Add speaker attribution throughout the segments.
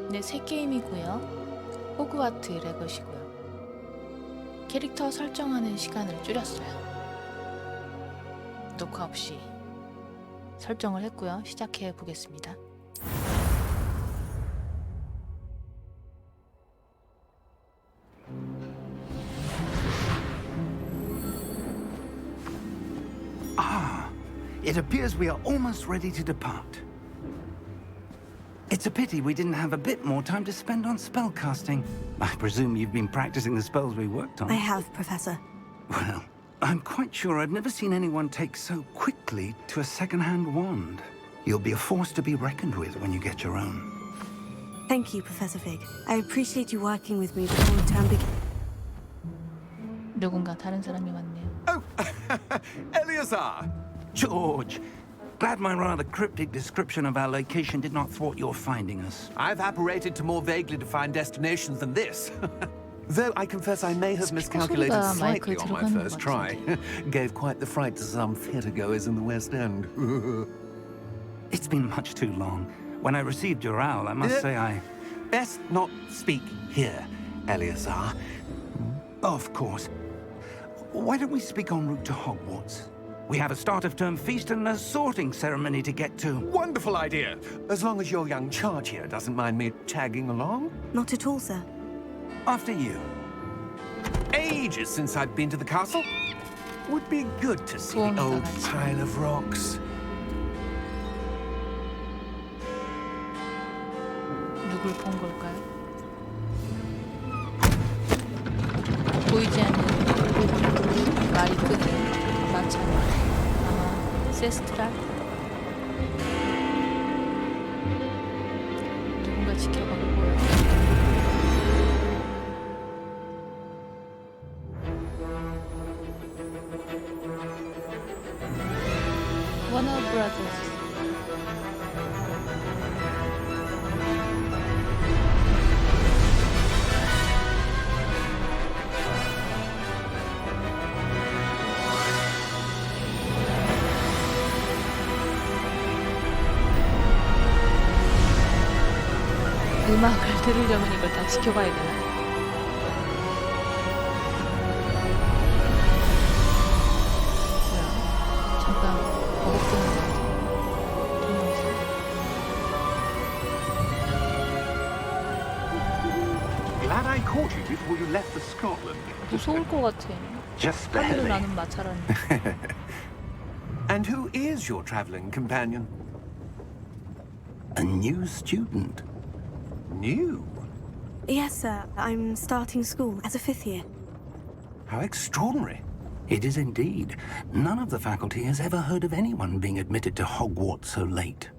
Speaker 1: 네, 새 게임이고요. 호그와트 레거시고요. 캐릭터 설정하는 시간을 줄였어요. 녹화 없이 설정을 했고요. 시작해 보겠습니다.
Speaker 2: It appears we are almost ready to depart. It's a pity we didn't have a bit more time to spend on spellcasting. I presume you've been practicing the spells we worked on.
Speaker 3: I have, Professor.
Speaker 2: Well, I'm quite sure I've never seen anyone take so quickly to a second-hand wand. You'll be a force to be reckoned with when you get your own.
Speaker 3: Thank you, Professor Fig. I appreciate you working with me before the term begins.
Speaker 1: 누군가 다른 사람이 왔네요.
Speaker 4: Oh, Eleazar!
Speaker 2: George, glad my rather cryptic description of our location did not thwart your finding us.
Speaker 4: I've apparated to more vaguely defined destinations than this. Though I confess I may have miscalculated
Speaker 1: 소리가
Speaker 4: slightly
Speaker 1: 마이크에
Speaker 4: on my
Speaker 1: 들어가는 것
Speaker 4: first try. Gave quite the fright to some theatregoers in the West End.
Speaker 2: It's been much too long. When I received your owl, I must say I...
Speaker 4: Best not speak here, Eleazar.
Speaker 2: Of course. Why don't we speak en route to Hogwarts? We have a start-of-term feast and a sorting ceremony to get to.
Speaker 4: Wonderful idea! As long as your young charge here doesn't mind me tagging along.
Speaker 3: Not at all, sir.
Speaker 2: After you.
Speaker 4: Ages since I've been to the castle. Would be good to see the old pile of rocks.
Speaker 1: 누굴 본 걸까요? 보이지 않는 말이 끄는 마차. 아마 세스트라? 누군가 지켜가고 보여. 워너 브라더스. 음악을 들으려면 이걸 다 지켜봐야 되나? 뭐야? 잠깐 버벅대는 거 같아.
Speaker 4: Glad I caught you before you left for Scotland.
Speaker 1: 무서울 것 같아.
Speaker 2: Just
Speaker 1: 하늘을
Speaker 2: barely.
Speaker 1: 나는 마차라니.
Speaker 4: And who is your travelling companion?
Speaker 2: A new student.
Speaker 4: New?
Speaker 3: Yes, sir. I'm starting school as a fifth year.
Speaker 4: How extraordinary.
Speaker 2: It is indeed. None of the faculty has ever heard of anyone being admitted to Hogwarts so late.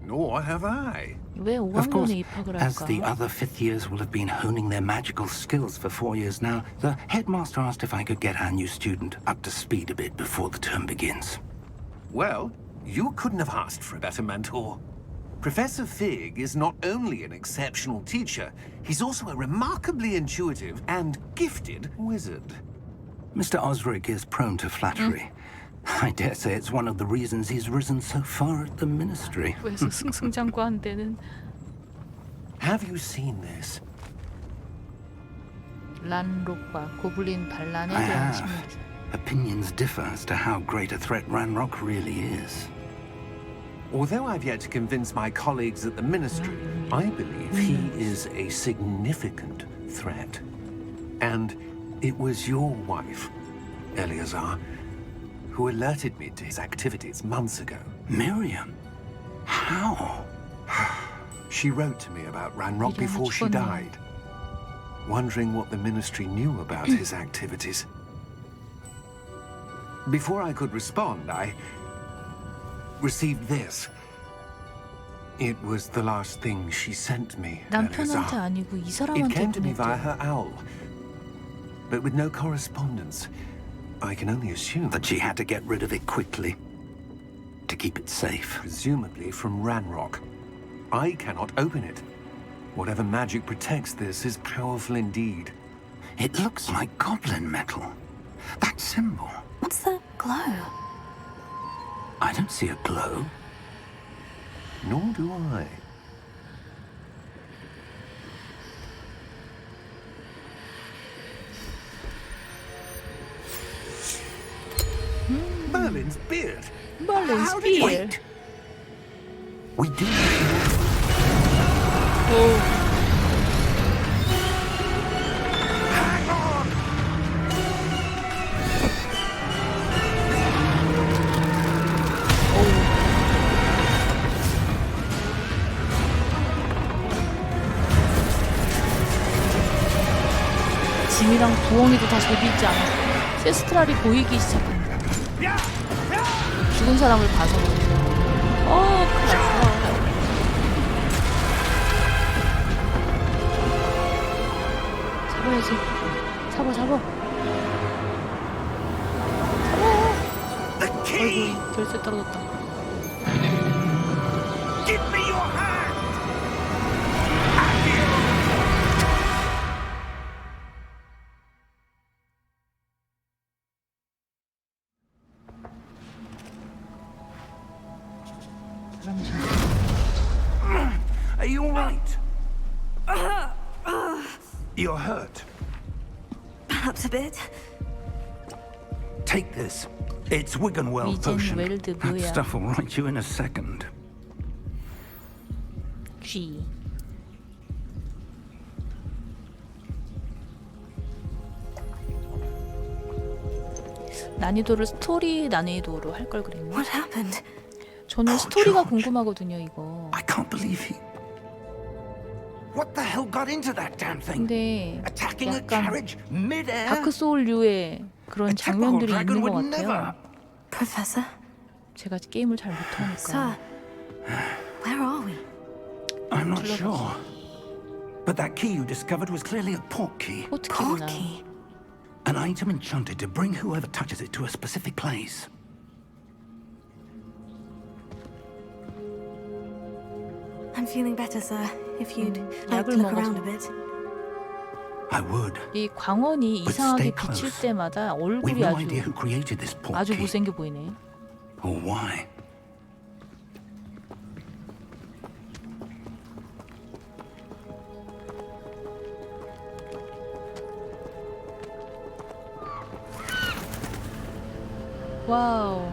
Speaker 4: Nor have I.
Speaker 1: 왜
Speaker 2: Of course,
Speaker 1: 5학년에 입학을
Speaker 2: as the
Speaker 1: 할까?
Speaker 2: other fifth years will have been honing their magical skills for 4 years now, the headmaster asked if I could get our new student up to speed a bit before the term begins.
Speaker 4: Well, you couldn't have asked for a better mentor. Professor Fig is not only an exceptional teacher, he's also a remarkably intuitive and gifted wizard.
Speaker 2: Mr. Osric is prone to flattery. I dare say it's one of the reasons he's risen so far at the ministry.
Speaker 1: 왜서 승승장구한데는
Speaker 4: Have you seen this?
Speaker 1: 란록과 고블린 반란에
Speaker 2: I
Speaker 1: 대한
Speaker 2: have.
Speaker 1: 신문기사.
Speaker 2: Opinions differ as to how great a threat Ranrock really is.
Speaker 4: Although I've yet to convince my colleagues at the ministry, I believe he is a significant threat. And it was your wife, Eleazar, who alerted me to his activities months ago.
Speaker 2: Miriam? How?
Speaker 4: She wrote to me about Ranrock
Speaker 1: 이름이
Speaker 4: before she
Speaker 1: 죽었네.
Speaker 4: died, wondering what the ministry knew about his activities. Before I could respond, I received this. It was the last thing she sent me,
Speaker 1: 남편한테
Speaker 4: Eleazar.
Speaker 1: 아니고 이
Speaker 4: It
Speaker 1: 사람한테
Speaker 4: came to me via
Speaker 1: 보냈대.
Speaker 4: her owl, but with no correspondence. I can only assume
Speaker 2: That she had to get rid of it quickly to keep it safe.
Speaker 4: presumably from Ranrock. I cannot open it. Whatever magic protects this is powerful indeed.
Speaker 2: It looks like goblin metal. That symbol.
Speaker 3: What's that glow?
Speaker 2: I don't see a glow.
Speaker 4: Nor do I.
Speaker 1: timberland spear.
Speaker 2: Wait. We do need
Speaker 1: 오,
Speaker 2: Hang on!
Speaker 1: 짐이랑 부엉이도 다 재미있지 않아. 세스트랄이 보이기 시작한다. 죽은 사람을 봐서. 큰일 났어. 잡아야지. 잡아. 잡아.
Speaker 2: The key!
Speaker 1: 어이구, 결세 떨어졌다.
Speaker 2: Give me your hand!
Speaker 1: 사람이 좀...
Speaker 2: Are you all right? You're hurt.
Speaker 3: Perhaps a bit.
Speaker 2: Take this. It's Wiggenweld
Speaker 1: 위젠
Speaker 2: potion.
Speaker 1: 웰드
Speaker 2: That
Speaker 1: 뭐야?
Speaker 2: stuff will right you in a second.
Speaker 1: G. 난이도를 스토리 난이도로 할 걸 그랬네.
Speaker 3: What happened?
Speaker 1: 저는 스토리가
Speaker 2: George.
Speaker 1: 궁금하거든요, 이거.
Speaker 2: I can't believe he. What the hell got into that damn thing?
Speaker 1: 근데
Speaker 2: Attacking a
Speaker 1: 약간
Speaker 2: carriage mid-air?
Speaker 1: 다크 소울류의 그런
Speaker 2: A typical
Speaker 1: 장면들이
Speaker 2: dragon
Speaker 1: 있는 것
Speaker 2: would never.
Speaker 1: 같아요.
Speaker 3: Professor?
Speaker 1: 제가 게임을 잘
Speaker 3: Sir,
Speaker 1: 못하니까.
Speaker 3: where are we?
Speaker 2: I'm not sure. But that key you discovered was clearly a port key.
Speaker 1: 포트키구나.
Speaker 3: Porky.
Speaker 2: An item enchanted to bring whoever touches it to a specific place.
Speaker 3: I'm feeling better, sir. If you'd like to
Speaker 1: 약을
Speaker 3: look around
Speaker 1: 먹어서.
Speaker 3: a bit.
Speaker 2: I would.
Speaker 1: 이 광원이
Speaker 2: But
Speaker 1: 이상하게
Speaker 2: stay close.
Speaker 1: 비칠 때마다
Speaker 2: We've
Speaker 1: 얼굴이
Speaker 2: no
Speaker 1: 아주
Speaker 2: idea who created this port
Speaker 1: 아주
Speaker 2: key
Speaker 1: 못생겨 보이네.
Speaker 2: or why.
Speaker 1: 와우.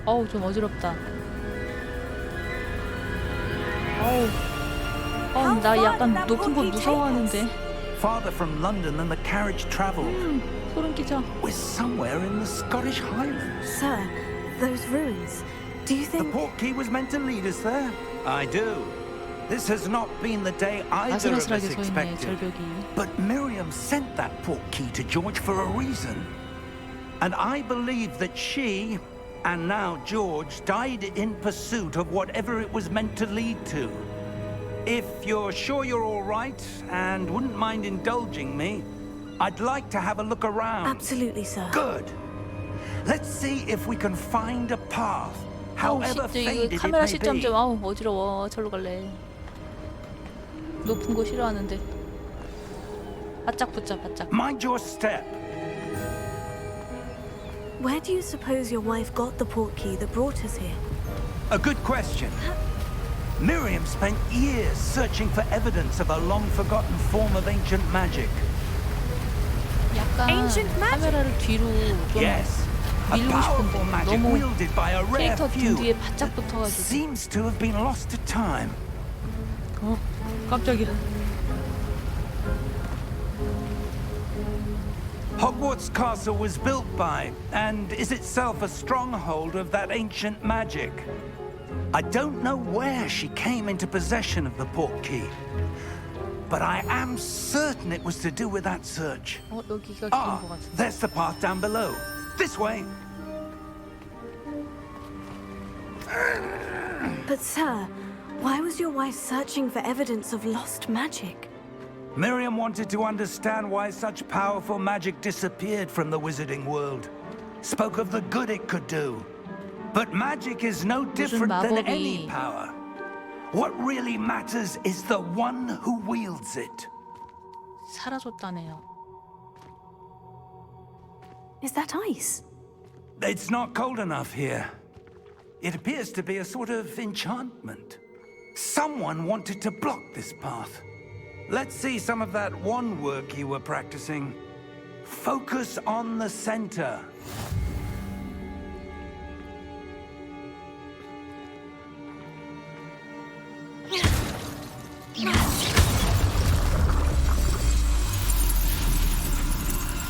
Speaker 1: 어우, 좀 어지럽다. 어우, 나 약간 높은 곳 무서워하는데.
Speaker 2: Farther from London than the carriage traveled.
Speaker 1: 소름 끼쳐.
Speaker 2: We're somewhere in the Scottish Highlands.
Speaker 3: Sir, those ruins. Do you
Speaker 2: The
Speaker 3: think...
Speaker 2: port key was meant to lead us there? I do. This has not been the day either of us
Speaker 1: 아슬아슬하게 서 있네,
Speaker 2: expected.
Speaker 1: 절벽이.
Speaker 2: But Miriam sent that port key to George for a reason. And I believe that she, and now George, died in pursuit of whatever it was meant to lead to. If you're sure you're all right and wouldn't mind indulging me, I'd like to have a look around.
Speaker 3: Absolutely, sir.
Speaker 2: Good. Let's see if we can find a path,
Speaker 1: 아우,
Speaker 2: however
Speaker 1: 씨,
Speaker 2: faded
Speaker 1: 이거
Speaker 2: it
Speaker 1: 카메라
Speaker 2: may
Speaker 1: 시점
Speaker 2: be.
Speaker 1: 좀 아우 어지러워. 절로 갈래. 높은 거 싫어하는데. 바짝 붙자, 바짝.
Speaker 2: Mind your step.
Speaker 3: Where do you suppose your wife got the port key that brought us here?
Speaker 2: A good question. Miriam spent years searching for evidence of a long-forgotten form of ancient magic.
Speaker 1: 약간
Speaker 3: Ancient magic.
Speaker 1: 카메라를 뒤로 좀
Speaker 2: Yes, a
Speaker 1: 밀고
Speaker 2: powerful
Speaker 1: 싶은데
Speaker 2: magic
Speaker 1: 너무
Speaker 2: wielded by a rare
Speaker 1: 캐릭터 등
Speaker 2: few.
Speaker 1: 뒤에 바짝 붙어가지고.
Speaker 2: Seems to have been lost to time.
Speaker 1: 깜짝이야.
Speaker 2: Hogwarts Castle was built by, and is itself a stronghold of that ancient magic. I don't know where she came into possession of the port key, but I am certain it was to do with that search.
Speaker 1: 여기가 길인
Speaker 2: Ah,
Speaker 1: 것 같아.
Speaker 2: there's the path down below. This way.
Speaker 3: But, sir, why was your wife searching for evidence of lost magic?
Speaker 2: Miriam wanted to understand why such powerful magic disappeared from the wizarding world. Spoke of the good it could do. But magic is no different than any
Speaker 1: 마법이-
Speaker 2: power. What really matters is the one who wields it.
Speaker 1: 사라졌다네요.
Speaker 3: Is that ice?
Speaker 2: It's not cold enough here. It appears to be a sort of enchantment. Someone wanted to block this path. Let's see some of that wand work you were practicing. Focus on the center.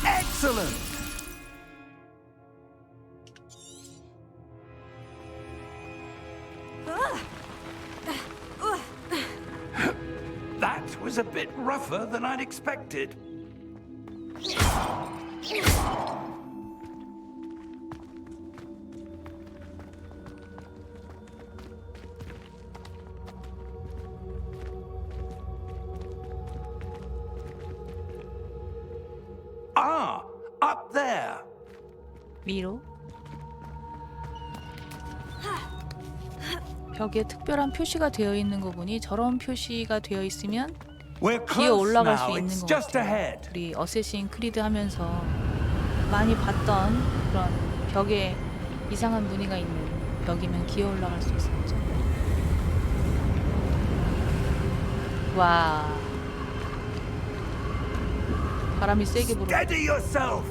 Speaker 2: Excellent! That was a bit rougher than I'd expected. Ah, up there.
Speaker 1: 위로. 벽에 특별한 표시가 되어 있는 거 보니 저런 표시가 되어 있으면
Speaker 2: We're
Speaker 1: 기어
Speaker 2: close
Speaker 1: 올라갈 수
Speaker 2: now.
Speaker 1: 있는
Speaker 2: It's
Speaker 1: 것
Speaker 2: just
Speaker 1: 같아요.
Speaker 2: ahead.
Speaker 1: 우리 어쌔신 크리드 하면서 많이 봤던 그런 벽에 이상한 무늬가 있는 벽이면 기어 올라갈 수 있었죠. 와, 바람이 세게 불어.
Speaker 2: Steady yourself.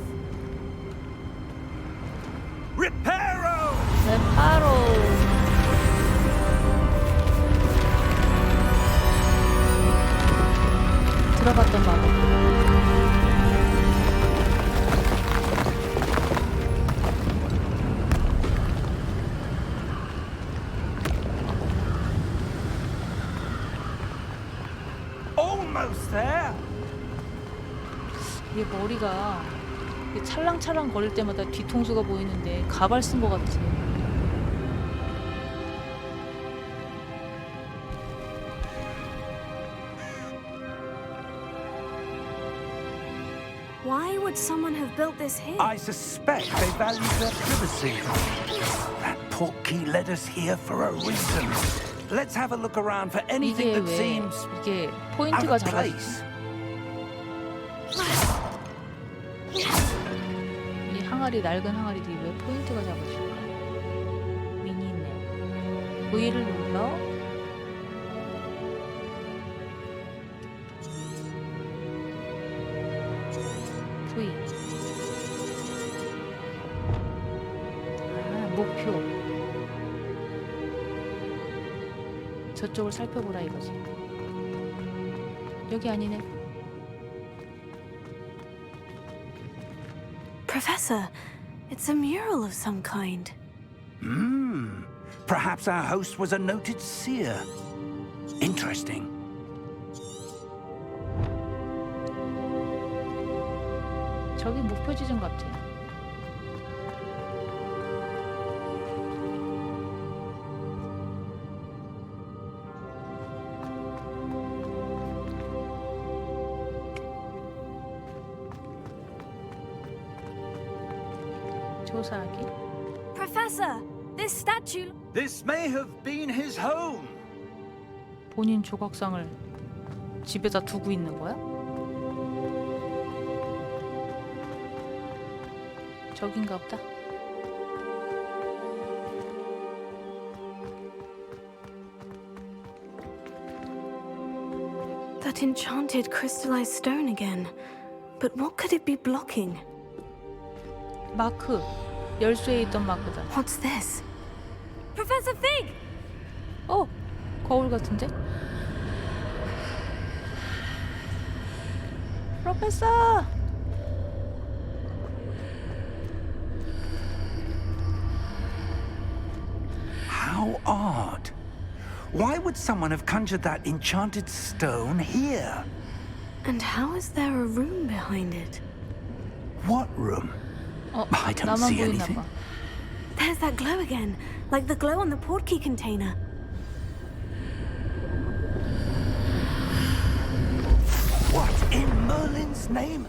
Speaker 2: Reparo.
Speaker 1: 네, 바로 들어봤던 마법.
Speaker 2: Almost there.
Speaker 1: 이게 머리가 이게 찰랑찰랑 거릴 때마다 뒤통수가 보이는데 가발 쓴 것 같지.
Speaker 3: Why would someone have built this here?
Speaker 2: I suspect they value their privacy. That portkey led us here for a reason. Let's have a look around for anything
Speaker 1: 이게
Speaker 2: that
Speaker 1: 왜
Speaker 2: seems
Speaker 1: 이게
Speaker 2: out
Speaker 1: 포인트가
Speaker 2: of
Speaker 1: 잡아져?
Speaker 2: place.
Speaker 1: 이 항아리 낡은 항아리들이 왜 포인트가 잡아질까? 미니맵 V를 눌러 V. 아, 목표. 저쪽을 살펴보라 이거지. 여기 아니네.
Speaker 3: Professor, it's a mural of some kind.
Speaker 2: Perhaps our host was a noted seer. Interesting.
Speaker 1: 저기 목표 지점 같아. 조사하기.
Speaker 3: Professor, this statue.
Speaker 2: This may have been his home.
Speaker 1: 본인 조각상을 집에다 두고 있는 거야? 저긴가 보다.
Speaker 3: That enchanted crystallized stone again. But what could it be blocking?
Speaker 1: 마크. 열쇠에 있던 마크다.
Speaker 3: What's this? Professor Fig!
Speaker 1: 어! 거울 같은데? 프로페서!
Speaker 2: How odd. Why would someone have conjured that enchanted stone here?
Speaker 3: And how is there a room behind it?
Speaker 2: What room?
Speaker 1: 어,
Speaker 2: I don't
Speaker 1: 나만
Speaker 2: see
Speaker 1: 보이나
Speaker 2: anything.
Speaker 1: 봐.
Speaker 3: There's that glow again, like the glow on the portkey container.
Speaker 2: What in Merlin's name?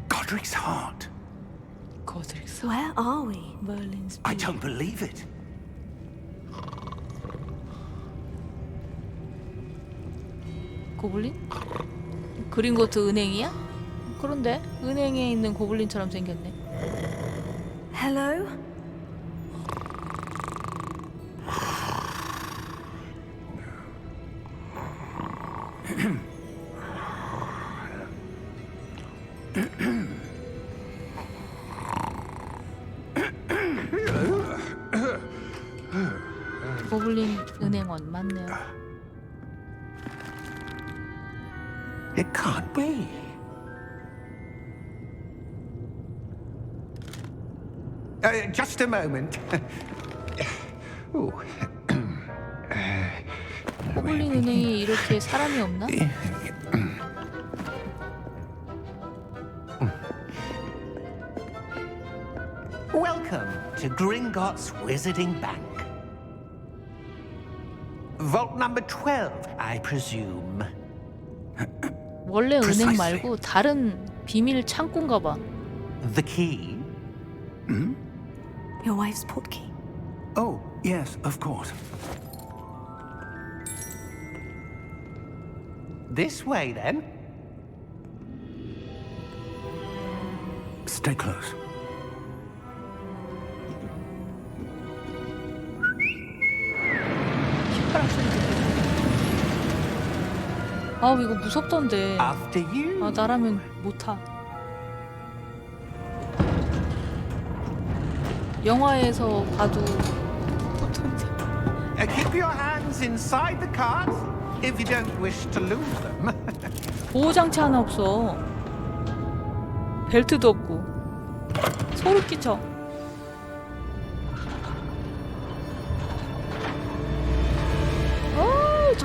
Speaker 2: Godric's heart.
Speaker 1: 거드릭스.
Speaker 3: Where are we?
Speaker 1: 멀린스.
Speaker 2: I don't believe it.
Speaker 1: 고블린? 그린고트 은행이야? 그런데 은행에 있는 고블린처럼 생겼네.
Speaker 3: Hello?
Speaker 1: 고블린 은행원 맞네요.
Speaker 4: It can't be. Just a moment. Ooh.
Speaker 1: 호블린 은행에 이렇게 사람이 없나?
Speaker 4: Welcome to Gringotts Wizarding Bank. Vault number 12, I presume.
Speaker 1: 원래 은행
Speaker 2: Precisely.
Speaker 1: 말고 다른 비밀 창고인가 봐.
Speaker 4: The key?
Speaker 3: Your wife's portkey.
Speaker 2: Oh, yes, of course.
Speaker 4: This way, then.
Speaker 2: Stay close.
Speaker 1: 휘파람 소리 들려. 아우 이거 무섭던데.
Speaker 4: After you.
Speaker 1: 아 나라면 못 타. 영화에서 봐도 보통인데.
Speaker 4: Keep your hands inside the cart if you don't wish to lose them.
Speaker 1: 보호장치 하나 없어. 벨트도 없고. 소름 끼쳐.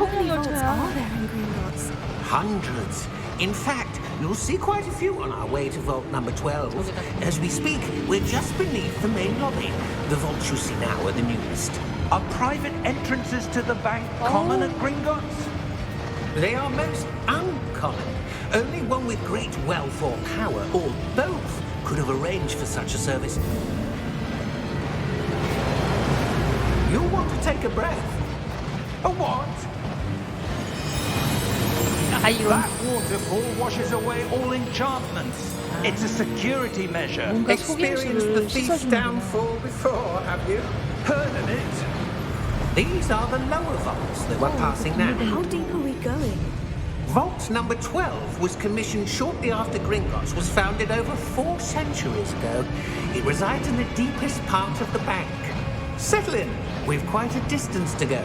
Speaker 3: How many vaults
Speaker 1: 청룡열차야.
Speaker 3: are there in Gringotts?
Speaker 4: Hundreds. In fact, you'll see quite a few on our way to vault number 12. As we speak, we're just beneath the main lobby. The vaults you see now are the newest.
Speaker 2: Are private entrances to the bank common at Gringotts?
Speaker 4: They are most uncommon. Only one with great wealth or power, or both, could have arranged for such a service. You'll want to take a breath.
Speaker 2: A what?
Speaker 1: 아 이건
Speaker 2: That waterfall washes away all enchantments. It's a security measure.
Speaker 1: 뭔가
Speaker 4: Experienced the
Speaker 1: 속임수를
Speaker 4: thief's
Speaker 1: 씻어주는구나.
Speaker 4: downfall before, have you?
Speaker 2: Heard of it?
Speaker 4: These are the lower vaults that we're passing now.
Speaker 3: How deep are we going?
Speaker 4: Vault number 12 was commissioned shortly after Gringotts was founded over 4 centuries ago. It resides in the deepest part of the bank. Settle in. We've quite a distance to go.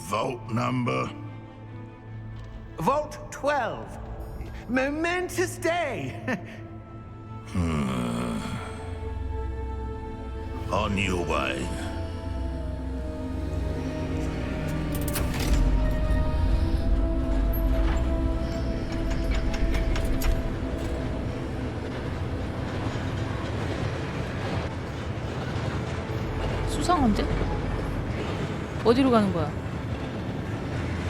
Speaker 5: Vault number.
Speaker 4: Vault 12. Momentous day.
Speaker 5: On your way.
Speaker 1: 수상한데? 어디로 가는 거야?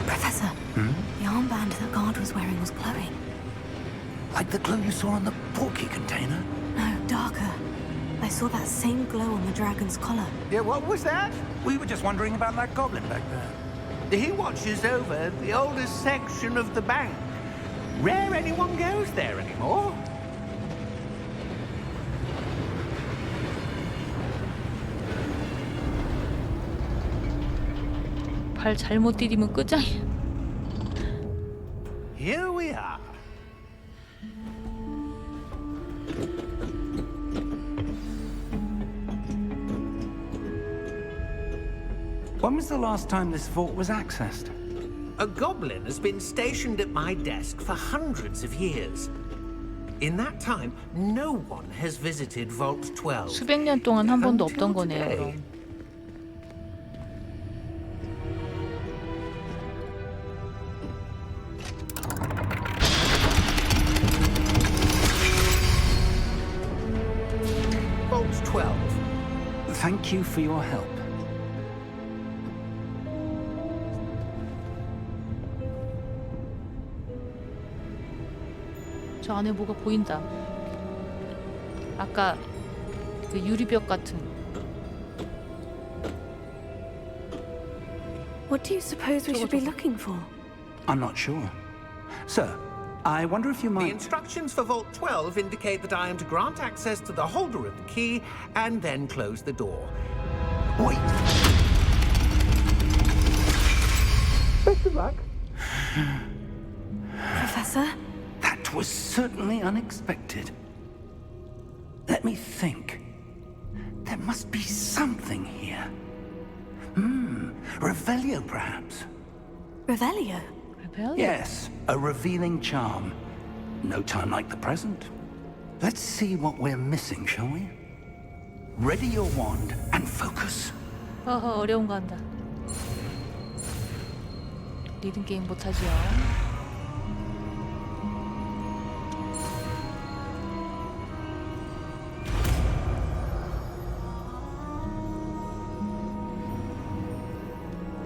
Speaker 3: Professor, the armband that guard was wearing was glowing.
Speaker 2: Like the glow you saw on the porky container?
Speaker 3: No, darker. I saw that same glow on the dragon's collar.
Speaker 4: Yeah, what was that?
Speaker 2: We were just wondering about that goblin back there.
Speaker 4: He watches over the oldest section of the bank. Rare anyone goes there anymore.
Speaker 1: 발 잘못 디디면 끝장이야.
Speaker 4: Here we are.
Speaker 2: When was the last time this vault was accessed?
Speaker 4: A goblin has been stationed at my desk for hundreds of years. In that time, no one has visited Vault 12.
Speaker 1: 수백 년 동안 한 번도
Speaker 4: Until
Speaker 1: 없던 거네요.
Speaker 4: today.
Speaker 1: 그럼.
Speaker 4: Vault 12.
Speaker 2: Thank you for your help.
Speaker 1: 저 안에 뭐가 보인다. 아까 그 유리벽 같은.
Speaker 3: What do you suppose we should be looking for?
Speaker 2: I'm not sure. Sir, I wonder if you
Speaker 4: The
Speaker 2: might...
Speaker 4: instructions for Vault 12 indicate that I am to grant access to the holder of the key and then close the door.
Speaker 2: Wait.
Speaker 4: Good luck.
Speaker 3: Professor?
Speaker 2: That was certainly unexpected. Let me think. There must be something here. Revelio, perhaps?
Speaker 3: Revelio?
Speaker 1: rebellion?
Speaker 2: Yes, a revealing charm. No time like the present. Let's see what we're missing, shall we? Ready your wand and focus.
Speaker 1: 어허, 어려운 거 한다. 리듬 게임 못하지요.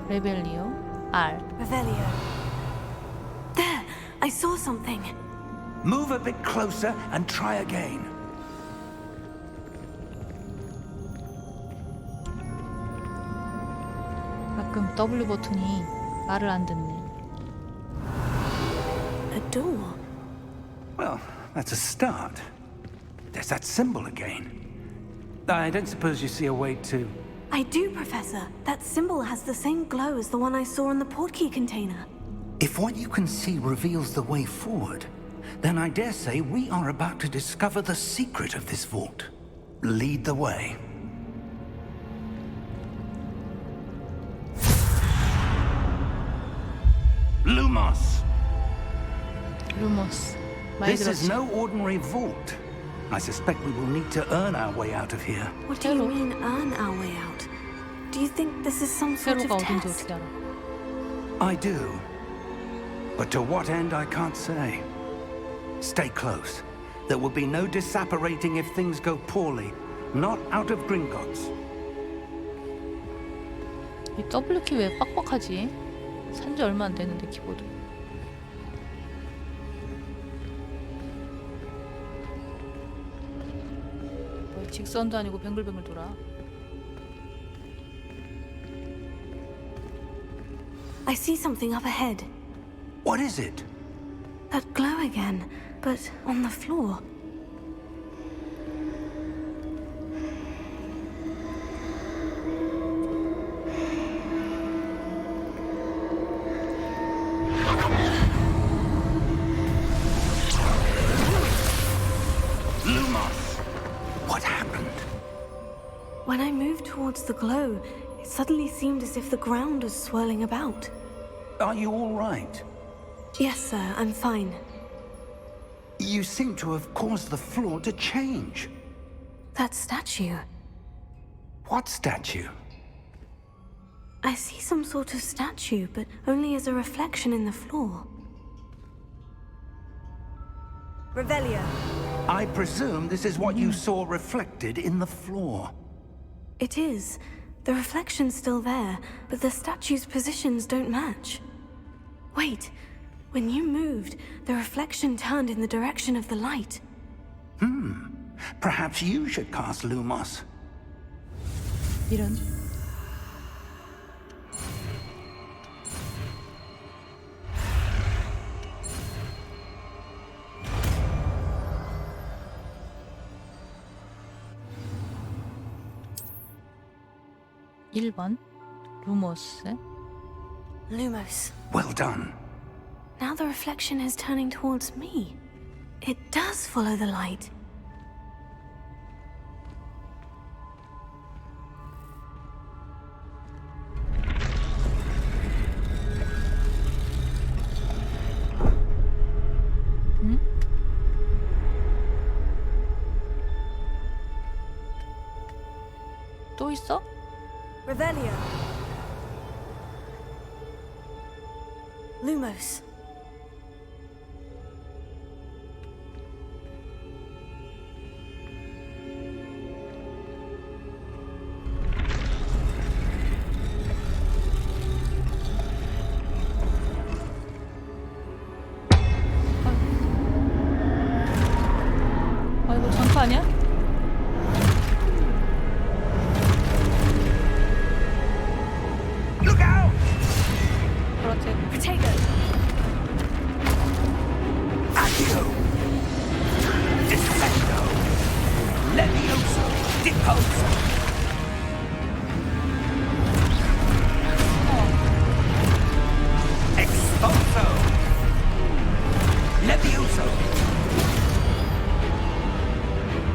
Speaker 1: 레벨리오 R.
Speaker 3: Revelio. There! I saw something.
Speaker 2: Move a bit closer and try again.
Speaker 1: 가끔 W 버튼이 말을 안 듣네.
Speaker 3: A door.
Speaker 2: Well, that's a start. There's that symbol again. I don't suppose you see a way to...
Speaker 3: I do, Professor. That symbol has the same glow as the one I saw in the portkey container.
Speaker 2: If what you can see reveals the way forward, then I dare say we are about to discover the secret of this vault. Lead the way. Lumos!
Speaker 1: 루모스. 많이
Speaker 2: This is
Speaker 1: 들었지.
Speaker 2: no ordinary vault. I suspect we will need to earn our way out of here.
Speaker 3: What do you
Speaker 1: Hello.
Speaker 3: mean, earn our way out? Do you think this is some sort
Speaker 1: 세로가
Speaker 3: of
Speaker 1: 어딘지
Speaker 3: test?
Speaker 1: 어떻게 알아?
Speaker 2: I do. But to what end, I can't say. Stay close. There will be no disapparating if things go poorly. Not out of Gringotts.
Speaker 1: 이 W키 왜 빡빡하지? 산지 얼마 안 됐는데 키보드. 뭐 직선도 아니고 뱅글뱅글 돌아.
Speaker 3: I see something up ahead.
Speaker 2: What is it?
Speaker 3: That glow again, but on the floor.
Speaker 2: Lumos! What happened?
Speaker 3: When I moved towards the glow, it suddenly seemed as if the ground was swirling about.
Speaker 2: Are you all right?
Speaker 3: Yes, sir, I'm fine.
Speaker 2: You seem to have caused the floor to change.
Speaker 3: That statue.
Speaker 2: What statue?
Speaker 3: I see some sort of statue, but only as a reflection in the floor. Revelio.
Speaker 2: I presume this is what you saw reflected in the floor.
Speaker 3: It is. The reflection's still there, but the statue's positions don't match. Wait. When you moved, the reflection turned in the direction of the light.
Speaker 2: Perhaps you should cast Lumos.
Speaker 1: 이런. (1번) 루모스.
Speaker 3: Lumos.
Speaker 2: Well done.
Speaker 3: Now the reflection is turning towards me. It does follow the light.
Speaker 1: 또 있어?
Speaker 3: Revelio. Lumos.
Speaker 1: 아 이거 장크 아니야?
Speaker 2: Look out!
Speaker 1: 그렇지.
Speaker 3: Potato.
Speaker 2: Defoso. Levioso.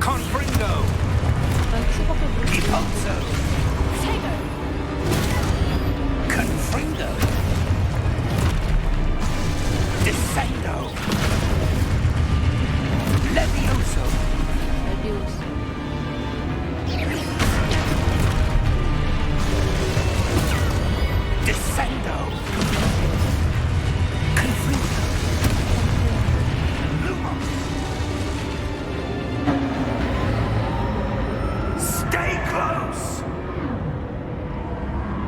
Speaker 2: Confringo.
Speaker 1: 난 큐밖에 모르겠어.
Speaker 2: Defoso. Confringo. Descendo. Levioso.
Speaker 1: 레비오소.
Speaker 2: Descendo. Confringo. Lumos. Stay close.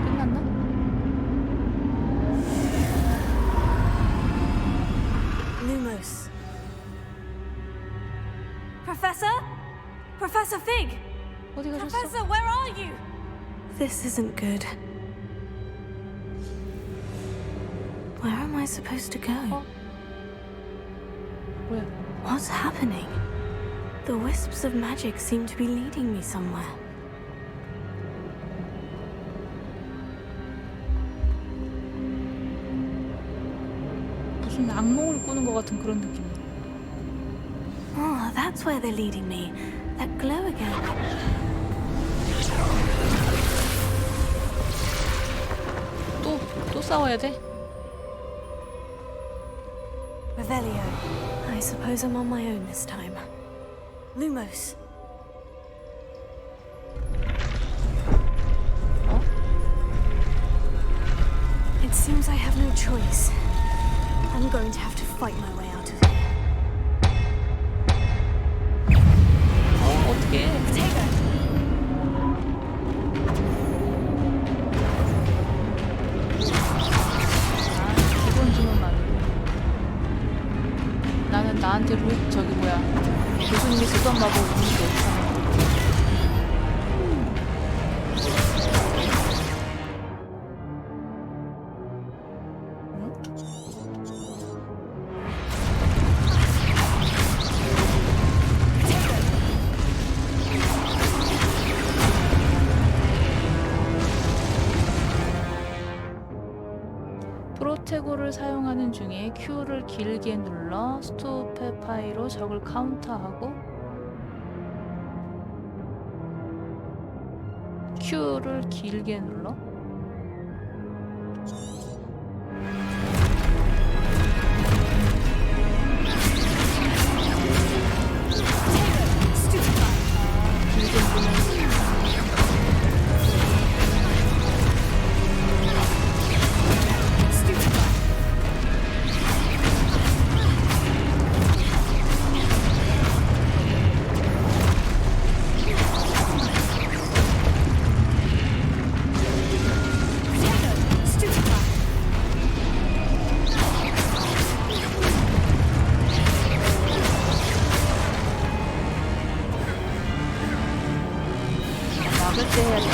Speaker 1: 끝났나?
Speaker 3: Lumos. Professor? Professor Fig!
Speaker 1: 어디 가셨어?
Speaker 3: Professor, where are you? This isn't good. Where am I supposed to go?
Speaker 1: 뭐야?
Speaker 3: What's happening? The wisps of magic seem to be leading me somewhere.
Speaker 1: 무슨 악몽을 꾸는 것 같은 그런 느낌이야.
Speaker 3: Oh, that's where they're leading me. That glow again.
Speaker 1: 또 싸워야 돼?
Speaker 3: Revelio. I suppose I'm on my own this time. Lumos.
Speaker 1: 어?
Speaker 3: It seems I have no choice. I'm going to have to fight my way out of here.
Speaker 1: 어떻게? 기본 주문만으로. 나는 나한테 저기 뭐야 교수님이 쓰던 마법을 우는데 어떡하냐. 프로테고를 사용하는 중에 Q를 길게 눌러 스투페파이로 적을 카운터하고 Q를 길게 눌러? 길게 누르면 막을 때 해야 돼.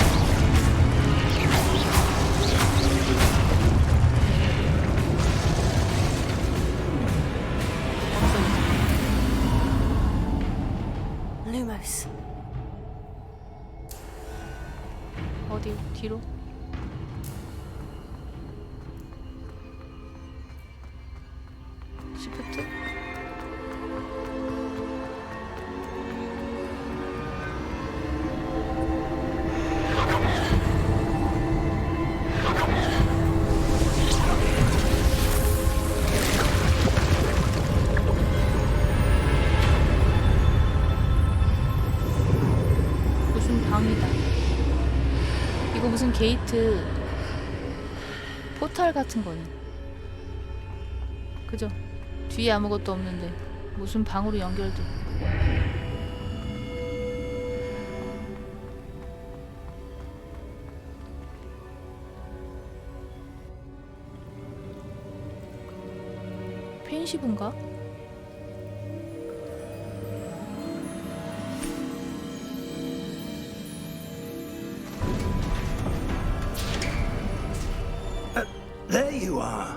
Speaker 3: Lumos.
Speaker 1: 어디 뒤로? 시프트? 무슨 방이다. 이거 무슨 게이트 포탈 같은 거네. 그죠? 뒤에 아무것도 없는데 무슨 방으로 연결돼. 펜시브인가?
Speaker 2: There you are.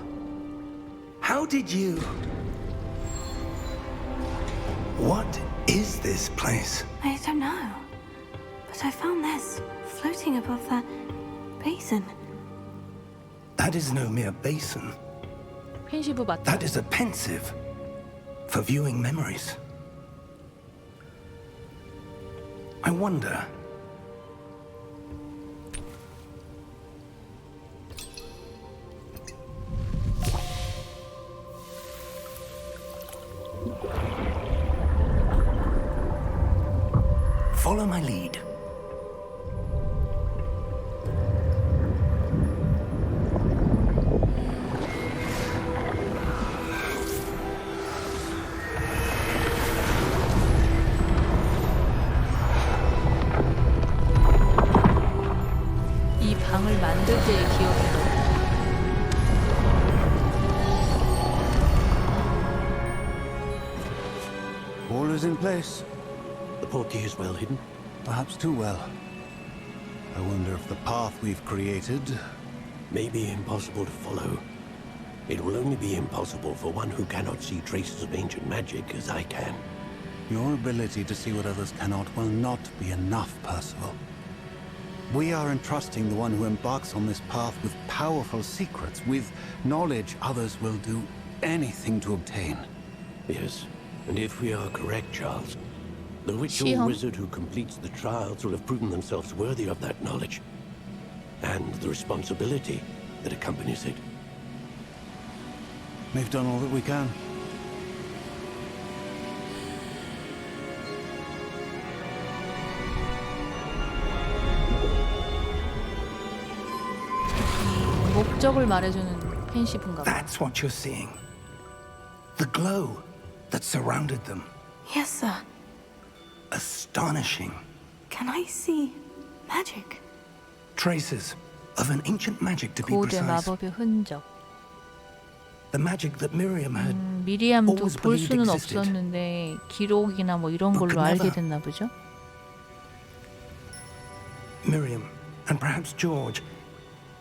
Speaker 2: How did you... What is this place?
Speaker 3: I don't know. But I found this floating above that basin.
Speaker 2: That is no mere basin.
Speaker 1: 펜시브 맞다.
Speaker 2: That is a pensive for viewing memories. I wonder. Follow my lead.
Speaker 1: 이 방을 만들 때의 기억이다.
Speaker 6: All is in place.
Speaker 7: The portkey is well hidden.
Speaker 6: Perhaps too well. I wonder if the path we've created...
Speaker 7: May be impossible to follow. It will only be impossible for one who cannot see traces of ancient magic as I can.
Speaker 6: Your ability to see what others cannot will not be enough, Percival. We are entrusting the one who embarks on this path with powerful secrets, with knowledge others will do anything to obtain.
Speaker 7: Yes, and if we are correct, Charles, the witch or
Speaker 1: 시험.
Speaker 7: wizard who completes the trials will have proven themselves worthy of that knowledge, and the responsibility that accompanies it.
Speaker 6: We've done all that we can.
Speaker 1: 목적을 말해주는 펜시브인가 봐.
Speaker 2: That's what you're seeing. The glow that surrounded them.
Speaker 3: Yes, sir.
Speaker 2: Astonishing.
Speaker 3: Can I see magic?
Speaker 2: Traces of an ancient magic, to be precise.
Speaker 1: 고대마법의 흔적.
Speaker 2: The magic that Miriam had
Speaker 1: 미리암도
Speaker 2: always
Speaker 1: 볼
Speaker 2: believed
Speaker 1: 수는
Speaker 2: existed.
Speaker 1: 없었는데 기록이나 뭐 이런
Speaker 2: But
Speaker 1: 걸로
Speaker 2: could
Speaker 1: 알게
Speaker 2: never.
Speaker 1: 됐나 보죠?
Speaker 2: Miriam, and perhaps George,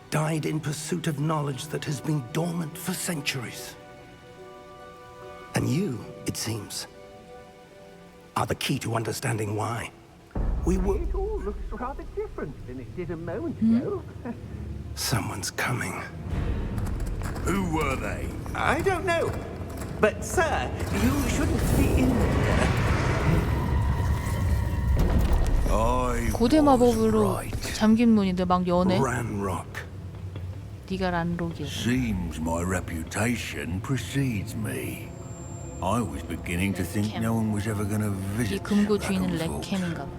Speaker 2: died in pursuit of knowledge that has been dormant for centuries. And you, it seems, are the key to understanding why. We were...
Speaker 4: It all looks rather different than it did a moment ago.
Speaker 2: Someone's coming.
Speaker 5: Who were they?
Speaker 8: I don't know. But, sir, you shouldn't be in here.
Speaker 5: I
Speaker 1: 고대마법으로
Speaker 5: was right.
Speaker 1: 잠긴 문인데 막 여네.
Speaker 2: Ranrock.
Speaker 1: 네가 란록이야.
Speaker 5: Seems my reputation precedes me. I was beginning to think
Speaker 1: Lechem.
Speaker 5: no one was ever going to
Speaker 1: 이
Speaker 5: visit
Speaker 1: 금고
Speaker 5: that
Speaker 1: 주인은
Speaker 5: vault.
Speaker 1: 렉캠인가 봐.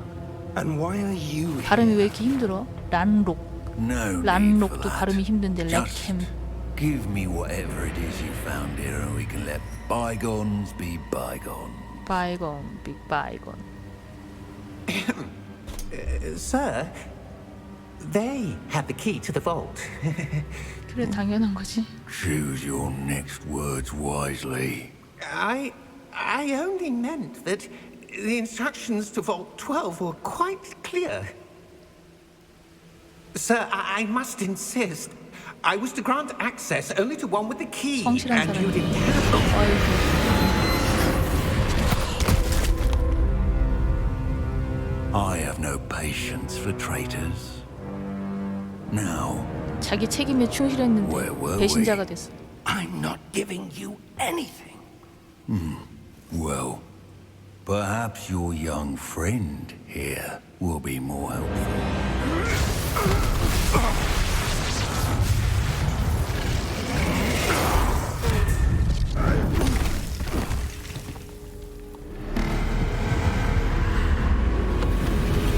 Speaker 2: And why are you
Speaker 1: 발음이
Speaker 2: here?
Speaker 1: 왜 이렇게 힘들어? 란록.
Speaker 5: No need for
Speaker 1: 란록도
Speaker 5: that.
Speaker 1: 발음이 힘든데
Speaker 5: Just
Speaker 1: 렉캠.
Speaker 5: give me whatever it is you found here and we can let bygones be bygones.
Speaker 1: 바이건, 빅 바이건.
Speaker 8: Sir, they have the key to the vault.
Speaker 1: 그래 당연한 거지.
Speaker 5: Choose your next words wisely.
Speaker 8: I only meant that the instructions to Vault 12 were quite clear. Sir, I must insist. I was to grant access only to one with the key,
Speaker 1: 성실한
Speaker 8: and you
Speaker 1: 사람이네.
Speaker 8: didn't have it.
Speaker 1: 어이구.
Speaker 5: I have no patience for traitors. Now,
Speaker 1: 자기 책임에
Speaker 5: Where
Speaker 1: 충실했는데
Speaker 5: were
Speaker 1: 배신자가
Speaker 5: we?
Speaker 1: 됐어.
Speaker 2: I'm not giving you anything.
Speaker 5: well, perhaps your young friend here will be more helpful.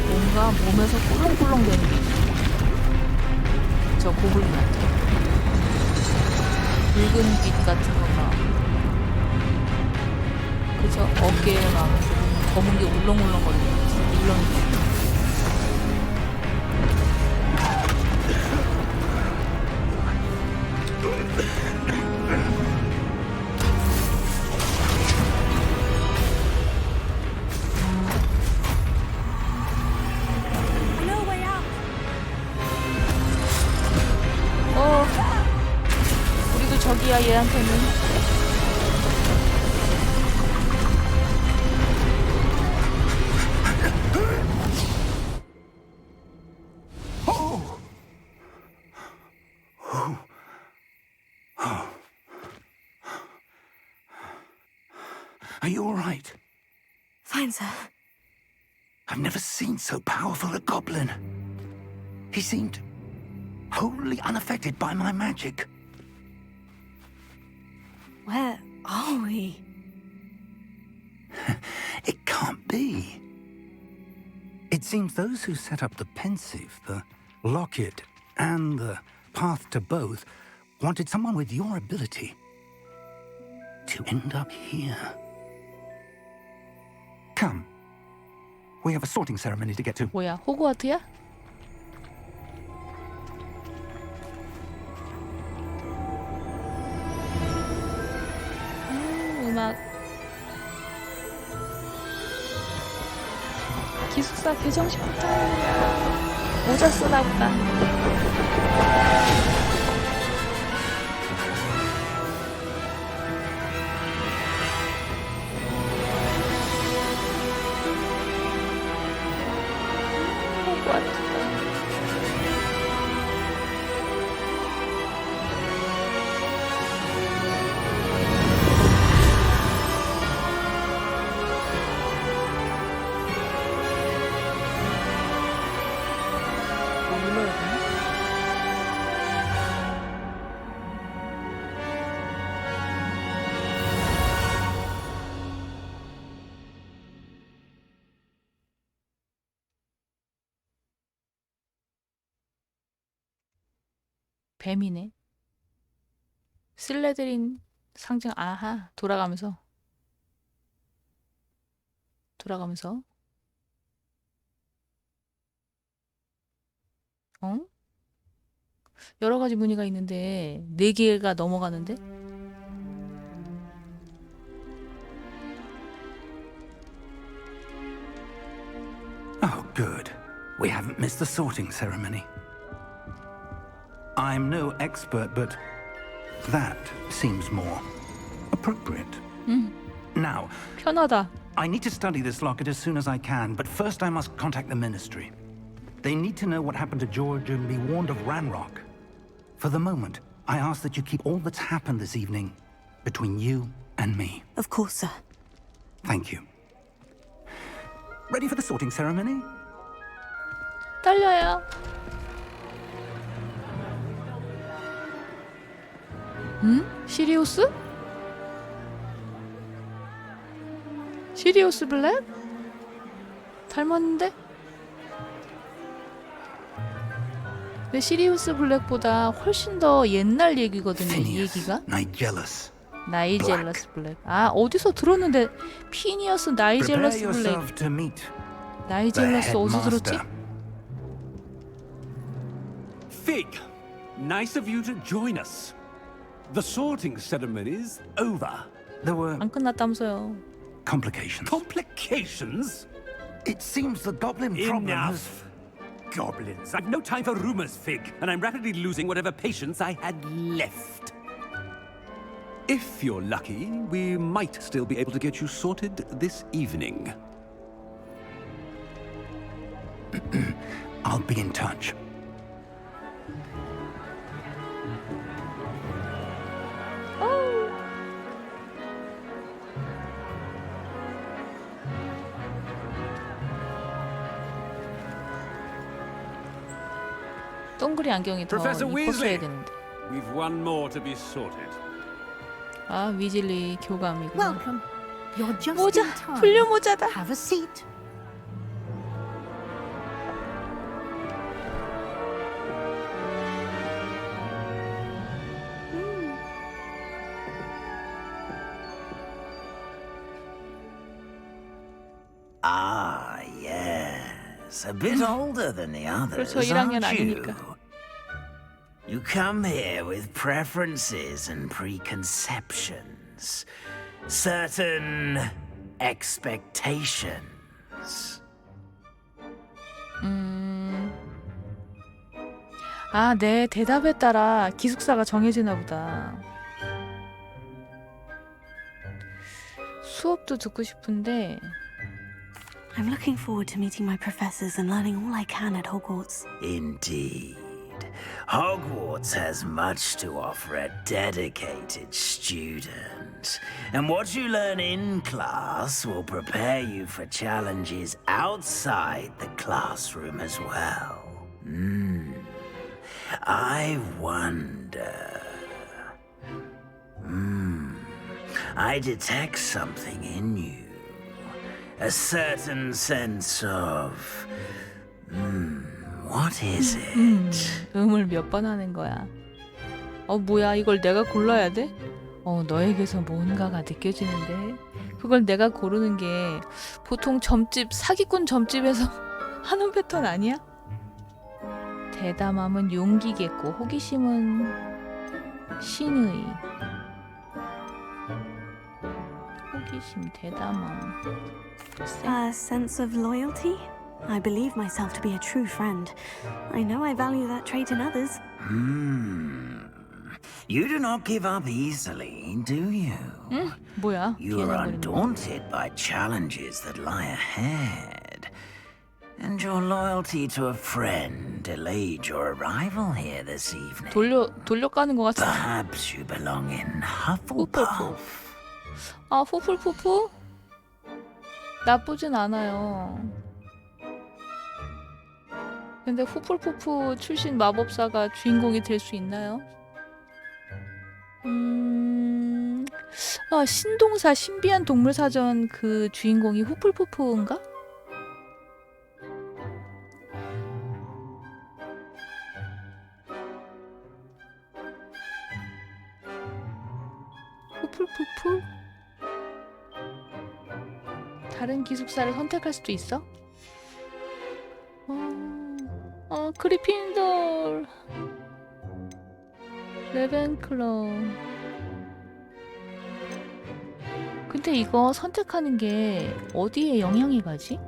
Speaker 1: 뭔가 몸에서 꿀렁꿀렁 되는 게 있어. 저 고블린한테 붉은 빛 같은 거가 그저 어깨에 막 검은 게 울렁울렁 거리는 거 울렁울렁.
Speaker 3: No way out.
Speaker 1: 우리도 저기야 얘한테는.
Speaker 2: Are you all right?
Speaker 3: Fine, sir.
Speaker 2: I've never seen so powerful a goblin. He seemed wholly unaffected by my magic.
Speaker 3: Where are we?
Speaker 2: It can't be. It seems those who set up the pensive, the locket, and the path to both wanted someone with your ability to end up here. Come. We have a sorting ceremony to get to.
Speaker 1: 뭐야, 호그와트야? 음악. 기숙사 개정식부터. 모자 쓰나 보다. 뱀이네. 슬레드린 상징. 아하. 돌아가면서 어? 여러 가지 무늬가 있는데 4개가 넘어가는데?
Speaker 2: Oh, good. We haven't missed the sorting ceremony. I'm no expert, but that seems more appropriate. Now,
Speaker 1: 편하다.
Speaker 2: I need to study this locket as soon as I can, but first I must contact the Ministry. They need to know what happened to George and be warned of Ranrock. For the moment, I ask that you keep all that's happened this evening between you and me.
Speaker 3: Of course, sir.
Speaker 2: Thank you. Ready for the sorting ceremony?
Speaker 1: 떨려요. 시리우스? 시리우스 블랙? 닮았는데? 근데 시리우스 블랙보다 훨씬 더 옛날 얘기거든요, 이 얘기가.
Speaker 2: Nigelus.
Speaker 1: 나이젤러스 블랙. 아, 어디서 들었는데 피니어스 나이젤러스 블랙. 나이젤러스 어디서 들었지?
Speaker 7: Fig, nice of you to join us. The sorting ceremony's over.
Speaker 2: There were
Speaker 1: 안 끝났다면서요.
Speaker 2: complications.
Speaker 7: Complications?
Speaker 2: It seems the goblin problem has...
Speaker 7: Enough. Goblins. I've no time for rumors, Fig, and I'm rapidly losing whatever patience I had left. If you're lucky, we might still be able to get you sorted this evening.
Speaker 2: I'll be in touch.
Speaker 1: 동그리 안경이 더
Speaker 7: Professor
Speaker 1: 이뻤어야
Speaker 7: Weasley.
Speaker 1: 되는데.
Speaker 7: We've one more to be sorted.
Speaker 1: 아, 위즐리 교감이구나.
Speaker 9: Welcome. You're just
Speaker 1: 모자,
Speaker 9: in time.
Speaker 1: 불륜 모자다.
Speaker 9: Have a seat.
Speaker 10: Ah, yes. A bit older than the others,
Speaker 1: 그렇죠, 1학년
Speaker 10: aren't you?
Speaker 1: 아니니까.
Speaker 10: You come here with preferences and preconceptions. Certain expectations.
Speaker 1: 아, 내 대답에 따라 기숙사가 정해지나 보다. 수업도 듣고 싶은데
Speaker 3: I'm looking forward to meeting my professors and learning all I can at Hogwarts.
Speaker 10: Indeed. Hogwarts has much to offer a dedicated student, and what you learn in class will prepare you for challenges outside the classroom as well. I wonder. I detect something in you. A certain sense of. What is it?
Speaker 1: 음을 몇 번 하는 거야. 뭐야, 이걸 내가 골라야 돼? 너에게서 뭔가가 느껴지는데. 그걸 내가 고르는 게 보통 점집, 사기꾼 점집에서 하는 패턴 아니야? 대담함은 용기겠고, 호기심은 신의. 호기심, 대담함.
Speaker 3: A sense of loyalty? I believe myself to be a true friend. I know I value that trait in others.
Speaker 10: You do not give up easily, do you?
Speaker 1: 뭐야?
Speaker 10: You are undaunted by challenges that lie ahead. And your loyalty to a friend delayed your arrival here this evening.
Speaker 1: 돌려까는 것 같은데.
Speaker 10: Perhaps you belong in Hufflepuff.
Speaker 1: 후플푸프? 나쁘진 않아요. 근데 후플푸프 출신 마법사가 주인공이 될 수 있나요? 신동사 신비한 동물 사전 그 주인공이 후플푸프인가? 후플푸프? 다른 기숙사를 선택할 수도 있어? 그리핀돌, 레벤클러. 근데 이거 선택하는 게 어디에 영향이 가지?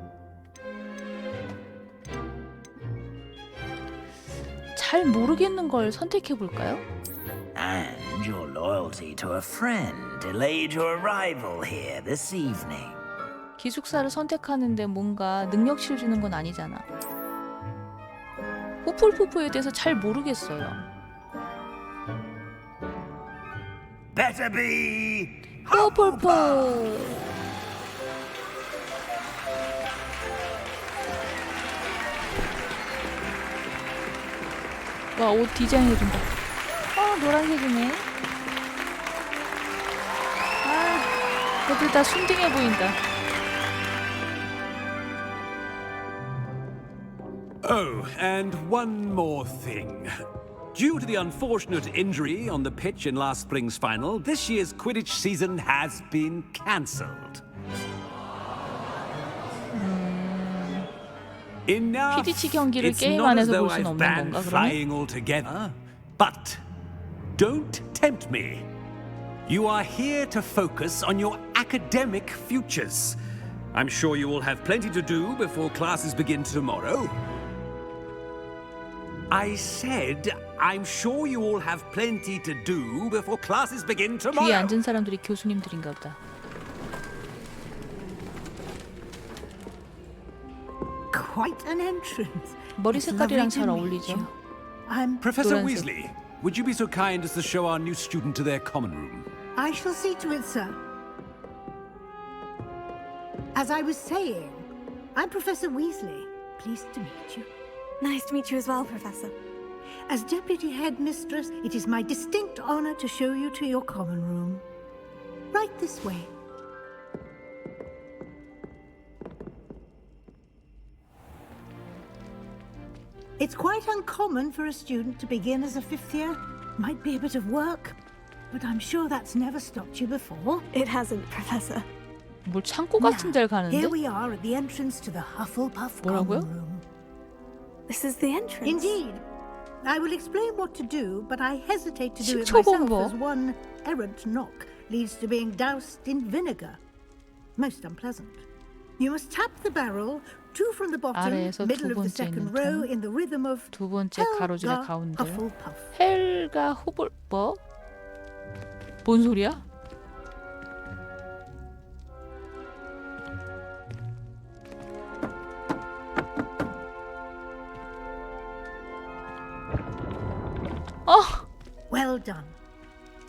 Speaker 1: 잘 모르겠는 걸 선택해 볼까요?
Speaker 10: And your loyalty to a friend delayed your arrival here this evening.
Speaker 1: 기숙사를 선택하는데 뭔가 능력치를 주는 건 아니잖아. 후플푸프에 대해서 잘 모르겠어요.
Speaker 10: Better be
Speaker 1: 후플푸프. 와, 옷 디자인 해준다. 노란색이네. 애들 다 순딩해 보인다.
Speaker 7: Oh, and one more thing. Due to the unfortunate injury on the pitch in last spring's final, this year's Quidditch season has been cancelled. Enough.
Speaker 1: 퀴디치 경기를
Speaker 7: It's
Speaker 1: 게임
Speaker 7: not as
Speaker 1: 안에서
Speaker 7: though
Speaker 1: 볼 수는
Speaker 7: I've
Speaker 1: 없는
Speaker 7: banned
Speaker 1: 건가, 그러면?
Speaker 7: flying altogether, but don't tempt me. You are here to focus on your academic futures. I'm sure you will have plenty to do before classes begin tomorrow. I said, I'm sure you all have plenty to do before classes begin
Speaker 1: 뒤에
Speaker 7: tomorrow.
Speaker 1: 앉은 사람들이 교수님들인가 보다.
Speaker 9: Quite an entrance.
Speaker 1: 머리
Speaker 9: It's
Speaker 1: 색깔이랑
Speaker 9: lovely
Speaker 1: 잘
Speaker 9: to meet
Speaker 1: 어울리죠.
Speaker 9: you. I'm
Speaker 7: Professor
Speaker 1: 노란색.
Speaker 7: Weasley, would you be so kind as to show our new student to their common room?
Speaker 9: I shall see to it, sir. As I was saying, I'm Professor Weasley. Pleased to meet you.
Speaker 3: Nice to meet you as well, Professor.
Speaker 9: As Deputy Headmistress, it is my distinct honor to show you to your common room. Right this way. It's quite uncommon for a student to begin as a fifth year. Might be a bit of work, but I'm sure that's never stopped you before.
Speaker 3: It hasn't, Professor.
Speaker 1: 뭘 창고 같은 데를 가는데?
Speaker 9: Here we are at the entrance to the Hufflepuff
Speaker 1: 뭐라고요?
Speaker 9: common room.
Speaker 3: This is the entrance.
Speaker 9: Indeed. I will explain what to do, but I hesitate to do it
Speaker 1: 식초본부.
Speaker 9: myself as one errant knock leads to being doused in vinegar. Most unpleasant. You must tap the barrel, two from the bottom,
Speaker 1: 아래에서
Speaker 9: middle
Speaker 1: 두
Speaker 9: of the
Speaker 1: 번째
Speaker 9: second
Speaker 1: 있는
Speaker 9: row
Speaker 1: 통,
Speaker 9: in the rhythm of
Speaker 1: 두 번째 가로줄의
Speaker 9: Helga
Speaker 1: 가운데.
Speaker 9: Hufflepuff.
Speaker 1: 헬가 후볼 뭐? 뭔 소리야?
Speaker 9: Well done.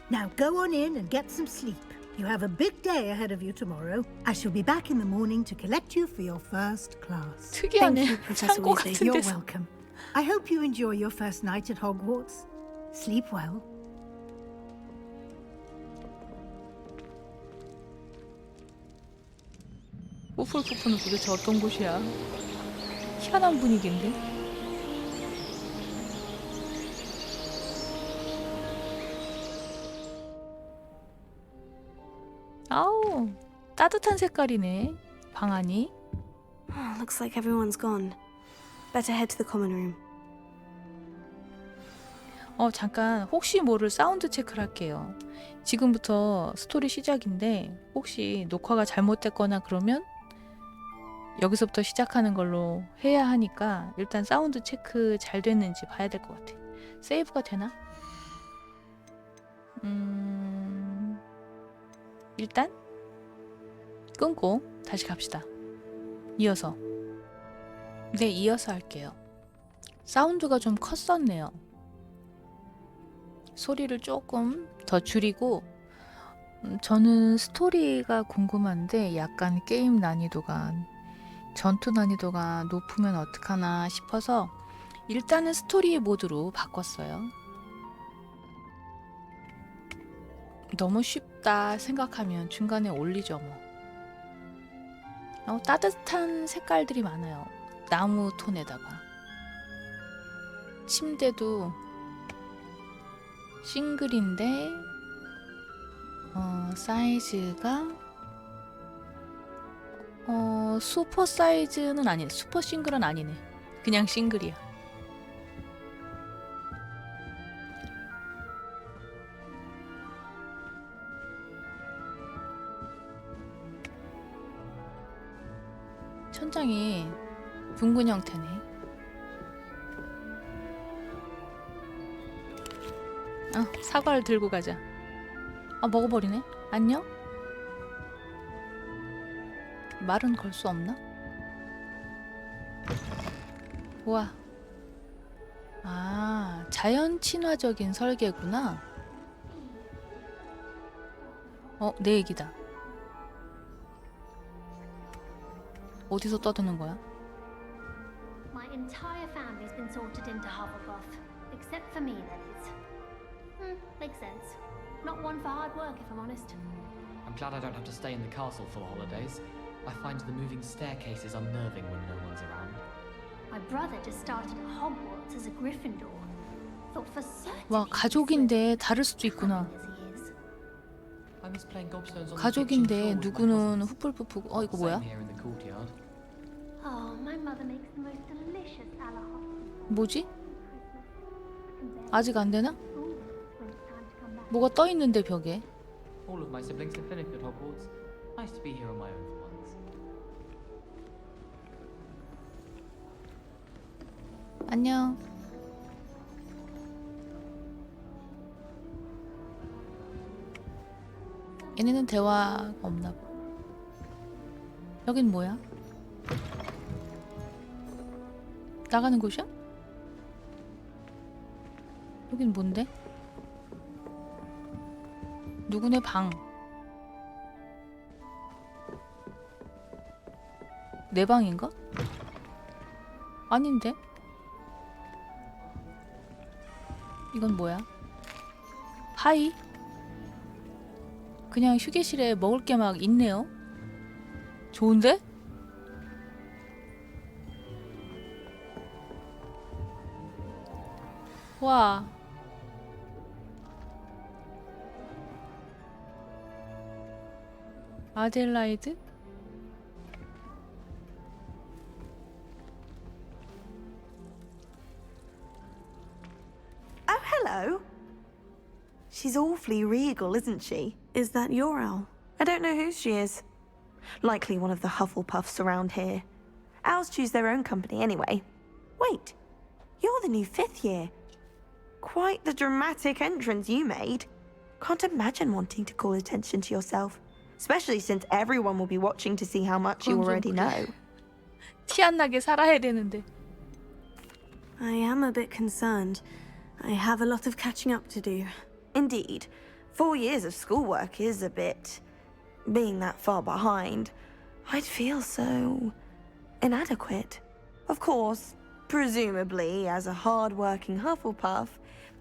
Speaker 9: Now go on in and get some sleep. You have a big day ahead of you tomorrow. I shall be back in the morning to collect you for your first class.
Speaker 1: 특이하네.
Speaker 3: Professor
Speaker 1: 창고
Speaker 3: Weasley.
Speaker 1: 같은
Speaker 9: You're
Speaker 1: 데서.
Speaker 9: welcome. I hope you enjoy your first night at Hogwarts. Sleep well.
Speaker 1: 후플푸프는 도대체 어떤 곳이야? 희한한 분위기인데? 아우, 따뜻한 색깔이네. 방 안이.
Speaker 3: Oh, looks like everyone's gone. Better head to the common room.
Speaker 1: 잠깐 혹시 모를 사운드 체크를 할게요. 지금부터 스토리 시작인데 혹시 녹화가 잘못됐거나 그러면 여기서부터 시작하는 걸로 해야 하니까 일단 사운드 체크 잘 됐는지 봐야 될 것 같아. 세이브가 되나? 일단 끊고 다시 갑시다. 이어서. 네, 이어서 할게요. 사운드가 좀 컸었네요. 소리를 조금 더 줄이고 저는 스토리가 궁금한데 약간 게임 난이도가 전투 난이도가 높으면 어떡하나 싶어서 일단은 스토리 모드로 바꿨어요. 너무 쉽다 생각하면 중간에 올리죠 뭐. 따뜻한 색깔들이 많아요. 나무 톤에다가 침대도 싱글인데 사이즈가 슈퍼 사이즈는 아니네. 슈퍼 싱글은 아니네. 그냥 싱글이야. 천장이 둥근 형태네. 사과를 들고 가자. 먹어버리네. 안녕? 말은 걸 수 없나? 우와. 자연친화적인 설계구나. 내 얘기다. 어디서 떠드는 거야?
Speaker 11: My entire family's been sorted into Hufflepuff, except for me, that is. Makes sense. Not one for hard work, if I'm honest.
Speaker 12: I'm glad I don't have to stay in the castle for the holidays. I find the moving staircases unnerving when no one's around.
Speaker 11: My brother just started at Hogwarts as a Gryffindor. Thought for certain.
Speaker 1: 와, 가족인데 다를 수도 있구나.
Speaker 12: I miss playing gobstones on the kitchen
Speaker 1: 가족인데
Speaker 12: floor with my
Speaker 1: 누구는
Speaker 12: cousins.
Speaker 1: 후플푸프. 이거 뭐야?
Speaker 12: Same here in the courtyard.
Speaker 11: Oh, my mother makes the most delicious a la Hufflepuff
Speaker 1: 뭐지?
Speaker 11: Christmas.
Speaker 1: 아직 안 되나?
Speaker 11: When it's time to come back.
Speaker 1: 뭐가 떠 있는데 벽에?
Speaker 12: All of my siblings have finished at Hogwarts. Nice to be here on my own for once.
Speaker 1: 안녕. 얘네는 대화가 없나 봐. 여긴 뭐야? 나가는 곳이야? 여긴 뭔데? 누구네 방? 내 방인가? 아닌데? 이건 뭐야? 파이? 그냥 휴게실에 먹을 게 막 있네요. 좋은데? 와. 아델라이드?
Speaker 3: Oh, hello. She's awfully regal, isn't she? Is that your owl? I don't know who she is. Likely one of the Hufflepuffs around here. Owls choose their own company anyway. Wait, you're the new 5th year. Quite the dramatic entrance you made. Can't imagine wanting to call attention to yourself, especially since everyone will be watching to see how much you already know.
Speaker 1: 티 안 나게 살아야 되는데.
Speaker 3: I am a bit concerned. I have a lot of catching up to do.
Speaker 13: Indeed. 4 years of schoolwork is a bit... Being that far behind, I'd feel so... inadequate. Of course, presumably, as a hard-working Hufflepuff,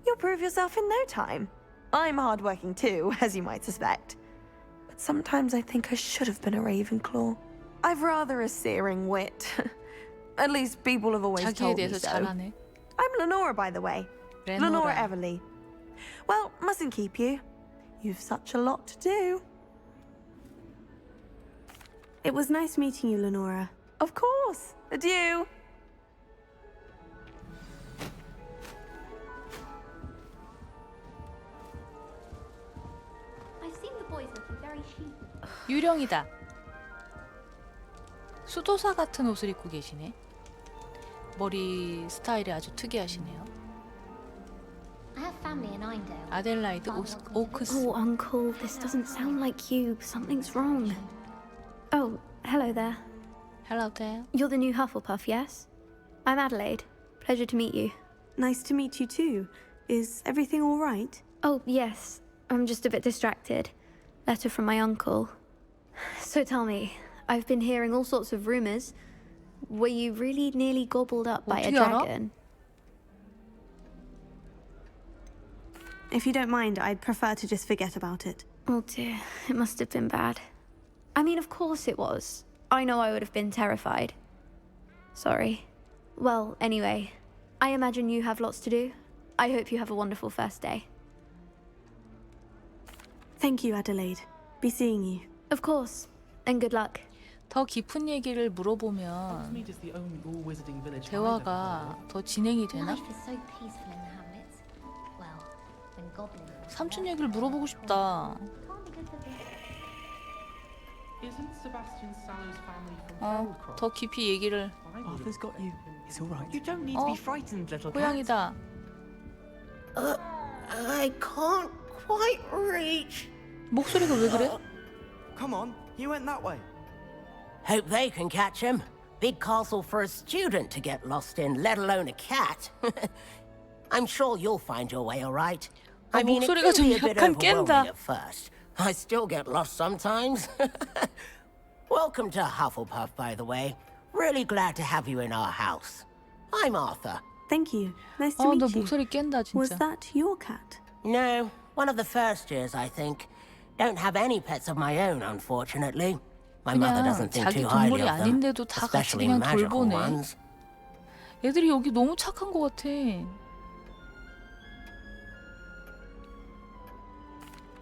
Speaker 13: you'll prove yourself in no time. I'm hard-working too, as you might suspect. But sometimes I think I should have been a Ravenclaw. I've rather a searing wit. At least people have always
Speaker 1: 자기에
Speaker 13: told me
Speaker 1: 대해서
Speaker 13: so.
Speaker 1: 잘하네.
Speaker 13: I'm Lenora, by the way. Lenora Everly. Well, mustn't keep you. You've such a lot to do.
Speaker 3: It was nice meeting you, Lenora.
Speaker 13: Of course. Adieu.
Speaker 11: I've seen the boys looking very sheepish.
Speaker 1: 유령이다. 수도사 같은 옷을 입고 계시네. 머리 스타일이 아주 특이하시네요.
Speaker 11: I have family in Eindale.
Speaker 1: 아델라이드 오크스.
Speaker 3: Oh, Uncle, this doesn't sound like you. Something's wrong. Oh, hello there.
Speaker 1: Hello there.
Speaker 3: You're the new Hufflepuff, yes? I'm Adelaide. Pleasure to meet you. Nice to meet you too. Is everything all right? Oh, yes. I'm just a bit distracted. Letter from my uncle. So tell me, I've been hearing all sorts of rumors. Were you really nearly gobbled up by a
Speaker 1: 어떻게 알아?
Speaker 3: dragon? If you don't mind, I'd prefer to just forget about it. Oh dear, it must have been bad. I mean, of course it was. I know I would have been terrified. Sorry. Well, anyway, I imagine you have lots to do. I hope you have a wonderful first day. Thank you, Adelaide. Be seeing you. Of course. And good luck.
Speaker 1: 더 깊은 얘기를 물어보면 대화가 더 진행이 되나?
Speaker 11: Life is so peaceful in the hamlets. Well, when goblins...
Speaker 1: 삼촌 얘기를 물어보고 싶다.
Speaker 11: Can't be good for this.
Speaker 14: Isn't Sebastian Sallow's family from Feldcroft?
Speaker 1: 더 깊이 얘기를.
Speaker 15: Arthur's got you. It's all right. You don't need to be frightened, little cat.
Speaker 1: 고양이다.
Speaker 8: I can't quite reach.
Speaker 1: 목소리가 왜 그래?
Speaker 15: Come on, you went that way.
Speaker 10: Hope they can catch him. Big castle for a student to get lost in, let alone a cat. I'm sure you'll find your way all right. I mean, it
Speaker 1: 목소리가
Speaker 10: can
Speaker 1: 좀
Speaker 10: be a bit
Speaker 1: 약간
Speaker 10: overwhelming
Speaker 1: 깬다.
Speaker 10: at first. I still get lost sometimes. Welcome to Hufflepuff, by the way. Really glad to have you in our house. I'm Arthur.
Speaker 3: Thank you. Nice to
Speaker 1: 너
Speaker 3: meet you.
Speaker 1: 목소리 깬다
Speaker 3: Was
Speaker 1: 진짜.
Speaker 3: that your cat?
Speaker 10: No, one of the first years, I think. Don't have any pets of my own, unfortunately. My mother
Speaker 1: 그냥
Speaker 10: doesn't think
Speaker 1: 자기
Speaker 10: too highly
Speaker 1: 동물이
Speaker 10: of them,
Speaker 1: 아닌데도 다 같이
Speaker 10: especially
Speaker 1: 그냥
Speaker 10: magical
Speaker 1: 돌보네.
Speaker 10: ones.
Speaker 1: 애들이 여기 너무 착한 것 같아.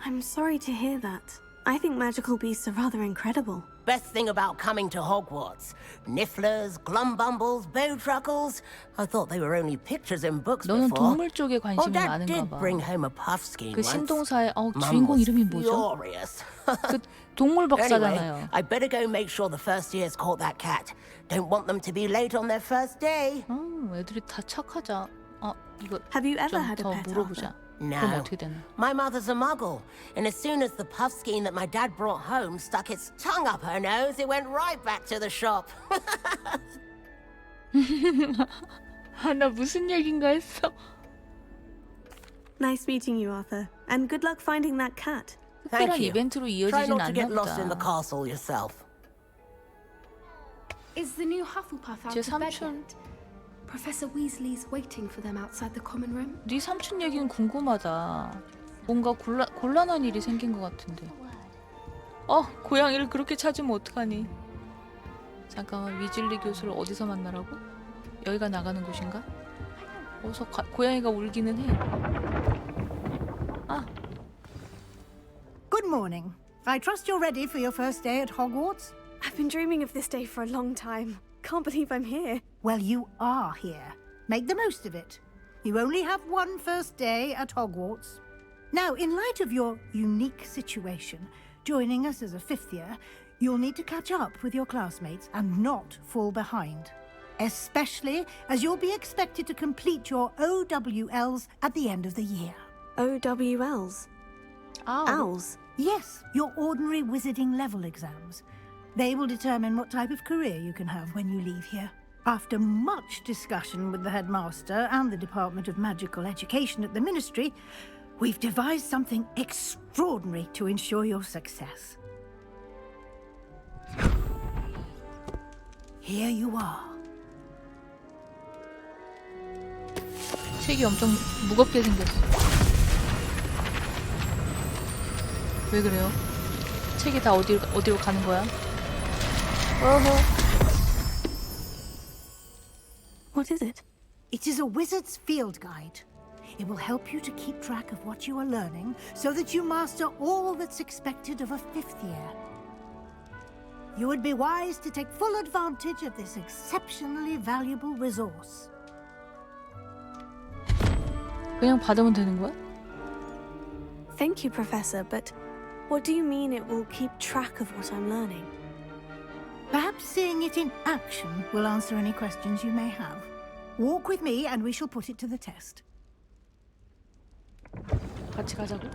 Speaker 3: I'm sorry to hear that. I think magical beasts are rather incredible.
Speaker 10: Best thing about coming to Hogwarts. Nifflers, glumbumbles, bowtruckles. I thought they were only pictures in books
Speaker 1: 너는
Speaker 10: before.
Speaker 1: 동물 쪽에 관심이
Speaker 10: Dad
Speaker 1: 많은가
Speaker 10: did
Speaker 1: 봐.
Speaker 10: bring home a puffskein
Speaker 1: 그
Speaker 10: once.
Speaker 1: 신동사의
Speaker 10: Mum
Speaker 1: 주인공
Speaker 10: was
Speaker 1: 이름이 뭐죠?
Speaker 10: furious.
Speaker 1: 그 동물
Speaker 10: Anyway,
Speaker 1: 박사잖아요.
Speaker 10: I better go make sure the first years caught that cat. Don't want them to be late on their first day.
Speaker 1: 애들이 다 착하자. 이거
Speaker 3: Have you ever
Speaker 1: 좀
Speaker 3: had a
Speaker 1: 더
Speaker 3: pet,
Speaker 1: 물어보자.
Speaker 10: No.
Speaker 1: 그럼 어떻게 되나?
Speaker 10: My mother's a muggle, and as soon as the puffskein that my dad brought home stuck its tongue up her nose, it went right back to the shop.
Speaker 1: 나 무슨 얘긴가 했어.
Speaker 3: Nice meeting you, Arthur. And good luck finding that cat.
Speaker 10: Thank
Speaker 1: 특별한
Speaker 10: you.
Speaker 1: 이벤트로
Speaker 10: Try
Speaker 1: 이어지진
Speaker 10: not to
Speaker 1: 않나
Speaker 10: get lost in the
Speaker 1: 보다.
Speaker 10: castle yourself.
Speaker 16: Is the new Hufflepuff out
Speaker 1: 제
Speaker 16: of bed
Speaker 1: 삼촌.
Speaker 16: yet? Professor Weasley's waiting for them outside the common room.
Speaker 1: 네 삼촌 얘기는 궁금하다. 뭔가 곤란한 일이 생긴 것 같은데. 고양이를 그렇게 찾으면 어떡하니? 잠깐만, 위즐리 교수를 어디서 만나라고? 여기가 나가는 곳인가? 고양이가 울기는 해.
Speaker 9: Good morning. I trust you're ready for your first day at Hogwarts?
Speaker 3: I've been dreaming of this day for a long time. Can't believe I'm here.
Speaker 9: Well, you are here. Make the most of it. You only have one first day at Hogwarts. Now, in light of your unique situation, joining us as a fifth year, you'll need to catch up with your classmates and not fall behind. Especially as you'll be expected to complete your OWLs at the end of the year.
Speaker 3: OWLs? Owls?
Speaker 9: Yes, your ordinary wizarding level exams. They will determine what type of career you can have when you leave here. After much discussion with the headmaster and the Department of Magical Education at the Ministry, we've devised something extraordinary to ensure your success. Here you are.
Speaker 1: 책이 엄청 무겁게 생겼어. 왜 그래요? 책이 다 어디로 가는 거야? 어허.
Speaker 3: What is it?
Speaker 9: It is a wizard's field guide. It will help you to keep track of what you are learning so that you master all that's expected of a 5th year. You would be wise to take full advantage of this exceptionally valuable resource.
Speaker 1: 그냥 받으면 되는 거야?
Speaker 3: Thank you, Professor, but what do you mean it will keep track of what I'm learning?
Speaker 9: Perhaps seeing it in action will answer any questions you may have. Walk with me and we shall put it to the test.
Speaker 1: 같이 가자고?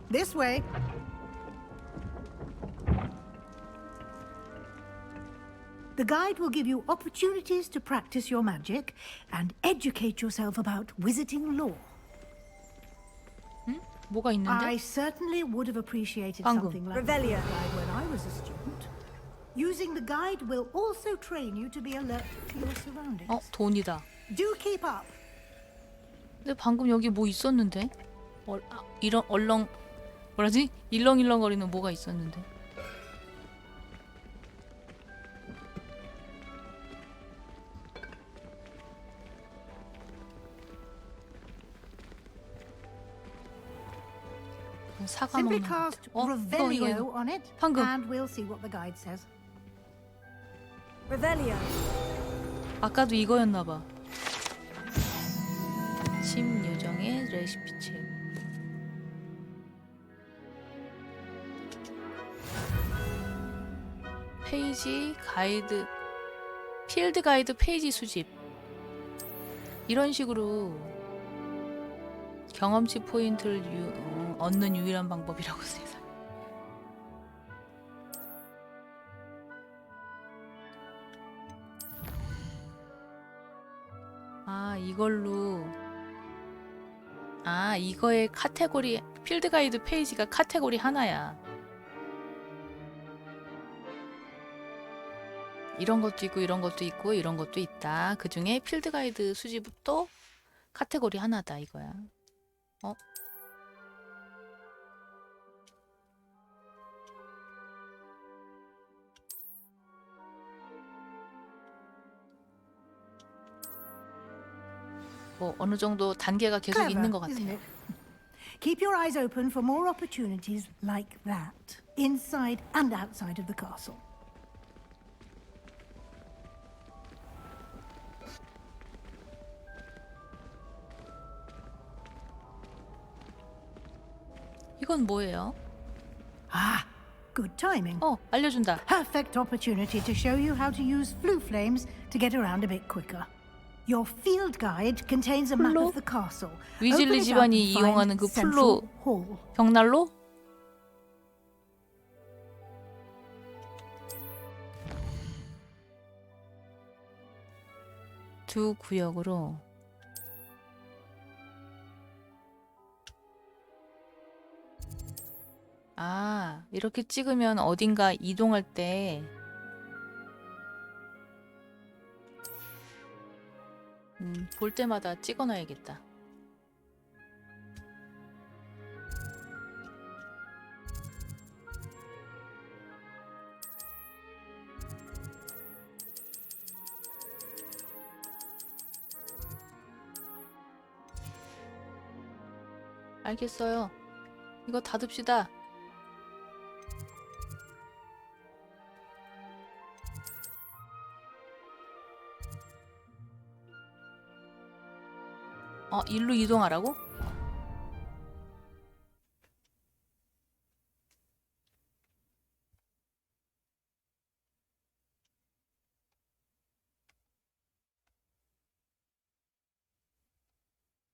Speaker 9: This way. The guide will give you opportunities to practice your magic and educate yourself about wizarding lore.
Speaker 1: 뭐가 있는데?
Speaker 9: I certainly would have appreciated
Speaker 1: 방금.
Speaker 9: something like that when I was a student. Using the guide will also train you to be alert to your surroundings.
Speaker 1: 돈이다.
Speaker 9: Do keep up.
Speaker 1: 근데 방금 여기 뭐 있었는데? 이런 얼렁 뭐라지? 일렁일렁거리는 뭐가 있었는데? 사과
Speaker 9: Simply
Speaker 1: 먹는 것
Speaker 9: cast
Speaker 1: 같아.
Speaker 9: Revelio on it,
Speaker 1: 방금.
Speaker 9: and we'll see what the guide says.
Speaker 3: Revelio.
Speaker 1: 아까도 이거였나 봐. 심요정의 레시피책. 페이지 가이드, 필드 가이드 페이지 수집. 이런 식으로 경험치 포인트를 얻는 유일한 방법이라고 세상. 이걸로 이거의 카테고리 필드 가이드 페이지가 카테고리 하나야. 이런 것도 있고 이런 것도 있고 이런 것도 있다. 그 중에 필드 가이드 수집도 카테고리 하나다 이거야. 뭐 어느 정도 단계가 계속
Speaker 9: Clever,
Speaker 1: 있는 것
Speaker 9: isn't
Speaker 1: 같아요.
Speaker 9: it? Keep your eyes open for more opportunities like that, inside and outside of the castle.
Speaker 1: 이건 뭐예요?
Speaker 9: Good timing.
Speaker 1: 알려준다.
Speaker 9: Perfect opportunity to show you how to use flue flames to get around a bit quicker. Your field guide contains a map of the castle.
Speaker 1: 위즐리
Speaker 9: Open it up
Speaker 1: 집안이
Speaker 9: and find
Speaker 1: 이용하는 그
Speaker 9: Central
Speaker 1: 플루
Speaker 9: Hall.
Speaker 1: 벽난로? 두 구역으로 이렇게 찍으면 어딘가 이동할 때 볼 때마다 찍어놔야겠다. 알겠어요. 이거 닫읍시다. 일로 이동하라고?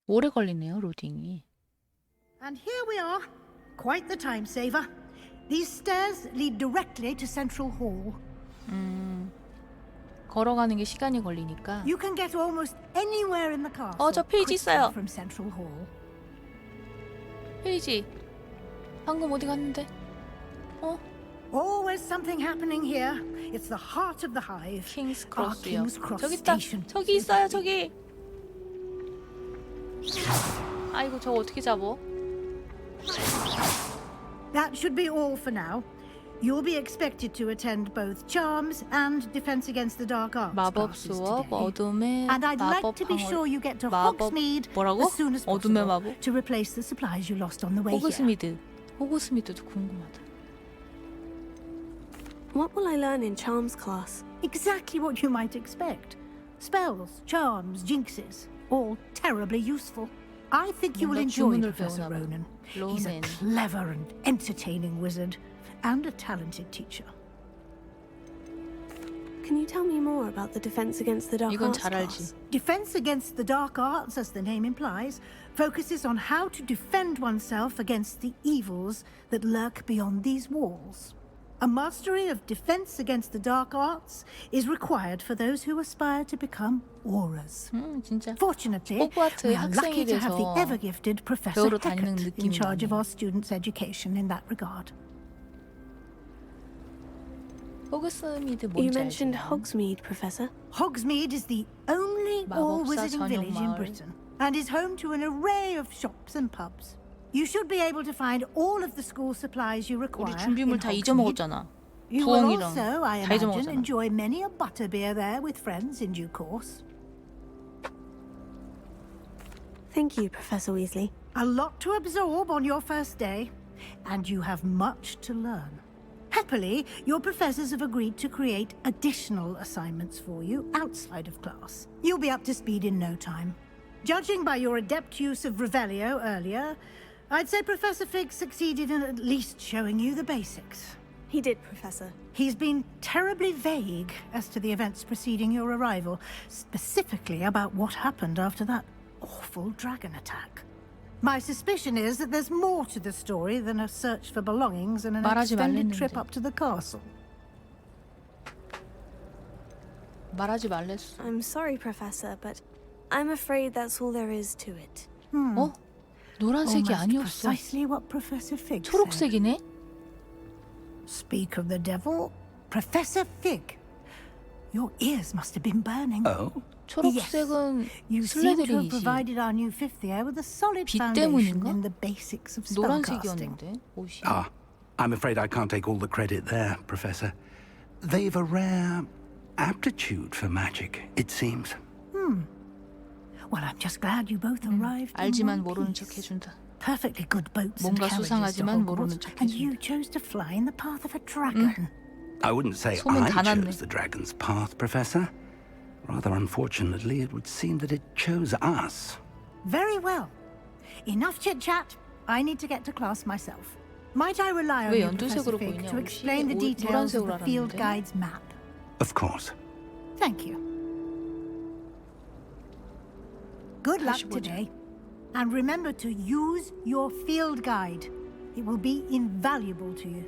Speaker 1: 오래 걸리네요, 로딩이.
Speaker 9: And here we are. Quite the time saver. These stairs lead directly to Central Hall.
Speaker 1: 걸어가는 게 시간이 걸리니까.
Speaker 9: You can get almost anywhere in the castle.
Speaker 1: 저 페이지 있어요.
Speaker 9: From Central Hall.
Speaker 1: 페이지. 방금 어디 갔는데?
Speaker 9: Always something happening here. It's the heart of the hive.
Speaker 1: 킹스
Speaker 9: Our
Speaker 1: 크로스요.
Speaker 9: King's Cross
Speaker 1: 저기 있다.
Speaker 9: Station.
Speaker 1: 저기 있어요. 저기. 아이고 저거 어떻게 잡어?
Speaker 9: That should be all for now. You'll be expected to attend both Charms and Defense Against the Dark Arts
Speaker 1: 마법
Speaker 9: classes
Speaker 1: 수업,
Speaker 9: today.
Speaker 1: 어둠의
Speaker 9: And I'd like
Speaker 1: 마법
Speaker 9: to be sure you get to
Speaker 1: 마법
Speaker 9: Hogsmeade
Speaker 1: 뭐라고?
Speaker 9: as soon as
Speaker 1: 어둠의
Speaker 9: possible
Speaker 1: 마법?
Speaker 9: to replace the supplies you lost on the way here.
Speaker 1: 호그스미드. 호그스미드도 궁금하다.
Speaker 3: What will I learn in Charms class?
Speaker 9: Exactly what you might expect. Spells, charms, jinxes, all terribly useful. I think you will
Speaker 1: 뭔가
Speaker 9: enjoy
Speaker 1: 주문을
Speaker 9: Professor
Speaker 1: 배우나 봐.
Speaker 9: Ronan. He's a
Speaker 1: 로넨.
Speaker 9: clever and entertaining wizard, and a talented teacher.
Speaker 3: Can you tell me more about the Defense Against the Dark
Speaker 1: 이건
Speaker 3: Arts
Speaker 1: 잘
Speaker 3: class?
Speaker 1: 알지.
Speaker 9: Defense Against the Dark Arts, as the name implies, focuses on how to defend oneself against the evils that lurk beyond these walls. A mastery of Defense Against the Dark Arts is required for those who aspire to become auras.
Speaker 1: 진짜.
Speaker 9: Fortunately,
Speaker 1: 호그와트
Speaker 9: we are lucky
Speaker 1: 학생이
Speaker 9: to have the
Speaker 1: 돼서
Speaker 9: ever-gifted Professor
Speaker 1: 배우러 다니는
Speaker 9: Hecat in
Speaker 1: 느낌이
Speaker 9: charge of
Speaker 1: 나네.
Speaker 9: our students' education in that regard.
Speaker 1: 호그스미드
Speaker 3: You
Speaker 1: 뭔지
Speaker 3: mentioned
Speaker 1: 알지?
Speaker 3: Hogsmeade, Professor.
Speaker 9: Hogsmeade is the only
Speaker 1: 마법사
Speaker 9: all-wizarding
Speaker 1: 전용
Speaker 9: village in
Speaker 1: 마을.
Speaker 9: Britain and is home to an array of shops and pubs. You should be able to find all of the school supplies you require.
Speaker 1: 우리 준비물
Speaker 9: in
Speaker 1: 다
Speaker 9: Hogsmeade.
Speaker 1: 잊어먹었잖아.
Speaker 9: You will
Speaker 1: 부엉이랑
Speaker 9: also, I
Speaker 1: 다
Speaker 9: imagine,
Speaker 1: 잊어먹었잖아.
Speaker 9: enjoy many a butterbeer there with friends in due course.
Speaker 3: Thank you, Professor Weasley.
Speaker 9: A lot to absorb on your first day, and you have much to learn. Happily, your professors have agreed to create additional assignments for you outside of class. You'll be up to speed in no time. Judging by your adept use of Revelio earlier, I'd say Professor Fig succeeded in at least showing you the basics.
Speaker 3: He did, Professor.
Speaker 9: He's been terribly vague as to the events preceding your arrival, specifically about what happened after that awful dragon attack. My suspicion is that there's more to the story than a search for belongings and an
Speaker 1: 말하지
Speaker 9: extended
Speaker 1: 말랬는데.
Speaker 9: trip up to the castle.
Speaker 1: 말하지 말랬어.
Speaker 3: I'm sorry, Professor, but I'm afraid that's all there is to it.
Speaker 1: 어? 노란색이
Speaker 9: Almost
Speaker 1: 아니었어.
Speaker 9: precisely what Professor Fig said.
Speaker 1: 초록색이네?
Speaker 9: Speak of the devil, Professor Fig. Your ears must have been burning.
Speaker 2: Oh?
Speaker 1: 초록색은
Speaker 9: You seem to have
Speaker 1: 슬레드린이지.
Speaker 9: provided our new fifth year with a solid
Speaker 1: 빛
Speaker 9: foundation
Speaker 1: 때문인가?
Speaker 9: in the basics of spellcasting.
Speaker 1: 노란색이었는데 옷이.
Speaker 2: Ah, I'm afraid I can't take all the credit there, Professor. They've a rare aptitude for magic, it seems.
Speaker 9: Well, I'm just glad you both arrived in
Speaker 1: 알지만
Speaker 9: one
Speaker 1: 모르는
Speaker 9: piece.
Speaker 1: 척 해준다.
Speaker 9: Perfectly good boats and
Speaker 1: 뭔가
Speaker 9: carriages to
Speaker 1: 수상하지만 모르는
Speaker 9: Hogwarts,
Speaker 1: 척
Speaker 9: and
Speaker 1: 해준다.
Speaker 9: you chose to fly in the path of a dragon.
Speaker 2: I wouldn't say
Speaker 1: 소문
Speaker 2: I
Speaker 1: 다 났네.
Speaker 2: chose the dragon's path, Professor. Rather unfortunately, it would seem that it chose us.
Speaker 9: Very well. Enough chit-chat. I need to get to class myself. Might I rely on
Speaker 1: 왜
Speaker 9: you, Professor
Speaker 1: 연두색으로
Speaker 9: Fig,
Speaker 1: 보이냐,
Speaker 9: to
Speaker 1: 옷이?
Speaker 9: explain the details of
Speaker 1: 노란색으로
Speaker 9: the field
Speaker 1: 알았는데.
Speaker 9: guide's map?
Speaker 2: Of course.
Speaker 9: Thank you. Good luck
Speaker 1: 다시 보자.
Speaker 9: today. And remember to use your field guide. It will be invaluable to you.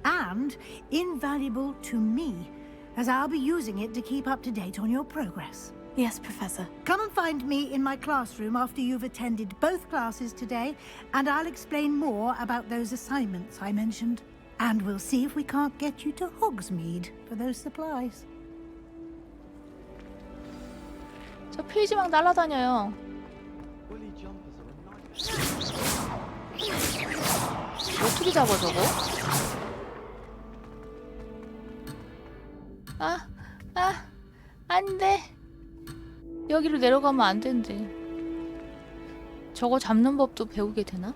Speaker 9: And invaluable to me, as I'll be using it to keep up to date on your progress.
Speaker 3: Yes, Professor.
Speaker 9: Come and find me in my classroom after you've attended both classes today, and I'll explain more about those assignments I mentioned. And we'll see if we can't get you to Hogsmeade for those supplies.
Speaker 1: 저 페이지 막 날아다녀요. 어떻게 잡아 저거? 안 돼. 여기로 내려가면 안 된대. 저거 잡는 법도 배우게 되나?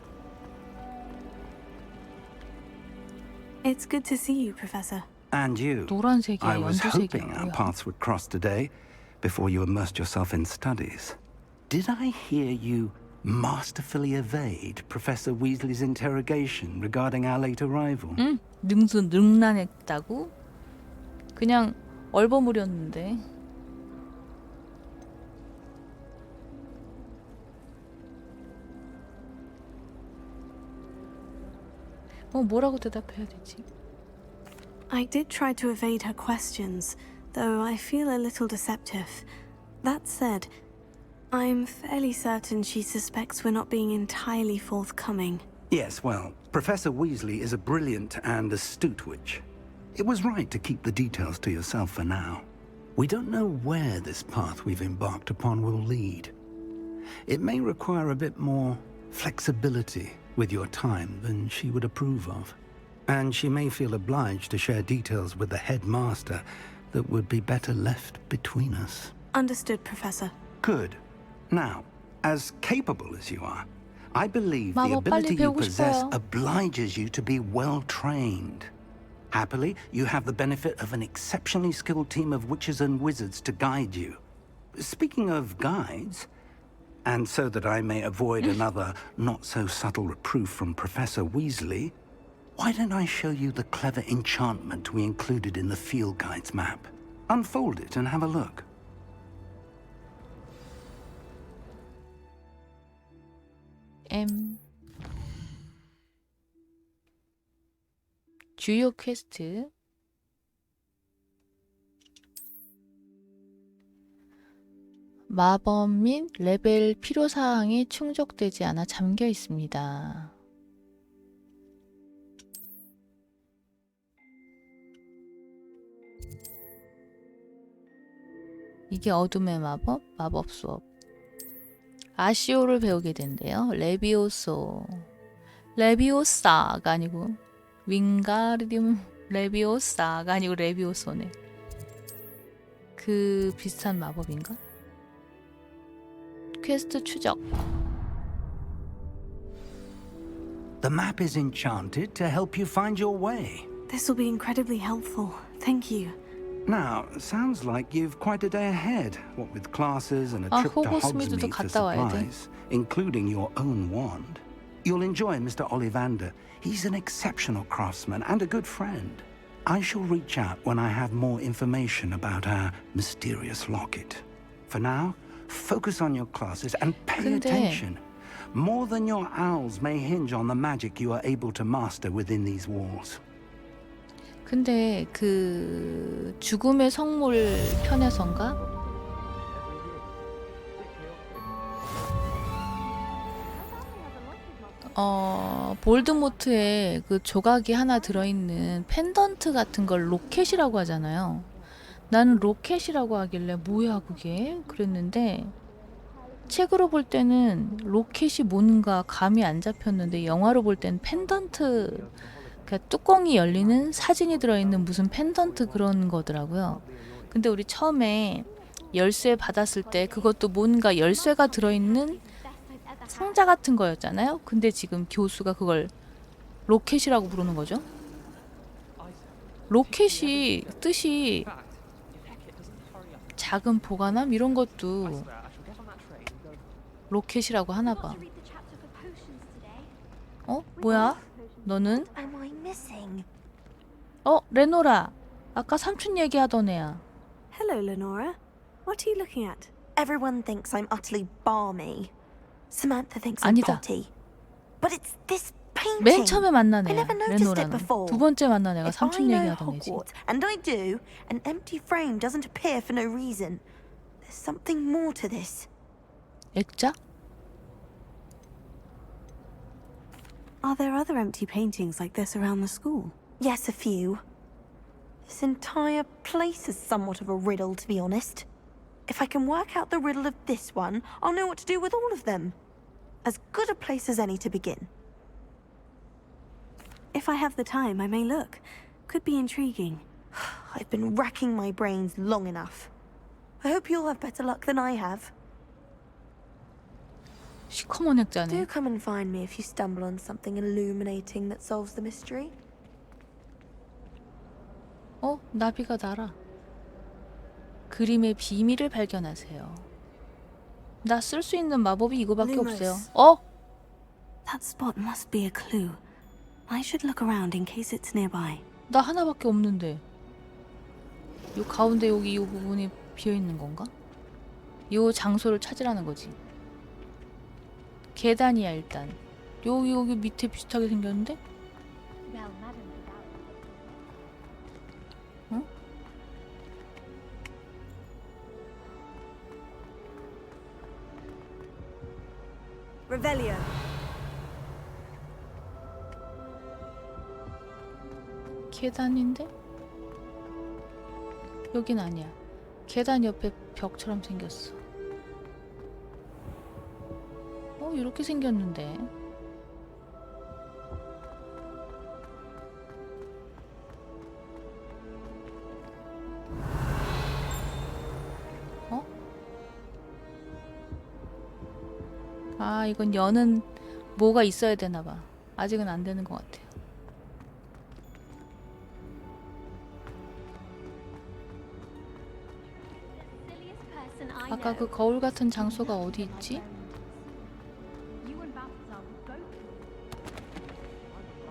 Speaker 3: It's good to see you, Professor.
Speaker 2: And you.
Speaker 1: 노란색이야,
Speaker 2: I was
Speaker 1: 연두색이야,
Speaker 2: hoping our
Speaker 1: 뭐야.
Speaker 2: paths would cross today before you immersed yourself in studies. Did I hear you masterfully evade Professor Weasley's interrogation regarding our late arrival?
Speaker 1: 응? 능란했다고? 그냥 얼버무렸는데. 뭐라고 대답해야 되지?
Speaker 3: I did try to evade her questions, though I feel a little deceptive. That said, I'm fairly certain she suspects we're not being entirely forthcoming.
Speaker 2: Yes, well, Professor Weasley is a brilliant and astute witch. It was right to keep the details to yourself for now. We don't know where this path we've embarked upon will lead. It may require a bit more flexibility with your time than she would approve of. And she may feel obliged to share details with the headmaster that would be better left between us.
Speaker 3: Understood, Professor.
Speaker 2: Good. Now, as capable as you are, I believe the
Speaker 1: 마법
Speaker 2: ability
Speaker 1: 빨리
Speaker 2: you
Speaker 1: 배우고
Speaker 2: possess
Speaker 1: 싶어요.
Speaker 2: obliges you to be well trained. Happily, you have the benefit of an exceptionally skilled team of witches and wizards to guide you. Speaking of guides, and so that I may avoid another not-so-subtle reproof from Professor Weasley, why don't I show you the clever enchantment we included in the field guide's map? Unfold it and have a look.
Speaker 1: 주요 퀘스트. 마법 및 레벨 필요사항이 충족되지 않아 잠겨 있습니다. 이게 어둠의 마법, 마법 수업. 아시오를 배우게 된대요. 레비오소. 레비오사가 아니고 윙가르디움 레비오사가 아니고 레비오소네. 그 비슷한 마법인가? 퀘스트 추적.
Speaker 2: The map is enchanted to help you find your way.
Speaker 3: This will be incredibly helpful. Thank you.
Speaker 2: Now, sounds like you've quite a day ahead, what with classes and a trip to
Speaker 1: 호그스미드도
Speaker 2: Hogsmeade for
Speaker 1: 갔다 와야 돼.
Speaker 2: supplies, including your own wand. You'll enjoy Mr. Ollivander. He's an exceptional craftsman and a good friend. I shall reach out when I have more information about our mysterious locket. For now, focus on your classes and pay attention. More than your owls may hinge on the magic you are able to master within these walls.
Speaker 1: 근데 그 죽음의 성물 편에선가? 볼드모트에 그 조각이 하나 들어있는 펜던트 같은 걸 로켓이라고 하잖아요. 나는 로켓이라고 하길래 뭐야 그게? 그랬는데 책으로 볼 때는 로켓이 뭔가 감이 안 잡혔는데 영화로 볼 때는 펜던트, 그러니까 뚜껑이 열리는 사진이 들어있는 무슨 펜던트 그런 거더라고요. 근데 우리 처음에 열쇠 받았을 때 그것도 뭔가 열쇠가 들어있는 상자 같은 거였잖아요. 근데 지금 교수가 그걸 로켓이라고 부르는 거죠. 로켓이 뜻이 작은 보관함 이런 것도 로켓이라고 하나 봐. 뭐야? 너는? 레노라. 아까 삼촌 얘기하던 애야.
Speaker 3: Hello, Lenora. What are you looking at?
Speaker 13: Everyone thinks I'm utterly balmy. Samantha thinks I'm
Speaker 1: 아니다.
Speaker 13: potty. But it's this painting.
Speaker 1: 맨 처음에 만난
Speaker 13: I
Speaker 1: 애야.
Speaker 13: never noticed it
Speaker 1: 레노라는.
Speaker 13: before.
Speaker 1: 두 번째 만난 애가
Speaker 13: If I
Speaker 1: 삼촌
Speaker 13: know
Speaker 1: 얘기하던 애지.
Speaker 13: Hogwarts, and I do, an empty frame doesn't appear for no reason. There's something more to this.
Speaker 1: 액자?
Speaker 3: Are there other empty paintings like this around the school?
Speaker 13: Yes, a few. This entire place is somewhat of a riddle, to be honest. If I can work out the riddle of this one, I'll know what to do with all of them. As good a place as any to begin.
Speaker 3: If I have the time, I may look. Could be intriguing.
Speaker 13: I've been racking my brains long enough. I hope you'll have better luck than I have.
Speaker 1: 시커먼 액자네.
Speaker 13: Do come and find me if you stumble on something illuminating that solves the mystery.
Speaker 1: 나비가 날아. 그림의 비밀을 발견하세요. 나 쓸 수 있는 마법이 이거밖에 없어요.
Speaker 3: That spot must be a clue. I should look around in case it's nearby.
Speaker 1: 나 하나밖에 없는데. 요 가운데 여기 요 부분이 비어 있는 건가? 요 장소를 찾으라는 거지. 계단이야 일단. 여기 밑에 비슷하게 생겼는데?
Speaker 11: Well, Madam Vidal.
Speaker 1: 어?
Speaker 13: Revelio.
Speaker 1: 계단인데? 여긴 아니야. 계단 옆에 벽처럼 생겼어. 이렇게 생겼는데. 아, 이건 여는 뭐가 있어야 되나봐. 아직은 안 되는 것 같아요. 아까 그 거울 같은 장소가 어디 있지?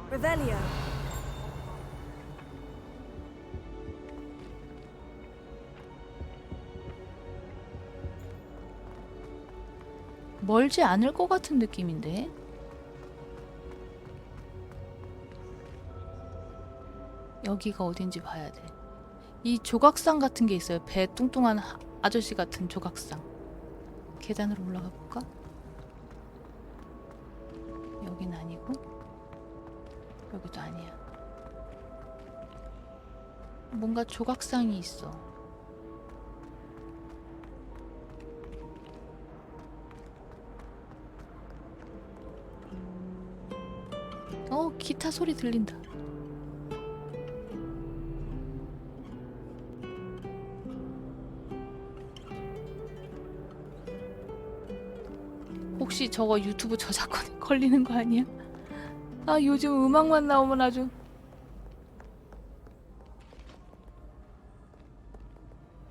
Speaker 13: Revelio.
Speaker 1: 멀지 않을 것 같은 느낌인데? 여기가 어딘지 봐야 돼. 이 조각상 같은 게 있어요. 배 뚱뚱한 아저씨 같은 조각상. 계단으로 올라가 볼까? 여긴 아니고 여기도 아니야. 뭔가 조각상이 있어. 기타 소리 들린다. 혹시 저거 유튜브 저작권 걸리는 거 아니야? 아, 요즘 음악만 나오면 아주.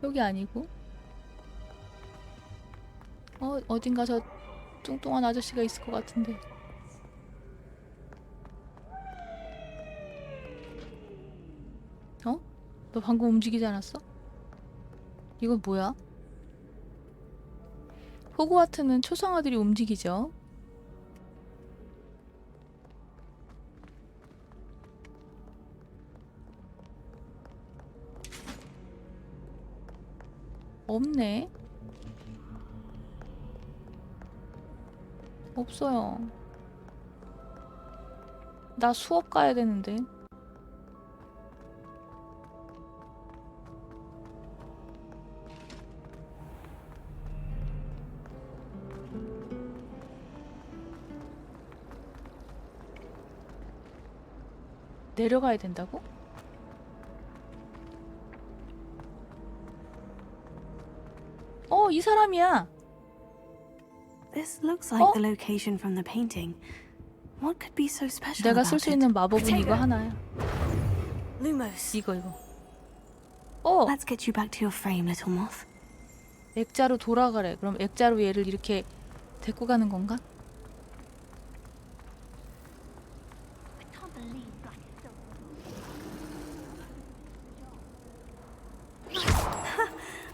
Speaker 1: 여기 아니고 어딘가 저 뚱뚱한 아저씨가 있을 것 같은데. 너 방금 움직이지 않았어? 이건 뭐야? 호그와트는 초상화들이 움직이죠. 없네. 없어요. 나 수업 가야 되는데. 내려가야 된다고? 이 사람이야.
Speaker 3: This looks like the location from the painting. What could be so special
Speaker 1: 내가
Speaker 3: about
Speaker 1: 쓸 수
Speaker 3: it?
Speaker 1: 있는 마법은 이거 하나야.
Speaker 3: Lumos.
Speaker 1: 이거.
Speaker 3: Let's get you back to your frame, little moth.
Speaker 1: 액자로 돌아가래. 그럼 액자로 얘를 이렇게 데리고 가는 건가?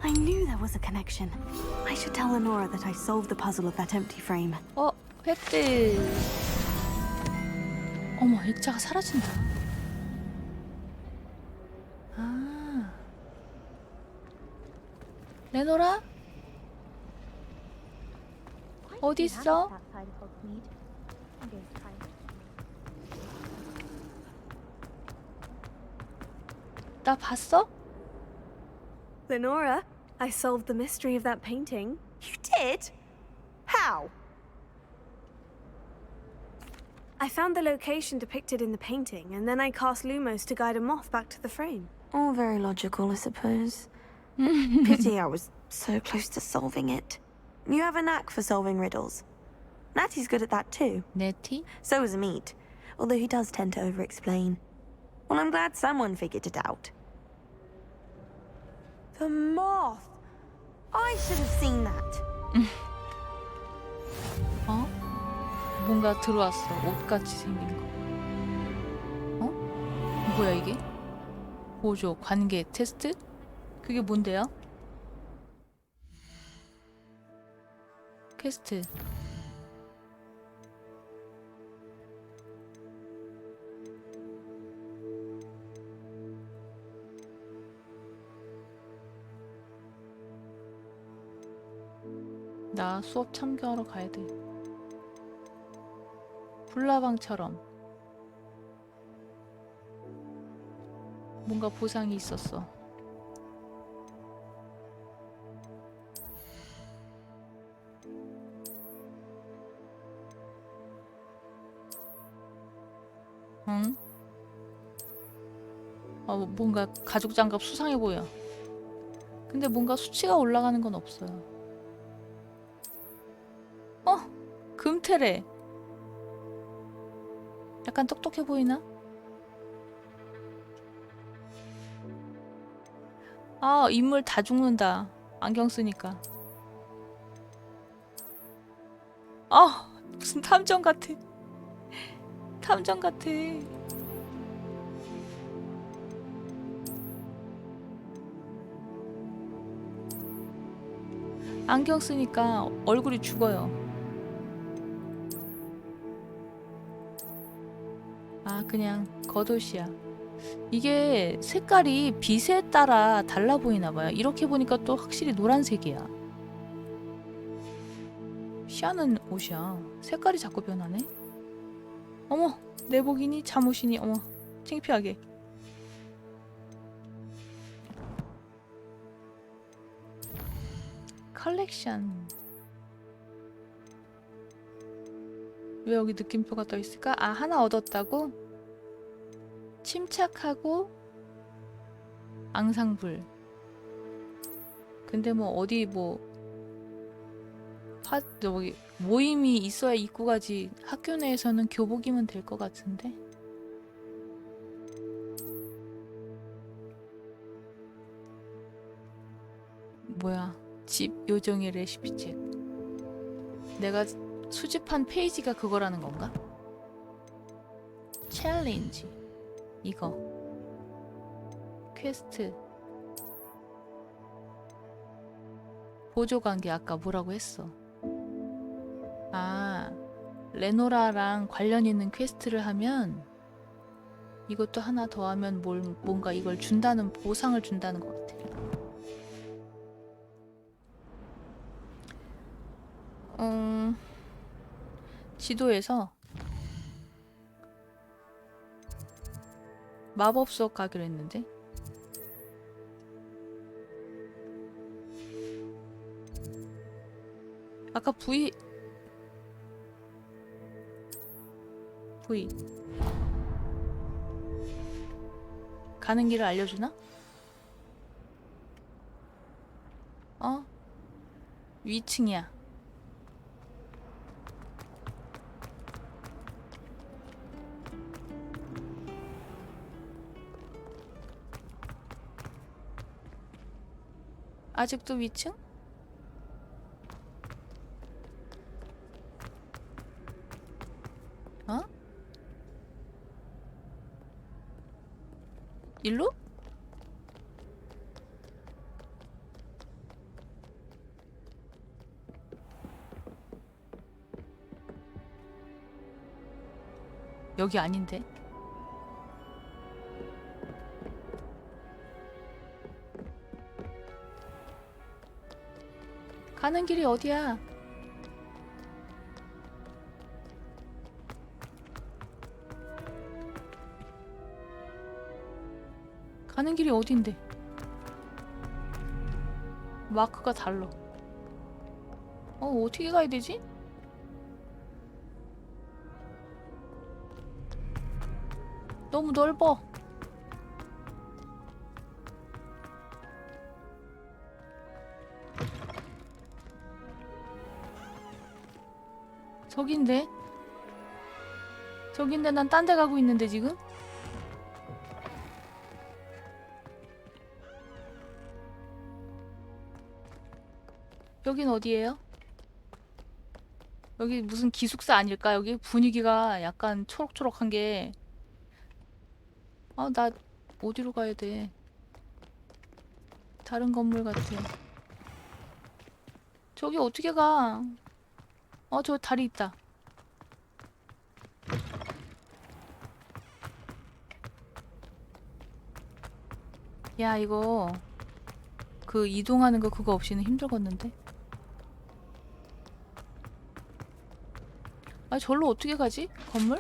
Speaker 3: I knew there was a connection. I should tell Lenora that I solved the puzzle of that empty frame.
Speaker 1: 획득. 어머, 액자가 사라진다. 아. 레노라? 어디 있어? 나 봤어?
Speaker 3: Lenora, I solved the mystery of that painting.
Speaker 13: You did? How?
Speaker 3: I found the location depicted in the painting, and then I cast Lumos to guide a moth back to the frame.
Speaker 13: All very logical, I suppose. Pity I was so close to solving it. You have a knack for solving riddles. Natty's good at that too.
Speaker 1: Nettie?
Speaker 13: So is Amit, although he does tend to over-explain. Well, I'm glad someone figured it out. The moth! I should have seen that.
Speaker 1: 뭔가 들어왔어. 옷같이 생긴 거. 뭐야 이게? 보조, 관계, 테스트? 그게 뭔데요? 퀘스트. 자, 수업 참가하러 가야 돼. 불나방처럼 뭔가 보상이 있었어. 응? 뭔가 가죽 장갑 수상해 보여. 근데 뭔가 수치가 올라가는 건 없어요. 금테래. 약간 똑똑해 보이나? 아, 인물 다 죽는다. 안경 쓰니까. 아, 무슨 탐정 같아. 탐정 같아. 안경 쓰니까 얼굴이 죽어요. 아, 그냥 겉옷이야. 이게 색깔이 빛에 따라 달라 보이나봐요. 이렇게 보니까 또 확실히 노란색이야. 희한한 옷이야. 색깔이 자꾸 변하네. 어머, 내복이니 잠옷이니. 어머, 창피하게. 컬렉션. 왜 여기 느낌표가 떠 있을까? 아, 하나 얻었다고? 침착하고 앙상블. 근데 뭐 어디 뭐 저기 모임이 있어야 입고 가지. 학교 내에서는 교복이면 될 것 같은데. 뭐야? 집 요정의 레시피책. 내가 수집한 페이지가 그거라는 건가? 챌린지. 이거. 퀘스트. 보조관계 아까 뭐라고 했어? 아, 레노라랑 관련 있는 퀘스트를 하면 이것도 하나 더 하면 뭔가 이걸 준다는, 보상을 준다는 것 같아. 지도에서 마법 수업 가기로 했는데 아까 V 가는 길을 알려주나? 위층이야. 아직도 위층? 일로? 여기 아닌데? 가는 길이 어디야? 가는 길이 어딘데? 마크가 달라. 어떻게 가야 되지? 너무 넓어. 저긴데? 저긴데 난 딴 데 가고 있는데 지금? 여긴 어디예요? 여기 무슨 기숙사 아닐까? 여기 분위기가 약간 초록초록한 게. 나 어디로 가야 돼? 다른 건물 같아. 저기 어떻게 가? 저 다리 있다. 야, 이거 그 이동하는 거 그거 없이는 힘들겠는데? 아, 절로 어떻게 가지? 건물?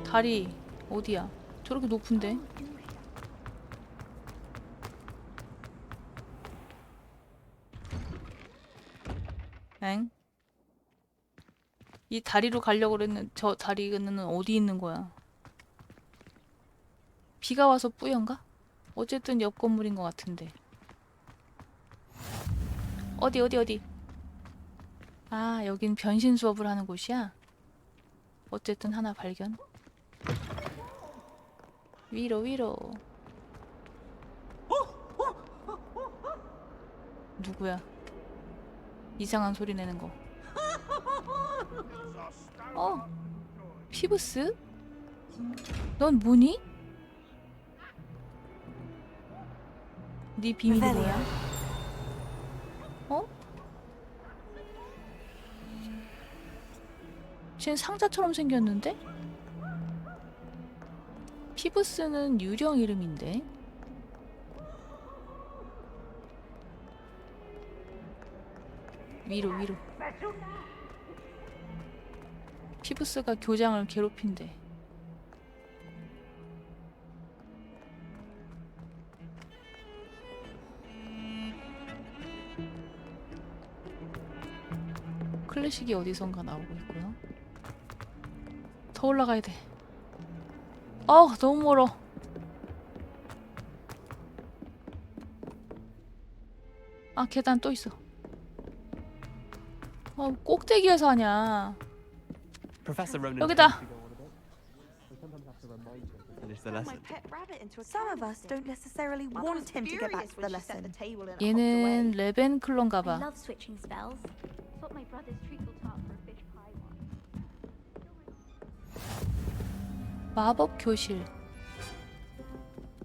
Speaker 1: 다리 어디야? 저렇게 높은데? 엥? 이 다리로 가려고 그랬는 저 다리는 어디 있는 거야? 비가 와서 뿌연가? 어쨌든 옆 건물인 것 같은데. 어디? 아, 여긴 변신 수업을 하는 곳이야? 어쨌든 하나 발견. 위로. 누구야? 이상한 소리 내는 거. 피부스? 넌 뭐니? 네 비밀이 뭐야? 쟤는 상자처럼 생겼는데? 피부스는 유령 이름인데? 위로. 피부스가 교장을 괴롭힌대. 클래식이 어디선가 나오고 있고요. 더 올라가야 돼. 너무 멀어. 아, 계단 또 있어. 꼭대기에서 하냐. 여기다.
Speaker 13: Some of us don't necessarily want him to get back to the lesson.
Speaker 1: 얘는 레벤클러인가 봐.
Speaker 11: love switching spells. It's what my brother's treacle tart for a fish pie once.
Speaker 1: 마법 교실.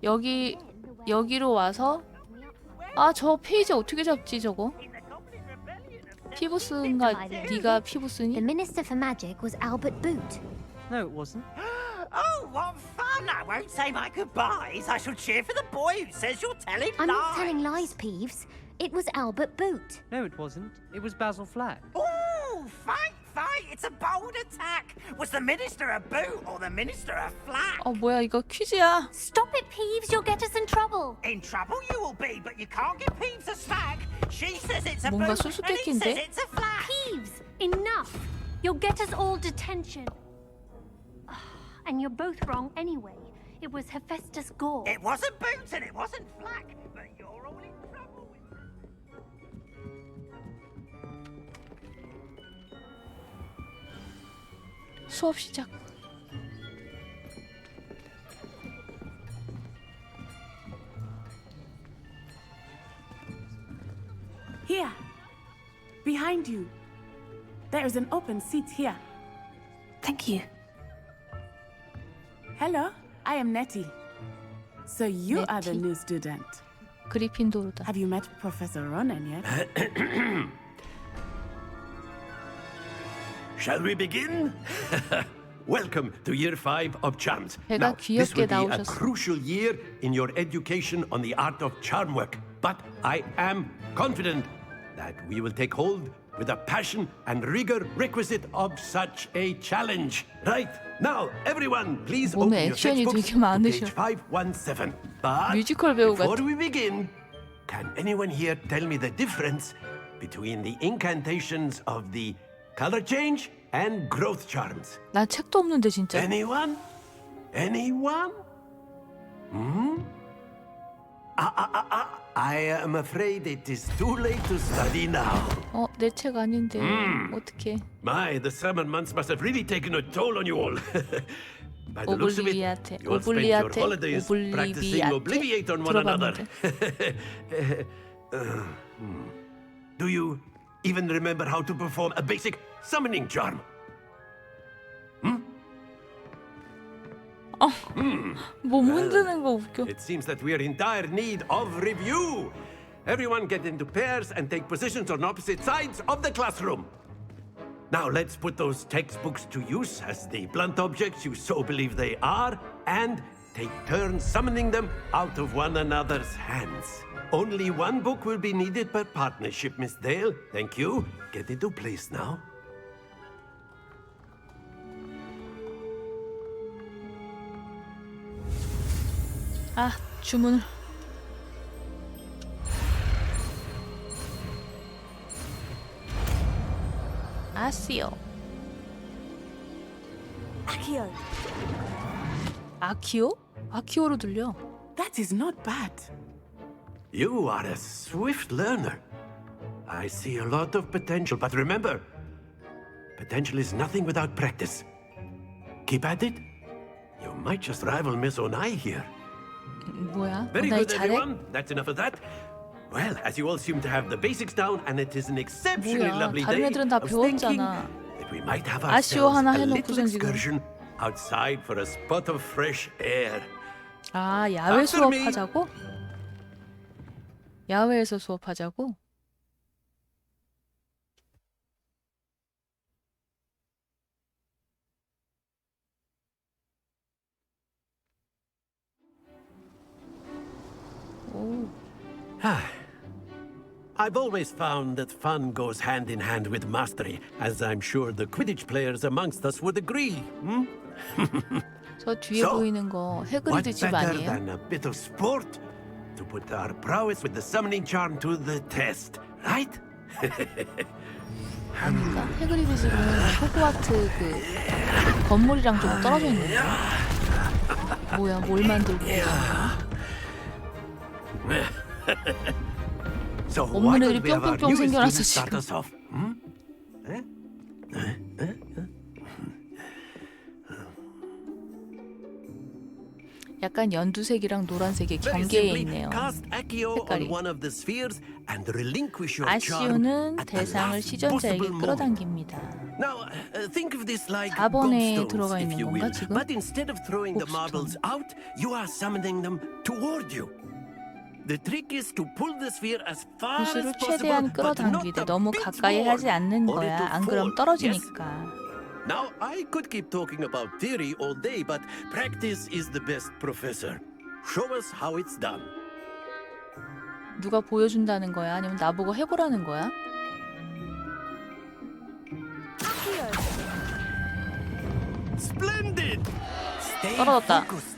Speaker 1: 여기로 와서 저 페이지 어떻게 잡지 저거? 피부스인가? 네가 피부스니?
Speaker 11: The Minister for Magic was Albert Boot.
Speaker 15: No, it wasn't.
Speaker 10: Oh, what fun! I won't say my goodbyes. I shall cheer for the boy who says you're telling
Speaker 11: I'm
Speaker 10: lies.
Speaker 11: not telling lies, Peeves. It was Albert Boot.
Speaker 15: No, it wasn't. It was Basil Flack.
Speaker 10: Oh, fight! It's a bold attack. Was the Minister a boot or the Minister a flack?
Speaker 1: 뭐야 이거 퀴즈야.
Speaker 11: Stop it, Peeves. You'll get us in trouble.
Speaker 10: In trouble you will be, but you can't give Peeves a slack. She says it's a
Speaker 1: 뭔가
Speaker 10: boot and he
Speaker 1: 수수께끼인데?
Speaker 10: says it's a flack.
Speaker 11: Peeves, enough. You'll get us all detention. And you're both wrong anyway. It was Hephaestus Gore.
Speaker 10: It wasn't boot and it wasn't flack, but you're all in trouble.
Speaker 1: 수업 시작.
Speaker 17: Here, behind you. There is an open seat here.
Speaker 3: Thank you.
Speaker 17: Hello, I am Nettie. So you are the
Speaker 1: Nettie?
Speaker 17: new student.
Speaker 1: 그리핀도르다.
Speaker 17: Have you met Professor Ronan yet?
Speaker 18: Shall we begin? Welcome to Year 5 of Charms.
Speaker 1: 배가
Speaker 18: Now, this will
Speaker 1: 귀엽게
Speaker 18: be a
Speaker 1: 나오셨어.
Speaker 18: crucial year in your education on the art of charm work. But I am confident that we will take hold with the passion and rigor requisite of such a challenge. Right, now, everyone, please open
Speaker 1: 몸에
Speaker 18: your
Speaker 1: 액션이
Speaker 18: textbooks
Speaker 1: 되게
Speaker 18: to
Speaker 1: 많으셔.
Speaker 18: page 517. But
Speaker 1: 뮤지컬 배우
Speaker 18: before
Speaker 1: 같아.
Speaker 18: we begin, can anyone here tell me the difference between the incantations of the color change and growth charms?
Speaker 1: 나 책도 없는데 진짜.
Speaker 18: Anyone? Anyone? I am afraid it is too late to study now.
Speaker 1: 내 책 아닌데 어떡해.
Speaker 18: My, the summer months must have really taken a toll on you all. By the looks of it,
Speaker 1: 오블리비아테,
Speaker 18: you all spent your
Speaker 1: 오블리아테,
Speaker 18: holidays practicing Obliviate on one another.
Speaker 1: 들어봤는데.
Speaker 18: Do you even remember how to perform a basic summoning charm?
Speaker 1: 몸 흔드는 거 웃겨.
Speaker 18: It seems that we are in dire need of review. Everyone get into pairs and take positions on opposite sides of the classroom. Now let's put those textbooks to use as the blunt objects you so believe they are, and take turns summoning them out of one another's hands. Only one book will be needed per partnership, Miss Dale. Thank you. Get into place now.
Speaker 1: 아, 주문을. 아시오.
Speaker 17: Akio.
Speaker 1: 아키오? 아키오로 들려.
Speaker 17: That is not bad.
Speaker 18: You are a swift learner. I see a lot of potential, but remember, potential is nothing without practice. Keep at it. You might just rival Miss Onai here.
Speaker 1: 뭐야?
Speaker 18: Very
Speaker 1: 나이
Speaker 18: good,
Speaker 1: 잘해?
Speaker 18: everyone. That's enough of that. Well, as you all seem to have the basics down, and it is an exceptionally
Speaker 1: 뭐야?
Speaker 18: lovely
Speaker 1: 다른
Speaker 18: day,
Speaker 1: 애들은 다
Speaker 18: I was thinking
Speaker 1: 배웠잖아.
Speaker 18: that we might have
Speaker 1: 아쉬워
Speaker 18: ourselves
Speaker 1: 하나
Speaker 18: a little
Speaker 1: 해놓고선 지금.
Speaker 18: excursion outside for a spot of fresh air.
Speaker 1: 아, 야외
Speaker 18: After me.
Speaker 1: 수업하자고? 야외에서 수업하자고? 오.
Speaker 18: I've always found that fun goes hand in hand with mastery, as I'm sure the Quidditch players amongst us would agree. Hmm?
Speaker 1: 저 뒤에
Speaker 18: So,
Speaker 1: 보이는 거
Speaker 18: What
Speaker 1: 해그리드 집
Speaker 18: better
Speaker 1: 아니에요?
Speaker 18: than a bit of sport to put our prowess with the summoning charm to the test, right?
Speaker 1: 아닌가? 해그리드 집은 호그와트 그 건물이랑 좀 떨어져 있는데. 뭐야? 뭘 만들고?
Speaker 18: So
Speaker 1: 없는
Speaker 18: why
Speaker 1: 애들이
Speaker 18: don't we have our
Speaker 1: 뿅뿅뿅
Speaker 18: newest
Speaker 1: 생겨나서
Speaker 18: student start
Speaker 1: 지금.
Speaker 18: us off? Hmm?
Speaker 1: 약간 연두색이랑 노란색의
Speaker 18: Very
Speaker 1: 경계에
Speaker 18: simply,
Speaker 1: 있네요.
Speaker 18: cast Accio on
Speaker 1: 색깔이.
Speaker 18: one of the spheres and relinquish your charm
Speaker 1: 아시오는
Speaker 18: at the
Speaker 1: 대상을
Speaker 18: last
Speaker 1: 시전자에게
Speaker 18: possible moment.
Speaker 1: 끌어당깁니다.
Speaker 18: Now, think of this like
Speaker 1: 4번에
Speaker 18: gobstones,
Speaker 1: 들어가
Speaker 18: if
Speaker 1: 있는
Speaker 18: you
Speaker 1: 건가
Speaker 18: will.
Speaker 1: 지금?
Speaker 18: But instead of throwing the
Speaker 1: 곱스톤.
Speaker 18: marbles out, you are summoning them toward you. The trick is to pull the sphere as far as
Speaker 1: 구슬을
Speaker 18: possible,
Speaker 1: 최대한
Speaker 18: but not
Speaker 1: 끌어당기되
Speaker 18: a
Speaker 1: 너무
Speaker 18: bit
Speaker 1: 가까이
Speaker 18: more,
Speaker 1: 하지 않는
Speaker 18: or it
Speaker 1: 거야.
Speaker 18: will
Speaker 1: 안 그럼
Speaker 18: fall.
Speaker 1: 떨어지니까.
Speaker 18: Now, I could keep talking about theory all day, but practice is the best professor. Show us how it's done.
Speaker 1: 누가 보여준다는 거야? 아니면 나보고 해보라는 거야?
Speaker 18: Splendid! Stay
Speaker 1: 떨어졌다.
Speaker 18: focused.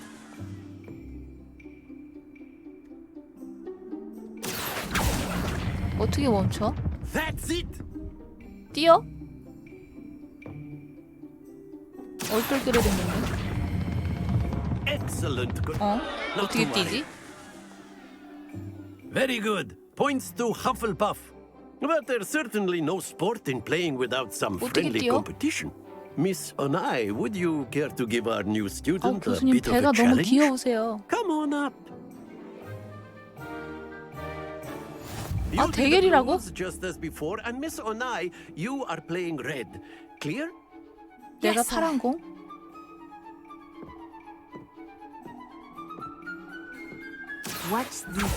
Speaker 1: 어떻게 멈춰?
Speaker 18: That's it!
Speaker 1: 뛰어? 얼떨결에 됐는데?
Speaker 18: Excellent.
Speaker 1: 어?
Speaker 18: Not
Speaker 1: 어떻게
Speaker 18: to worry.
Speaker 1: 뛰지?
Speaker 18: Very good. Points to Hufflepuff. But there's certainly no sport in playing without some
Speaker 1: 어떻게
Speaker 18: friendly
Speaker 1: 뛰어?
Speaker 18: competition. Miss Onai, would you care to give our new
Speaker 1: 아,
Speaker 18: student a
Speaker 1: 교수님
Speaker 18: bit of
Speaker 1: 배가
Speaker 18: a
Speaker 1: 너무
Speaker 18: challenge?
Speaker 1: 귀여우세요.
Speaker 18: Come on up.
Speaker 1: 아,
Speaker 18: You did the
Speaker 1: 대결이라고?
Speaker 18: rules just as before, and Miss Onai, you are playing red. Clear?
Speaker 1: 내가
Speaker 13: Yes, sir.
Speaker 1: 파란 공?
Speaker 17: Watch this.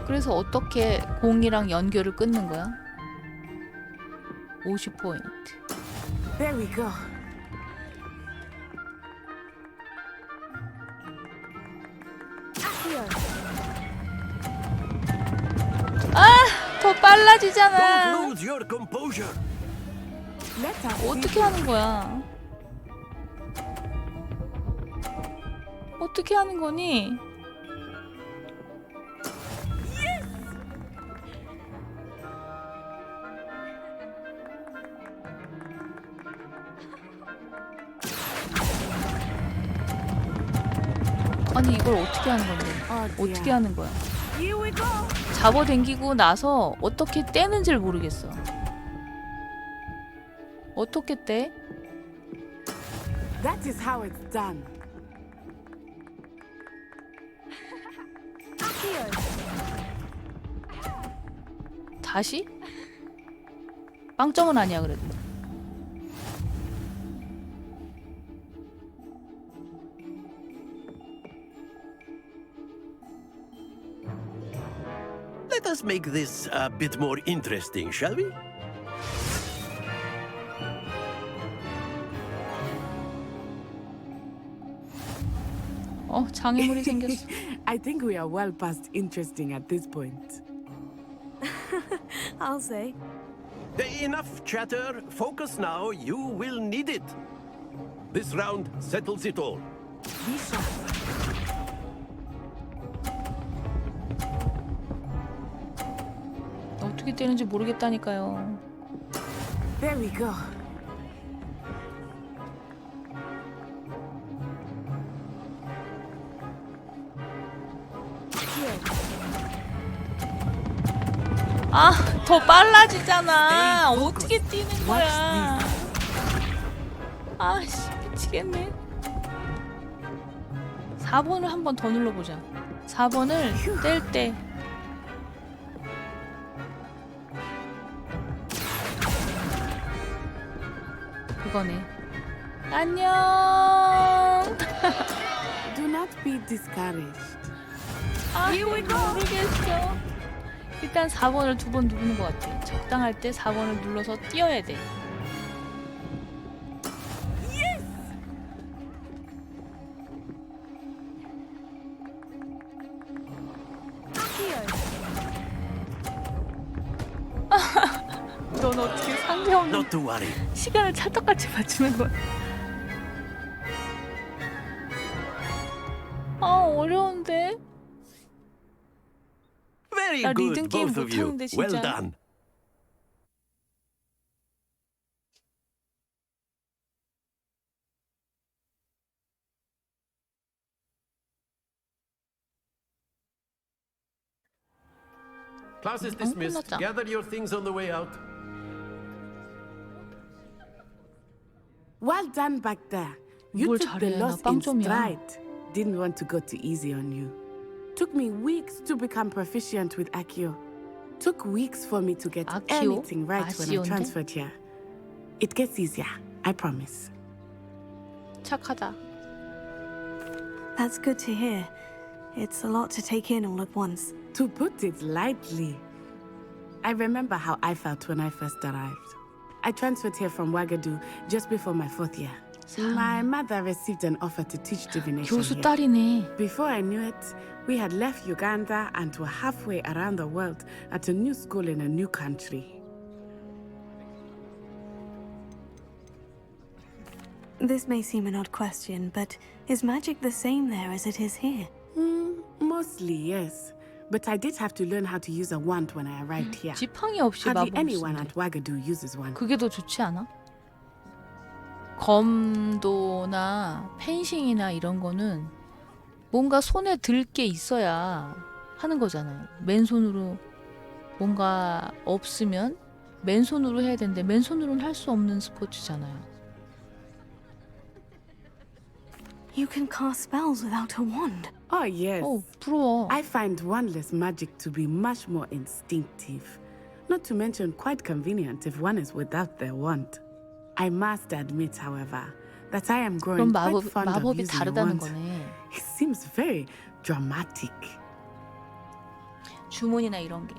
Speaker 1: 그래서 어떻게 공이랑 연결을 끊는 거야? 50포인트.
Speaker 17: There we go.
Speaker 1: 더 빨라지잖아.
Speaker 18: Don't lose your composure.
Speaker 17: Let us see.
Speaker 1: 어떻게 하는 거야? 어떻게 하는 거니? 아니 이걸 어떻게 하는 건데? 어떻게 하는 거야?
Speaker 17: Here we go.
Speaker 1: 잡아당기고 나서 어떻게 떼는지를 모르겠어. 어떻게 떼?
Speaker 17: That is how it's done.
Speaker 1: 다시? 빵점은 아니야 그래도.
Speaker 18: Let us make this a bit more interesting, shall we?
Speaker 1: 장애물이 생겼어.
Speaker 17: I think we are well past interesting at this point.
Speaker 3: I'll say.
Speaker 18: Enough chatter. Focus now. You will need it. This round settles it all.
Speaker 1: 어떻게 되는지 모르겠다니까요.
Speaker 17: There we go.
Speaker 1: 더 빨라지잖아. 어떻게 뛰는 거야? 씨, 미치겠네. 4번을 한 번 더 눌러보자. 4번을 뗄 때. 그거네. 안녕.
Speaker 17: Do not be discouraged.
Speaker 1: 모르겠어. 일단 4번을 2번 누르는 것 같아. 적당할 때 4번을 눌러서 뛰어야 돼. 넌 어떻게 상대없는
Speaker 18: Not to worry.
Speaker 1: 시간을 찰떡같이 맞추는 거야? 어려운데?
Speaker 18: Very
Speaker 1: 나
Speaker 18: good,
Speaker 1: 리듬 게임
Speaker 18: both of you.
Speaker 1: 못하는데
Speaker 18: Well
Speaker 1: 진짜.
Speaker 18: done. Class is dismissed.
Speaker 1: 끝났다.
Speaker 18: Gather your things on the way out.
Speaker 17: Well done back there. You
Speaker 1: 뭘
Speaker 17: took the
Speaker 1: 잘해. 나
Speaker 17: loss in
Speaker 1: 빵점이야.
Speaker 17: stride. Didn't want to go too easy on you. Took me weeks to become proficient with Accio. Took weeks for me to get
Speaker 1: Accio?
Speaker 17: anything right when I
Speaker 1: 아시온데?
Speaker 17: transferred here. It gets easier, I promise.
Speaker 1: 착하다.
Speaker 3: That's good to hear. It's a lot to take in all at once.
Speaker 17: To put it lightly, I remember how I felt when I first arrived. I transferred here from Ouagadougou just before my 4th year. My mother received an offer to teach divination
Speaker 1: 교수
Speaker 17: here.
Speaker 1: 딸이네.
Speaker 17: Before I knew it, we had left Uganda and were halfway around the world at a new school in a new country.
Speaker 3: This may seem an odd question, but is magic the same there as it is here?
Speaker 17: Mostly, yes. But I did have to learn how to use a wand when I arrived here.
Speaker 1: 지팡이 없이
Speaker 17: Hardly
Speaker 1: 마법
Speaker 17: anyone
Speaker 1: 쓰는데.
Speaker 17: at Ouagadougou uses one.
Speaker 1: 그게 더 좋지 않아? 검도나 펜싱이나 이런 거는 뭔가 손에 들 게 있어야 하는 거잖아요. 맨손으로 뭔가 없으면 맨손으로 해야 되는데 맨손으로는 할 수 없는 스포츠잖아요.
Speaker 3: You can cast spells without a wand.
Speaker 17: Oh, yes.
Speaker 1: 부러워.
Speaker 17: I find wandless magic to be much more instinctive. Not to mention quite convenient if one is without their wand. I must admit, however, that I am growing
Speaker 1: 그럼
Speaker 17: quite fond of
Speaker 1: 마법이
Speaker 17: using a
Speaker 1: 다르다는
Speaker 17: wand.
Speaker 1: 거네.
Speaker 17: It seems very dramatic.
Speaker 1: 주문이나 이런 게.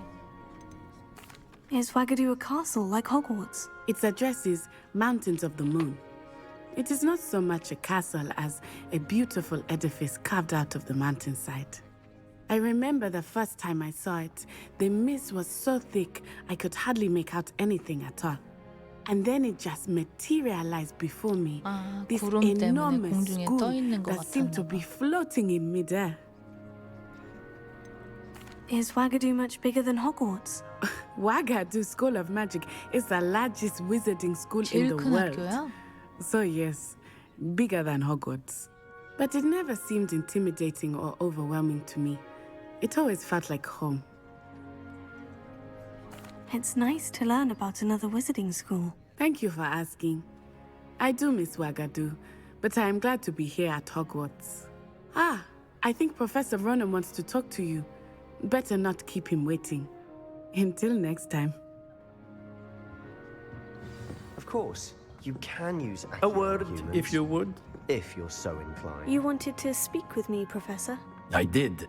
Speaker 3: Is Ouagadougou a castle like Hogwarts?
Speaker 17: Its address is Mountains of the Moon. It is not so much a castle as a beautiful edifice carved out of the mountainside. I remember the first time I saw it, the mist was so thick I could hardly make out anything at all. And then it just materialized before me. This
Speaker 1: 구름 때문에
Speaker 17: enormous
Speaker 1: 공중에 떠
Speaker 17: school
Speaker 1: 있는 것
Speaker 17: that seemed to
Speaker 1: 같았나
Speaker 17: be
Speaker 1: 봐.
Speaker 17: floating in midair.
Speaker 3: Is Ouagadougou much bigger than Hogwarts?
Speaker 17: Ouagadougou School of Magic is the largest wizarding school in
Speaker 1: 제일
Speaker 17: the
Speaker 1: 큰
Speaker 17: world.
Speaker 1: 학교야?
Speaker 17: So yes, bigger than Hogwarts. But it never seemed intimidating or overwhelming to me. It always felt like home.
Speaker 3: It's nice to learn about another wizarding school.
Speaker 17: Thank you for asking. I do miss Ouagadougou, but I am glad to be here at Hogwarts. I think Professor Ronan wants to talk to you. Better not keep him waiting. Until next time.
Speaker 19: Of course, you can use
Speaker 18: A word,
Speaker 19: humans,
Speaker 18: if you would.
Speaker 19: if you're so inclined.
Speaker 3: You wanted to speak with me, Professor?
Speaker 18: I did.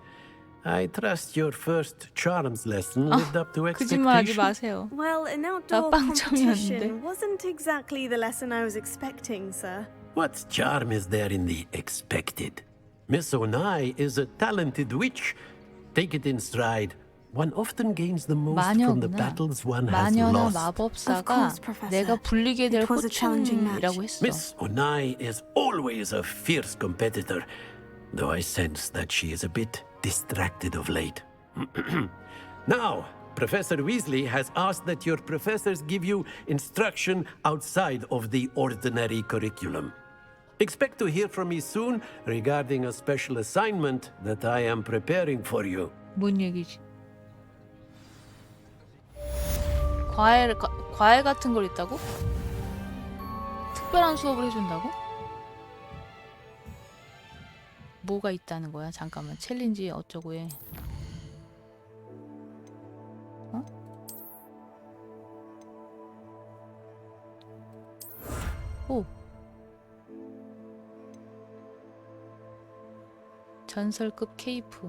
Speaker 18: I trust your first charms lesson lived up to
Speaker 1: 거짓말하지
Speaker 18: expectation.
Speaker 1: 마세요.
Speaker 3: Well, an outdoor
Speaker 1: 빵점이었는데.
Speaker 3: competition wasn't exactly the lesson I was expecting, sir.
Speaker 18: What charm is there in the expected? Miss Onai is a talented witch. Take it in stride. One often gains the most from the
Speaker 1: 마녀구나.
Speaker 18: battles one has
Speaker 1: 마녀나
Speaker 18: lost.
Speaker 1: 마법사가 내가 불리게 될 호충이라고 했어.
Speaker 18: Miss Onai is always a fierce competitor, though I sense that she is a bit distracted of late. Now, Professor Weasley has asked that your professors give you instruction outside of the ordinary curriculum. Expect to hear from me soon regarding a special assignment that I am preparing for you.
Speaker 1: 뭔 얘기지? 과외 같은 걸 있다고? 특별한 수업을 해준다고? 뭐가 있다는 거야? 잠깐만, 챌린지 어쩌고 해. 어? 오. 전설급 케이프.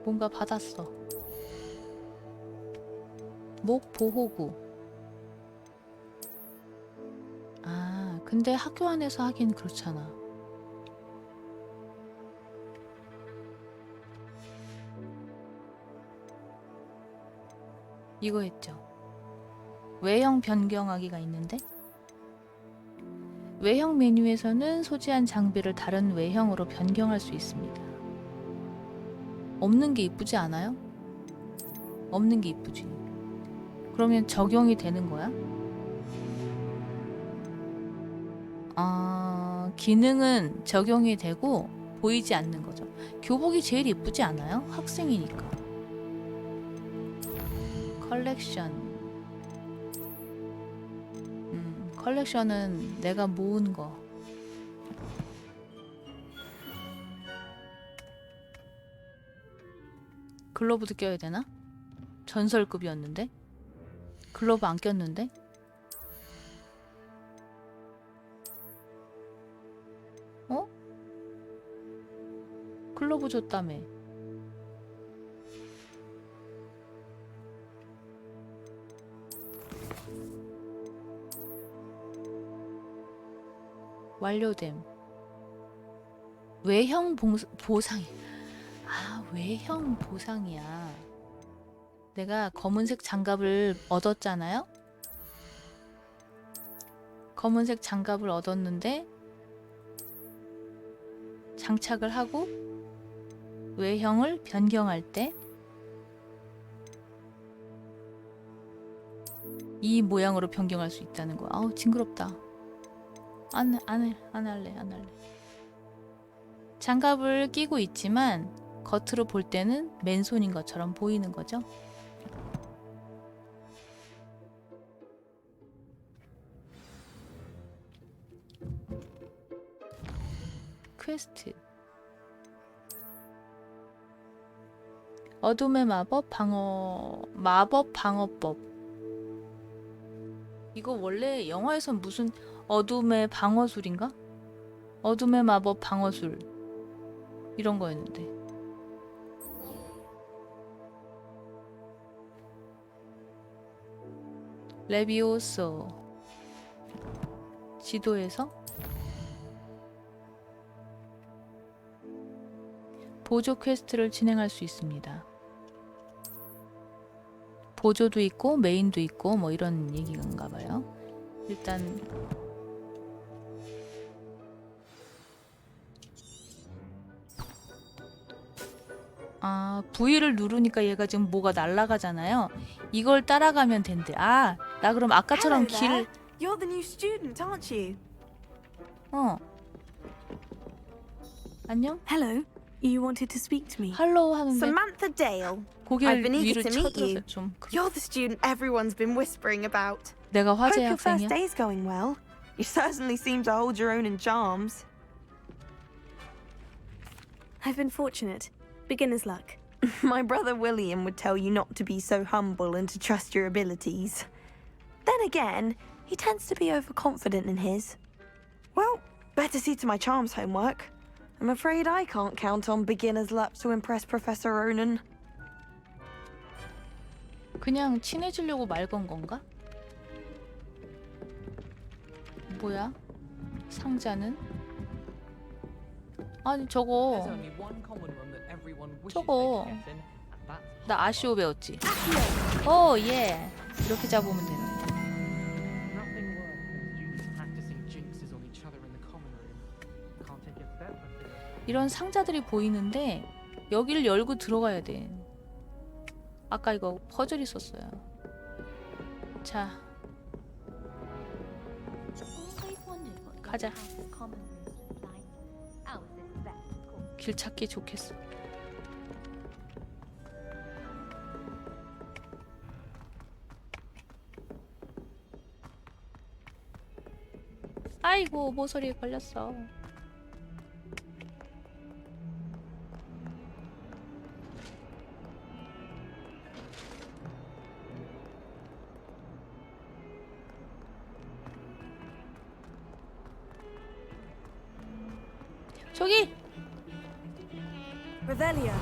Speaker 1: 뭔가 받았어. 목 보호구. 아, 근데 학교 안에서 하긴 그렇잖아. 이거 했죠. 외형 변경하기가 있는데, 외형 메뉴에서는 소지한 장비를 다른 외형으로 변경할 수 있습니다. 없는 게 이쁘지 않아요? 없는 게 이쁘지. 그러면 적용이 되는 거야? 아, 기능은 적용이 되고 보이지 않는 거죠. 교복이 제일 이쁘지 않아요? 학생이니까. 컬렉션. 컬렉션은 내가 모은 거. 글러브도 껴야 되나? 전설급이었는데? 글러브 안 꼈는데? 어? 글러브 줬다며. 완료됨. 외형 보상이. 아, 외형 보상이야. 내가 검은색 장갑을 얻었잖아요? 검은색 장갑을 얻었는데 장착을 하고 외형을 변경할 때 이 모양으로 변경할 수 있다는 거야. 아우, 징그럽다. 안 할래. 장갑을 끼고 있지만 겉으로 볼 때는 맨손인 것처럼 보이는 거죠. 퀘스트. 어둠의 마법 방어법. 이거 원래 영화에선 무슨 어둠의 방어술인가? 어둠의 마법 방어술 이런 거였는데. 레비오소. 지도에서 보조 퀘스트를 진행할 수 있습니다. 보조도 있고 메인도 있고 뭐 이런 얘기인가 봐요. 일단 V를 누르니까 얘가 지금 뭐가 날아가잖아요. 이걸 따라가면 된대. 아, 나 그럼 아까처럼 길.
Speaker 13: You're the new student, aren't you?
Speaker 1: 안녕?
Speaker 3: Hello. You wanted to speak to me.
Speaker 1: 할로우 하는데
Speaker 13: Samantha Dale.
Speaker 1: 고개를
Speaker 13: I've been eager
Speaker 1: 위로
Speaker 13: to meet you.
Speaker 1: 쳐들어서 좀.
Speaker 13: You're the student everyone's been whispering about.
Speaker 1: 내가 화제
Speaker 13: Hope your first
Speaker 1: 학생이야?
Speaker 13: day's going well. You certainly seem to hold your own in charms.
Speaker 3: I've been fortunate. Beginner's luck.
Speaker 13: My brother William would tell you not to be so humble and to trust your abilities. Then again, he tends to be overconfident in his. Well, better see to my charms homework. I'm afraid I can't count on beginner's luck to impress Professor Ronan.
Speaker 1: 그냥 친해지려고 말 건 건가? 뭐야? 상자는? 아니 저거 나 아시오 배웠지? 오 예. 이렇게 잡으면 되는데. 이런 상자들이 보이는데 여기를 열고 들어가야 돼. 아까 이거 퍼즐 있었어요. 자, 가자. 길 찾기 좋겠어. 아이고 모서리에 걸렸어. 저기!
Speaker 13: Revelio.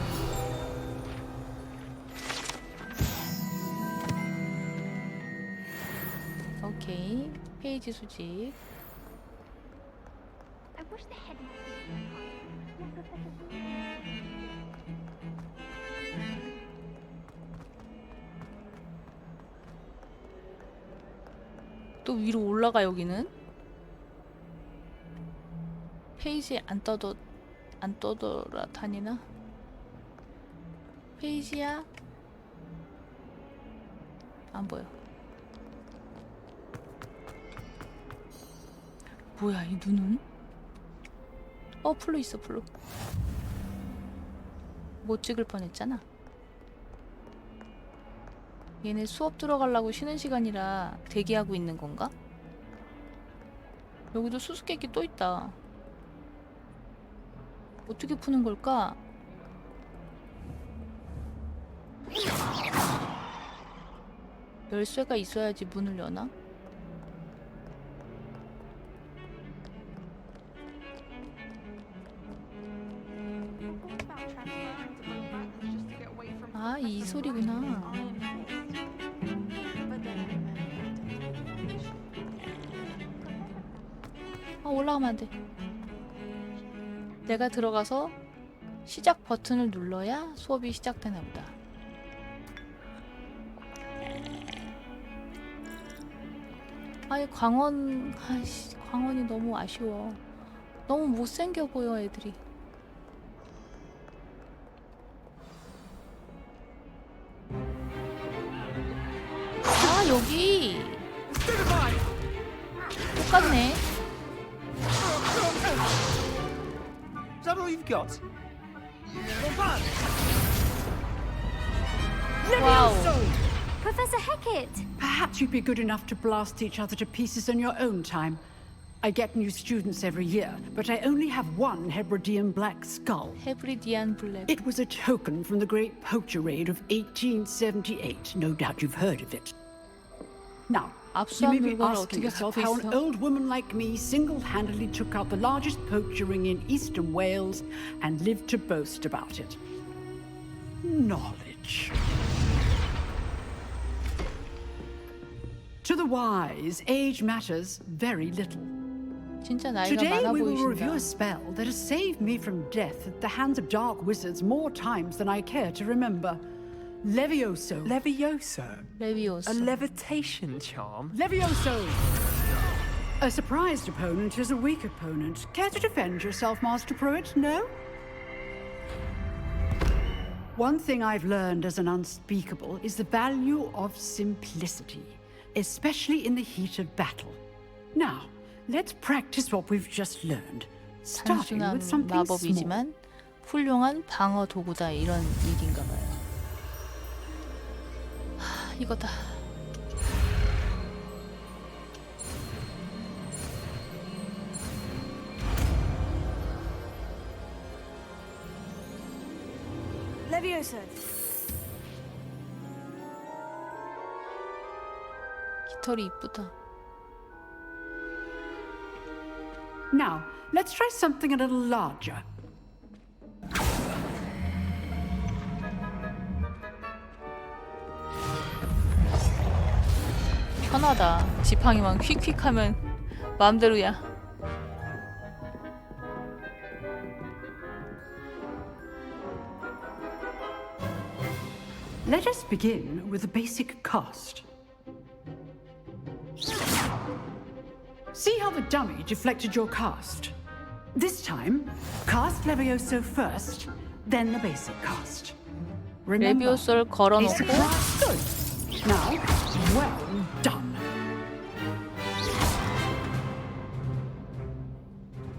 Speaker 1: 오케이. 페이지 수집. 또 위로 올라가 여기는? 페이지 안 떠돌아 다니나? 페이지야? 안 보여. 뭐야 이 눈은? 플루 있어 플루. 못 찍을 뻔했잖아. 얘네 수업 들어가려고 쉬는 시간이라 대기하고 있는 건가? 여기도 수수께끼 또 있다. 어떻게 푸는 걸까? 열쇠가 있어야지 문을 여나? 아, 이 소리구나. 올라가면 안 돼. 내가 들어가서 시작 버튼을 눌러야 수업이 시작되나 보다. 아이 광원이 너무 아쉬워. 너무 못생겨 보여 애들이. 아 여기 똑같네.
Speaker 15: Is that all you've got?
Speaker 1: Wow.
Speaker 16: Professor Hecat!
Speaker 20: Perhaps you'd be good enough to blast each other to pieces in your own time. I get new students every year, but I only have one Hebridean black skull.
Speaker 1: Hebridean black.
Speaker 20: It was a token from the Great Poacher Raid of 1878. No doubt you've heard of it. Now, you may be asking yourself how an old woman like me single-handedly took out the largest poacher ring in eastern Wales and lived to boast about it. Knowledge. To the wise, age matters very little.
Speaker 1: 진짜 나이가
Speaker 20: Today
Speaker 1: 많아
Speaker 20: we will
Speaker 1: 보이신다.
Speaker 20: review a spell that has saved me from death at the hands of dark wizards more times than I care to remember. Levioso.
Speaker 19: Levioso?
Speaker 1: Levioso.
Speaker 19: A levitation charm?
Speaker 20: Levioso! A surprised opponent is a weak opponent. Care to defend yourself, Master Pruitt? No? One thing I've learned as an unspeakable is the value of simplicity, especially in the heat of battle. Now, let's practice what we've just learned, starting
Speaker 1: 단순한
Speaker 20: with something small.
Speaker 1: 마법이지만 훌륭한 방어 도구다 이런 얘기인가 봐요. 이거다.
Speaker 13: Levioso.
Speaker 1: 깃털이 이쁘다.
Speaker 20: Now, let's try something a little larger.
Speaker 1: 편하다. 지팡이만 휙휙하면 마음대로야.
Speaker 20: Let us begin with the basic cast. See how the dummy deflected your cast? This time, cast Levioso first, then the basic cast. Remember,
Speaker 1: 레비오소를 걸어놓고.
Speaker 20: good. Now, well done.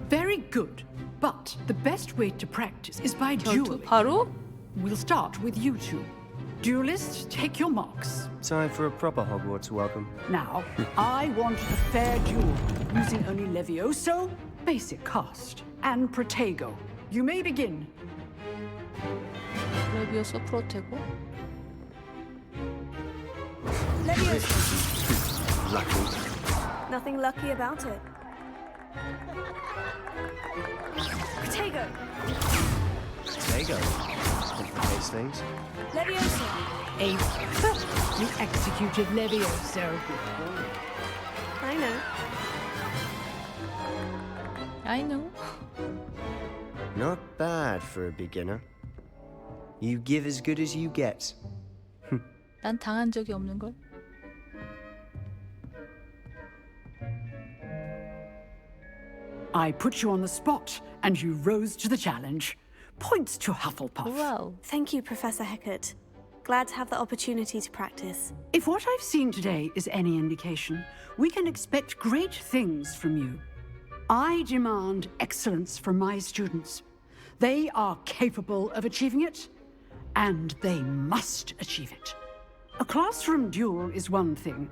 Speaker 20: Very good. But the best way to practice is by dueling.
Speaker 1: 바로?
Speaker 20: We'll start with you two. Duelists, take your marks.
Speaker 21: Time for a proper Hogwarts welcome.
Speaker 20: Now, I want a fair duel, using only Levioso, basic cast, and Protego. You may begin.
Speaker 1: 레비오소 프로테고.
Speaker 13: Levioso.
Speaker 21: Lucky.
Speaker 13: Nothing lucky about it. Protego.
Speaker 21: Protego. Complicates things.
Speaker 13: Levioso.
Speaker 20: A perfectly executed Levioso.
Speaker 13: I know.
Speaker 1: I know.
Speaker 21: Not bad for a beginner. You give as good as you get.
Speaker 1: 난 당한 적이 없는 걸.
Speaker 20: I put you on the spot, and you rose to the challenge. Points to Hufflepuff.
Speaker 1: Wow.
Speaker 13: Thank you, Professor Hecat. Glad to have the opportunity to practice.
Speaker 20: If what I've seen today is any indication, we can expect great things from you. I demand excellence from my students. They are capable of achieving it, and they must achieve it. A classroom duel is one thing,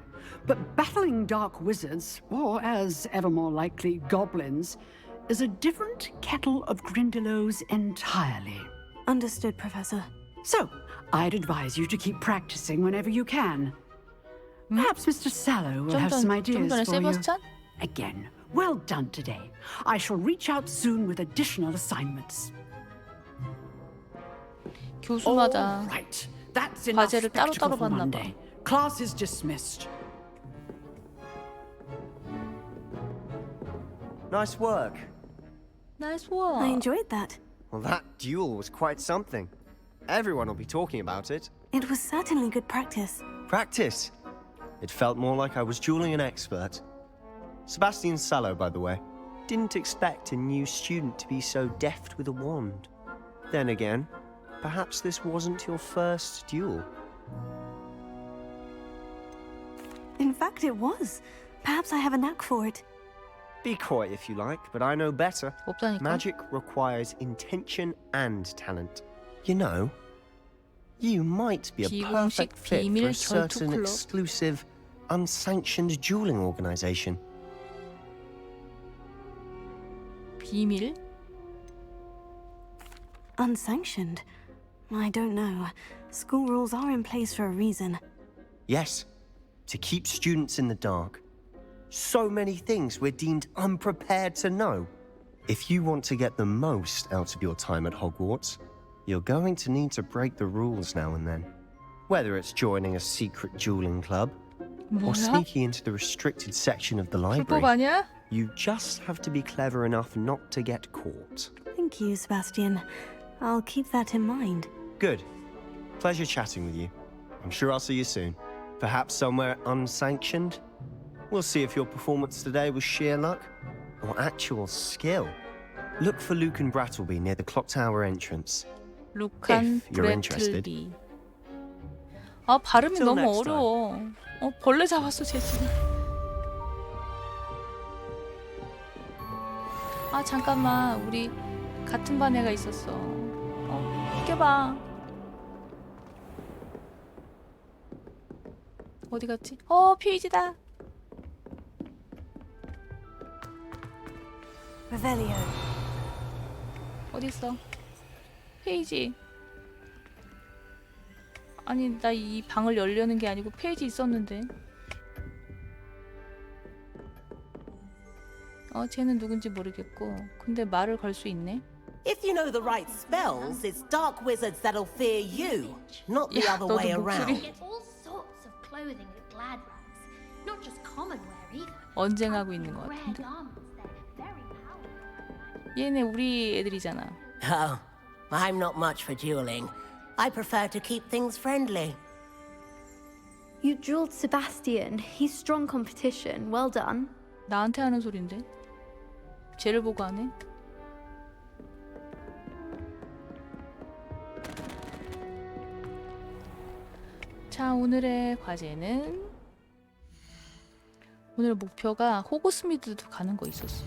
Speaker 20: but battling dark wizards, or as ever more likely, goblins, is a different kettle of Grindylows entirely.
Speaker 13: Understood, Professor.
Speaker 20: So, I'd advise you to keep practicing whenever you can. Perhaps Mr. Sallow will have some ideas for you. Again, well done today. I shall reach out soon with additional assignments.
Speaker 1: 교수마다
Speaker 20: All right. That's enough
Speaker 1: 과제를
Speaker 20: spectacle
Speaker 1: 따로따로
Speaker 20: for
Speaker 1: 받나 봐.
Speaker 20: Monday. Class is dismissed.
Speaker 21: Nice work.
Speaker 1: Nice work.
Speaker 13: I enjoyed that.
Speaker 21: Well, that duel was quite something. Everyone will be talking about it.
Speaker 13: It was certainly good practice.
Speaker 21: Practice. It felt more like I was dueling an expert. Sebastian Sallow, by the way. Didn't expect a new student to be so deft with a wand. Then again, perhaps this wasn't your first duel.
Speaker 13: In fact, it was. Perhaps I have a knack for it.
Speaker 21: Be coy if you like, but I know better.
Speaker 1: 없다니까?
Speaker 21: Magic requires intention and talent. You know, you might be a
Speaker 1: 비공식
Speaker 21: perfect fit for
Speaker 1: 비밀
Speaker 21: a certain
Speaker 1: 결투 클럽.
Speaker 21: exclusive, unsanctioned dueling organization.
Speaker 1: 비밀?
Speaker 13: Unsanctioned? I don't know. School rules are in place for a reason.
Speaker 21: Yes, to keep students in the dark. So many things we're deemed unprepared to know. If you want to get the most out of your time at Hogwarts, you're going to need to break the rules now and then. Whether it's joining a secret dueling club, or
Speaker 1: 뭐야?
Speaker 21: sneaking into the restricted section of the
Speaker 1: 불법
Speaker 21: library,
Speaker 1: 아니야?
Speaker 21: you just have to be clever enough not to get caught.
Speaker 13: Thank you, Sebastian. I'll keep that in mind.
Speaker 21: Good. Pleasure chatting with you. I'm sure I'll see you soon. Perhaps somewhere unsanctioned? We'll see if your performance today was sheer luck or actual skill. Look for Luke and Brattleby near the clock tower entrance.
Speaker 1: 루칸
Speaker 21: If you're interested.
Speaker 1: 브래틀비. 아 발음이
Speaker 21: Till
Speaker 1: 너무
Speaker 21: next
Speaker 1: 어려워. 벌레 잡았어 쟤 지금. 아 잠깐만 우리 같은 반 애가 있었어. 이겨봐. 어디 갔지? 페이지다.
Speaker 13: Revelio.
Speaker 1: 어디 있어? 페이지. 아니 나 이 방을 열려는 게 아니고 페이지 있었는데. 쟤는 누군지 모르겠고. 근데 말을 걸 수 있네.
Speaker 22: If you know the right spells, it's dark wizards that'll fear you, not the other way around.
Speaker 11: Get all sorts of clothing at Glad Rags, not just common wear either.
Speaker 1: 언쟁하고 있는 것
Speaker 11: Rare
Speaker 1: 같은데.
Speaker 11: garments there, very powerful.
Speaker 1: 얘네 우리 애들이잖아.
Speaker 22: Oh, I'm not much for dueling. I prefer to keep things friendly.
Speaker 16: You drilled Sebastian. He's strong competition. Well done.
Speaker 1: 나한테 하는 소린데. 쟤를 보고 하네. 자, 오늘의 과제는 오늘 목표가 호그스미드도 가는 거 있었어.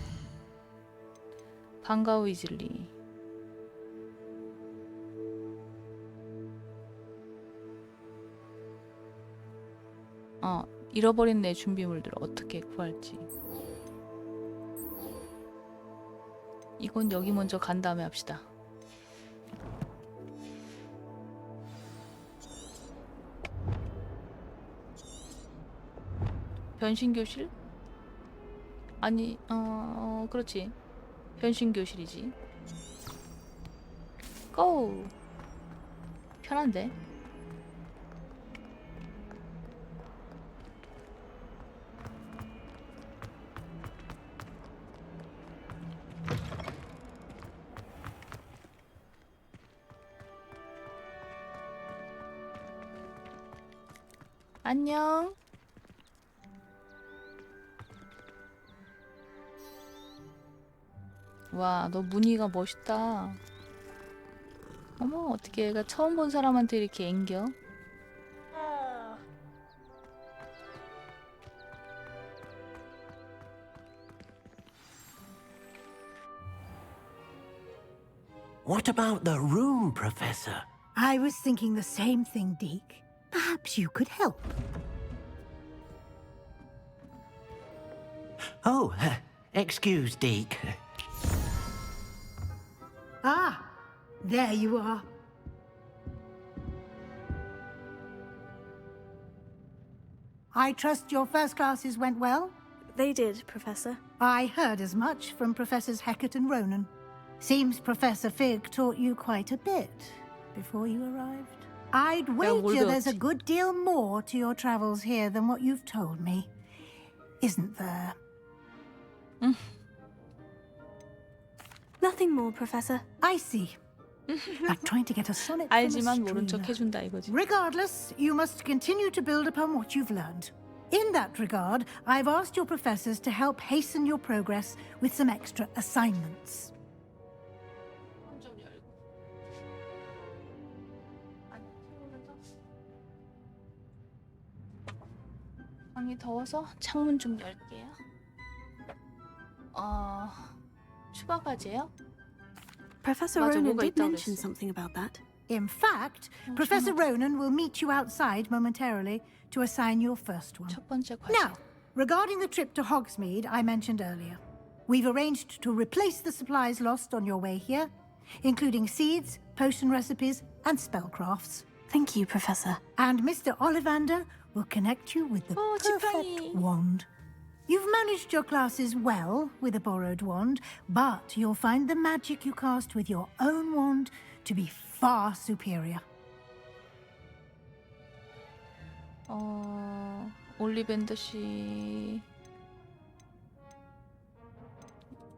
Speaker 1: 방과 위즐리. 잃어버린 내 준비물들을 어떻게 구할지. 이건 여기 먼저 간 다음에 합시다. 변신교실? 아니, 그렇지. 변신교실이지. 고! 편한데? 안녕. 와, 너 무늬가 멋있다. 어머, 어떻게 얘가 처음 본 사람한테 이렇게 앵겨?
Speaker 8: What about the room, Professor?
Speaker 9: I was thinking the same thing, Deke. Perhaps you could help.
Speaker 8: Oh, excuse, Deke.
Speaker 9: Ah, there you are. I trust your first classes went well?
Speaker 3: They did, Professor.
Speaker 9: I heard as much from Professors Hecat and Ronan. Seems Professor Fig taught you quite a bit before you arrived. I'd wager there's a good deal more to your travels here than what you've told me. Isn't there?
Speaker 3: Nothing more, Professor.
Speaker 9: I see. Like trying to get a sonnet from a
Speaker 1: 알지만 모른 척
Speaker 9: streamer.
Speaker 1: 해준다 이거지.
Speaker 9: Regardless, you must continue to build upon what you've learned. In that regard, I've asked your professors to help hasten your progress with some extra assignments.
Speaker 1: 방이 더워서 창문 좀 열게요. 추가 과제요?
Speaker 3: Professor
Speaker 1: 맞아,
Speaker 3: Ronan
Speaker 1: 뭐가
Speaker 3: did
Speaker 1: 있다고
Speaker 3: mention
Speaker 1: 그랬어.
Speaker 3: something about that.
Speaker 9: In fact, Professor Ronan will meet you outside momentarily to assign your first one.
Speaker 1: 첫 번째 과제.
Speaker 9: Now, regarding the trip to Hogsmeade I mentioned earlier, we've arranged to replace the supplies lost on your way here, including seeds, potion recipes, and spellcrafts.
Speaker 3: Thank you, Professor.
Speaker 9: And Mr. Ollivander will connect you with the perfect wand. You've managed your classes well with a borrowed wand, but you'll find the magic you cast with your own wand to be far superior.
Speaker 1: 올리밴더 씨.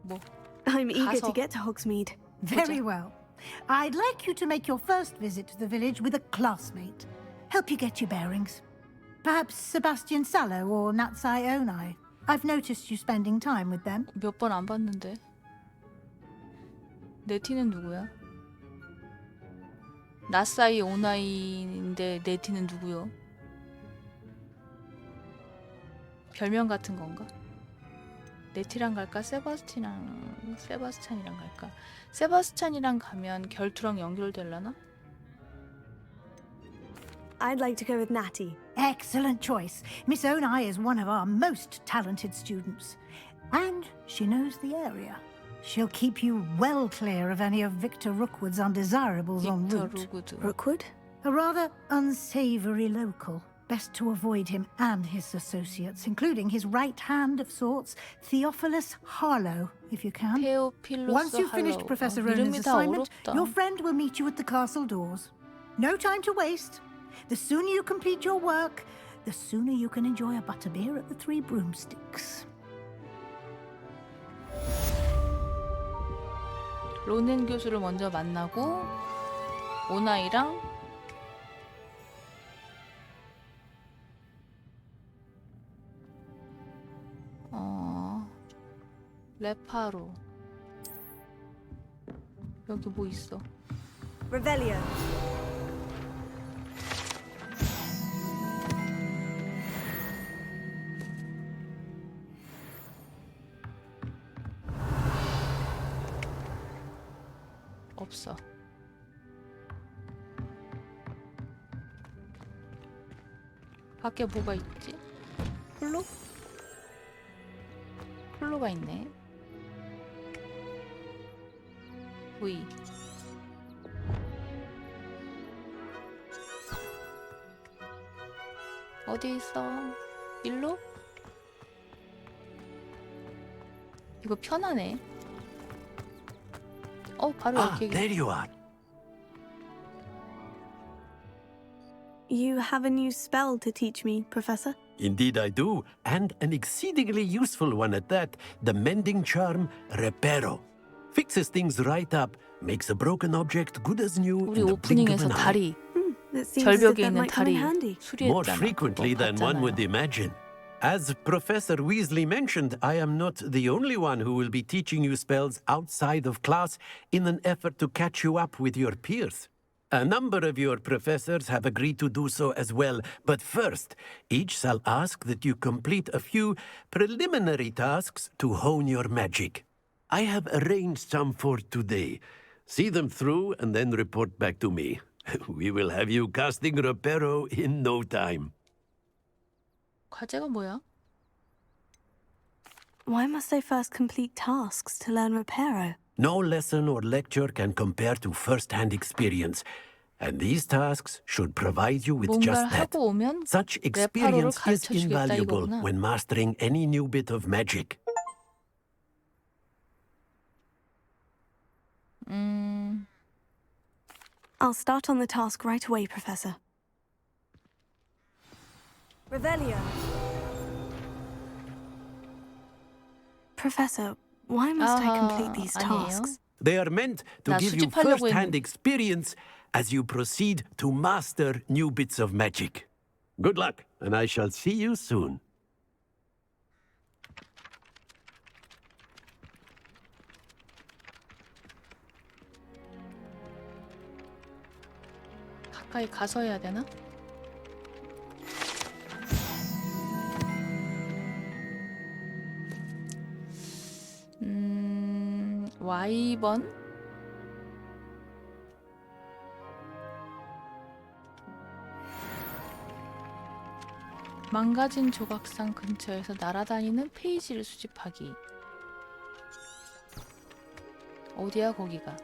Speaker 1: 뭐?
Speaker 3: I'm eager
Speaker 1: 가서.
Speaker 3: to get to Hogsmeade.
Speaker 9: Very well. I'd like you to make your first visit to the village with a classmate. Help you get your bearings. Perhaps Sebastian Sallow or Natsai Onai. I've noticed you spending time with them.
Speaker 1: 몇 번 안 봤는데. 네티는 누구야? 나사이 오나이인데 네티는 누구요? 별명 같은 건가? 네티랑 갈까? 세바스찬이랑 갈까? 세바스찬이랑 가면 결투랑 연결되려나?
Speaker 3: I'd like to go with Natty.
Speaker 9: Excellent choice. Miss Onai is one of our most talented students. And she knows the area. She'll keep you well clear of any of Victor Rookwood's undesirables en route.
Speaker 3: Rookwood?
Speaker 9: A rather unsavory local. Best to avoid him and his associates, including his right hand of sorts, Theophilus Harlow, if you can. Once you've finished Professor Ronan's assignment, your friend will meet you at the castle doors. No time to waste. The sooner you complete your work, the sooner you can enjoy a butterbeer at the Three Broomsticks.
Speaker 1: 로넨 교수를 먼저 만나고 오나이랑 레파로. 여기 뭐 있어?
Speaker 13: Revelio.
Speaker 1: 없어. 밖에 뭐가 있지? 홀로? 홀로가 있네. V. 어디 있어? 일로? 이거 편하네. 바로 여기.
Speaker 18: There you are.
Speaker 3: You have a new spell to teach me, Professor?
Speaker 18: Indeed I do, and an exceedingly useful one at that. The mending charm, Reparo. Fixes things right up, makes a broken object good as new
Speaker 1: 우리
Speaker 18: in the blink of
Speaker 1: 오프닝에서
Speaker 18: an eye.
Speaker 1: 다리,
Speaker 3: That seems as if
Speaker 1: 절벽에
Speaker 3: that
Speaker 1: 있는
Speaker 3: might come in
Speaker 1: 다리
Speaker 3: handy.
Speaker 18: More
Speaker 1: 수리했잖아.
Speaker 18: frequently than one would imagine. As Professor Weasley mentioned, I am not the only one who will be teaching you spells outside of class in an effort to catch you up with your peers. A number of your professors have agreed to do so as well, but first, each shall ask that you complete a few preliminary tasks to hone your magic. I have arranged some for today. See them through and then report back to me. We will have you casting Reparo in no time.
Speaker 1: 과제가 뭐야?
Speaker 3: Why must I first complete tasks to learn Reparo?
Speaker 18: No lesson or lecture can compare to first-hand experience, and these tasks should provide you with
Speaker 1: 뭔가를
Speaker 18: just that.
Speaker 1: 하고 오면
Speaker 18: Such
Speaker 1: 레파로를
Speaker 18: experience is
Speaker 1: 가르쳐 주겠다
Speaker 18: invaluable
Speaker 1: 이거구나.
Speaker 18: when mastering any new bit of magic.
Speaker 3: I'll start on the task right away, Professor.
Speaker 13: Revelio.
Speaker 3: Professor, why must I complete these
Speaker 1: 아니에요.
Speaker 3: tasks?
Speaker 18: They are meant to
Speaker 1: 나
Speaker 18: give you
Speaker 1: 수집하려고
Speaker 18: first-hand
Speaker 1: 했는데.
Speaker 18: experience as you proceed to master new bits of magic. Good luck, and I shall see you soon.
Speaker 1: 가까이 가서 해야 되나? Y번? 망가진 조각상 근처에서 날아다니는 페이지를 수집하기. 어디야 거기가?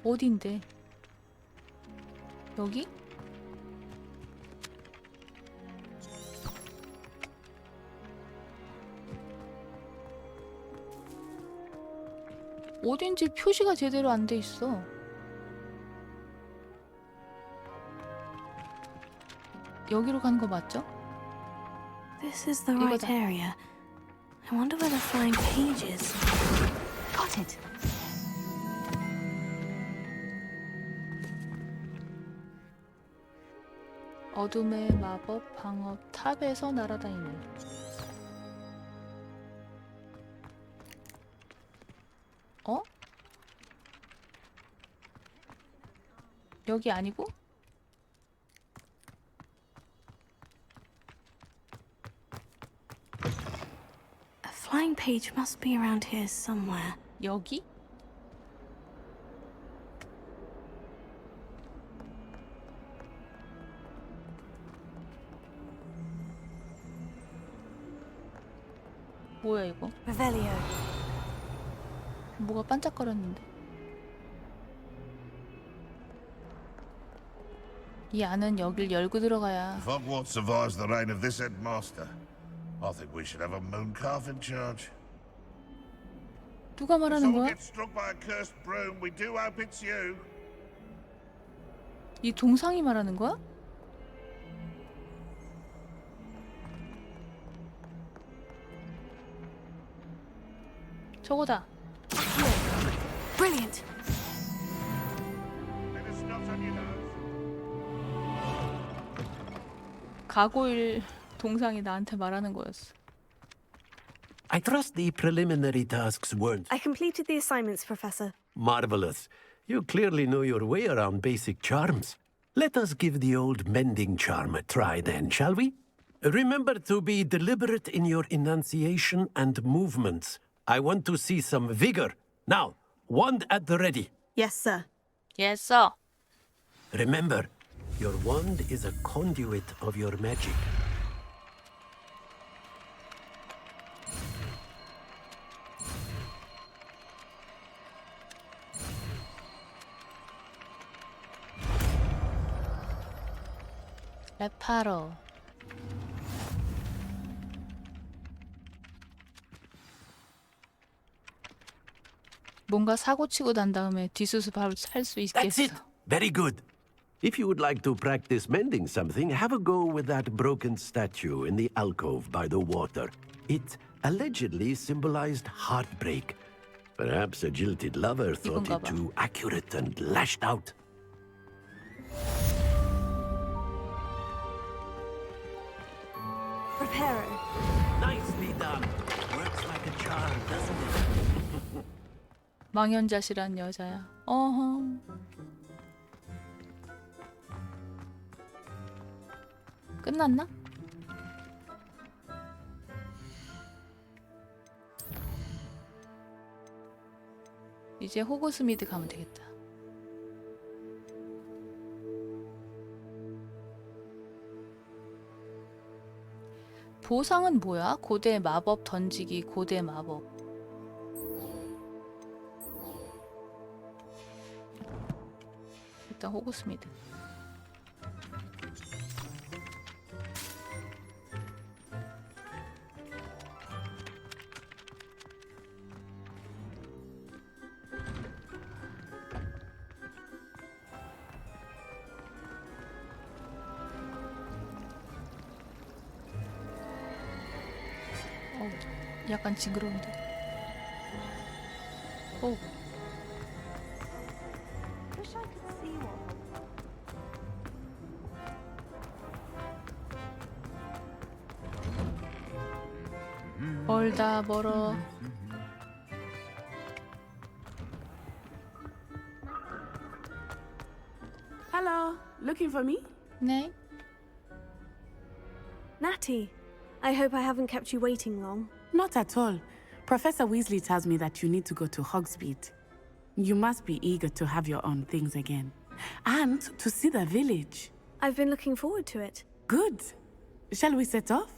Speaker 1: 어디인데? 여기? 어딘지 표시가 제대로 안 돼 있어. 여기로 가는 거 맞죠?
Speaker 3: This is the right
Speaker 1: 이거다.
Speaker 3: area. I wonder where the flying page is. Got it.
Speaker 1: 어둠의 마법 방어 탑에서 날아다니는. 어? 여기 아니고?
Speaker 3: A flying page must be around here somewhere.
Speaker 1: 여기? 뭐야 이거?
Speaker 13: Revelio.
Speaker 1: 뭐가 반짝거렸는데? 이 안은 여길 열고 들어가야.
Speaker 4: If Hogwarts survives the reign of this headmaster, I think we should have a mooncalf in charge.
Speaker 1: 누가
Speaker 4: If
Speaker 1: 말하는
Speaker 4: someone
Speaker 1: 거야?
Speaker 4: gets struck by a cursed broom, we do hope it's you.
Speaker 1: 이 동상이 말하는 거야? 저거다.
Speaker 3: Brilliant.
Speaker 4: Let us not on your nose.
Speaker 1: 가고일 동상이 나한테 말하는 거였어.
Speaker 18: I trust the preliminary tasks weren't
Speaker 3: I completed the assignments, Professor.
Speaker 18: marvelous. You clearly know your way around basic charms. Let us give the old mending charm a try then, shall we? Remember to be deliberate in your enunciation and movements. I want to see some vigor. Now, wand at the ready.
Speaker 3: Yes, sir.
Speaker 1: Yes, sir.
Speaker 18: Remember, your wand is a conduit of your magic.
Speaker 1: 레파로. 뭔가 사고 치고 난 다음에 뒤수습 할 수
Speaker 18: That's
Speaker 1: 있겠어.
Speaker 18: it. Very good. If you would like to practice mending something, have a go with that broken statue in the alcove by the water. It allegedly symbolized heartbreak. Perhaps a jilted lover thought
Speaker 1: 이건가
Speaker 18: it
Speaker 1: 봐.
Speaker 18: too accurate and lashed out.
Speaker 3: Reparo.
Speaker 18: Nicely done. Works like a charm, doesn't it?
Speaker 1: 망연자실한 여자야. 어허. 끝났나? 이제 호그스미드 가면 되겠다. 보상은 뭐야? 고대 마법 던지기, 고대 마법. 일단 호그스미드. 약간 징그러운데. 오.
Speaker 3: Wish I could see one.
Speaker 1: 멀다 멀어.
Speaker 17: Hello, looking for me?
Speaker 1: 네.
Speaker 3: Natty, I hope I haven't kept you waiting long.
Speaker 17: Not at all. Professor Weasley tells me that you need to go to Hogsmeade. You must be eager to have your own things again. And to see the village.
Speaker 3: I've been looking forward to it.
Speaker 17: Good. Shall we set off?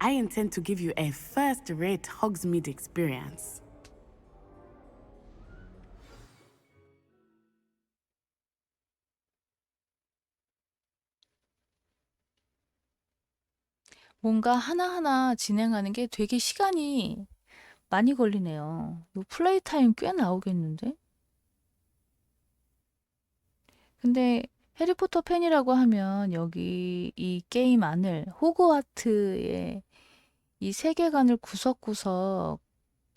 Speaker 17: I intend to give you a first-rate Hogsmeade experience.
Speaker 1: 뭔가 하나하나 진행하는 게 되게 시간이 많이 걸리네요. 이 플레이 타임 꽤 나오겠는데? 근데 해리포터 팬이라고 하면 여기 이 게임 안을 호그와트의 이 세계관을 구석구석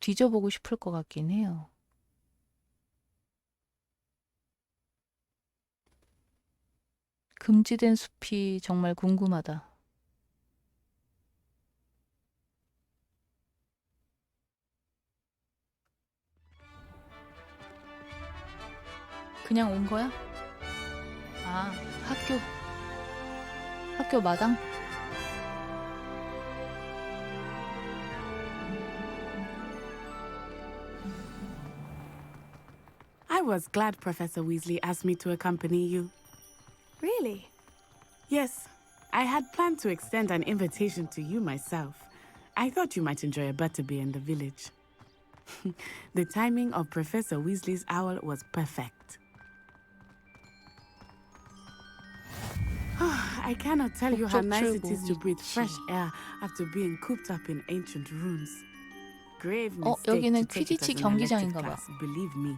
Speaker 1: 뒤져보고 싶을 것 같긴 해요. 금지된 숲이 정말 궁금하다. 그냥 온 거야? 아, 학교 마당?
Speaker 17: I was glad Professor Weasley asked me to accompany you.
Speaker 3: Really?
Speaker 17: Yes, I had planned to extend an invitation to you myself. I thought you might enjoy a butterbeer in the village. The timing of Professor Weasley's owl was perfect. I cannot tell you how nice it is to breathe fresh air after being cooped up in ancient rooms. Grave mistake
Speaker 1: 여기는
Speaker 17: to take it
Speaker 1: 퀴디치
Speaker 17: as an elective
Speaker 1: 경기장인가 봐.
Speaker 17: class, believe me.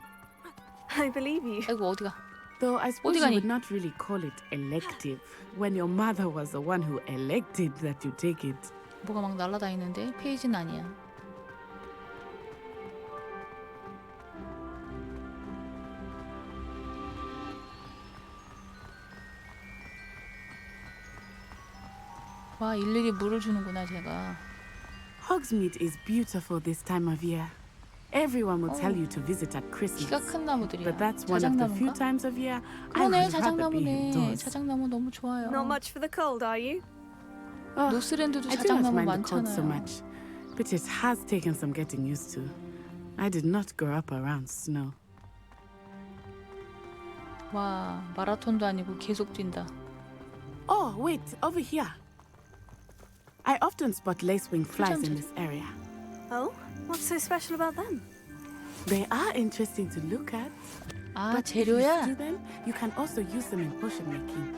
Speaker 3: I believe you.
Speaker 1: 아이고 어디가?
Speaker 17: Though I suppose
Speaker 1: 어디
Speaker 17: you
Speaker 1: 가니?
Speaker 17: would not really call it elective when your mother was the one who elected that you take it.
Speaker 1: 뭐가 막 날아다니는데 페이지는 아니야. 와, 일일이 물을 주는구나, 제가.
Speaker 17: Hogsmeade is beautiful this time of year. Everyone will tell you to visit at Christmas.
Speaker 1: 키가 큰 나무들이야.
Speaker 17: But that's one of the few
Speaker 1: 자작나무인가?
Speaker 17: times of year I
Speaker 1: 그러네,
Speaker 17: would rather be
Speaker 1: 자작나무네.
Speaker 17: indoors.
Speaker 1: 자작나무 너무 좋아요.
Speaker 3: Not much for the cold, are you?
Speaker 1: 노스랜드도
Speaker 17: I do not
Speaker 1: 자작나무
Speaker 17: mind the cold so
Speaker 1: 많잖아요.
Speaker 17: much, but it has taken some getting used to. I did not grow up around snow.
Speaker 1: 와, 마라톤도 아니고 계속 뛴다.
Speaker 17: Oh, wait, over here. I often spot lacewing flies in this area.
Speaker 3: Oh, what's so special about them?
Speaker 17: They are interesting to look at.
Speaker 1: 아,
Speaker 17: But if you
Speaker 1: 재료야?
Speaker 17: stew them, you can also use them in potion making.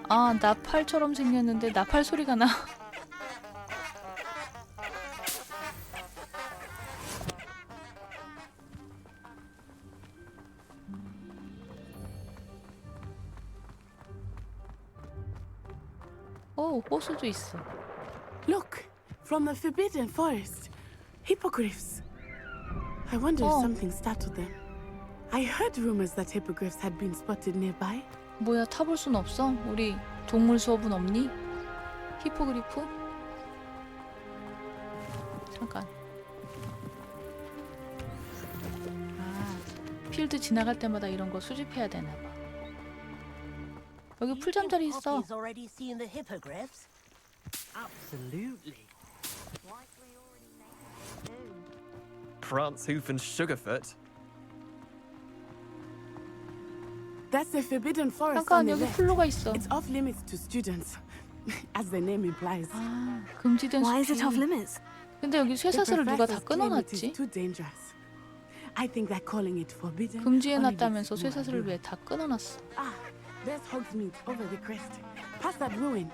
Speaker 1: 아, 나팔처럼 생겼는데 나팔 소리가 나. 오, 호수도 있어.
Speaker 17: Look, from the Forbidden Forest. Hippogriffs. I wonder if something startled them. I heard rumors that hippogriffs had been spotted nearby.
Speaker 1: 뭐야, 타볼 순 없어? 우리 동물 수업은 없니? 히포그리프? 잠깐. 아, 필드 지나갈 때마다 이런 거 수집해야 되나 봐. 여기 풀잠자리 있어.
Speaker 22: Poppy's already seen the hippogriffs?
Speaker 15: Absolutely.
Speaker 19: Prance, Hoof, and Sugarfoot.
Speaker 17: That's the Forbidden Forest on
Speaker 1: 잠깐,
Speaker 17: the
Speaker 1: 여기
Speaker 17: left.
Speaker 1: 플로가 있어.
Speaker 17: It's off limits to students, as the name implies.
Speaker 1: 아, 금지된
Speaker 3: Why is it off
Speaker 1: 숲이.
Speaker 3: limits?
Speaker 1: 근데 여기 쇠사슬을 누가 다
Speaker 17: The professors claim it
Speaker 1: 끊어놨지?
Speaker 17: is too dangerous. I think that calling it forbidden
Speaker 1: 금지해놨다면서
Speaker 17: only makes it more
Speaker 1: 쇠사슬을
Speaker 17: alluring.
Speaker 1: 왜 다 끊어놨어?
Speaker 17: Ah, there's Hogsmeade over the crest. Past that ruin.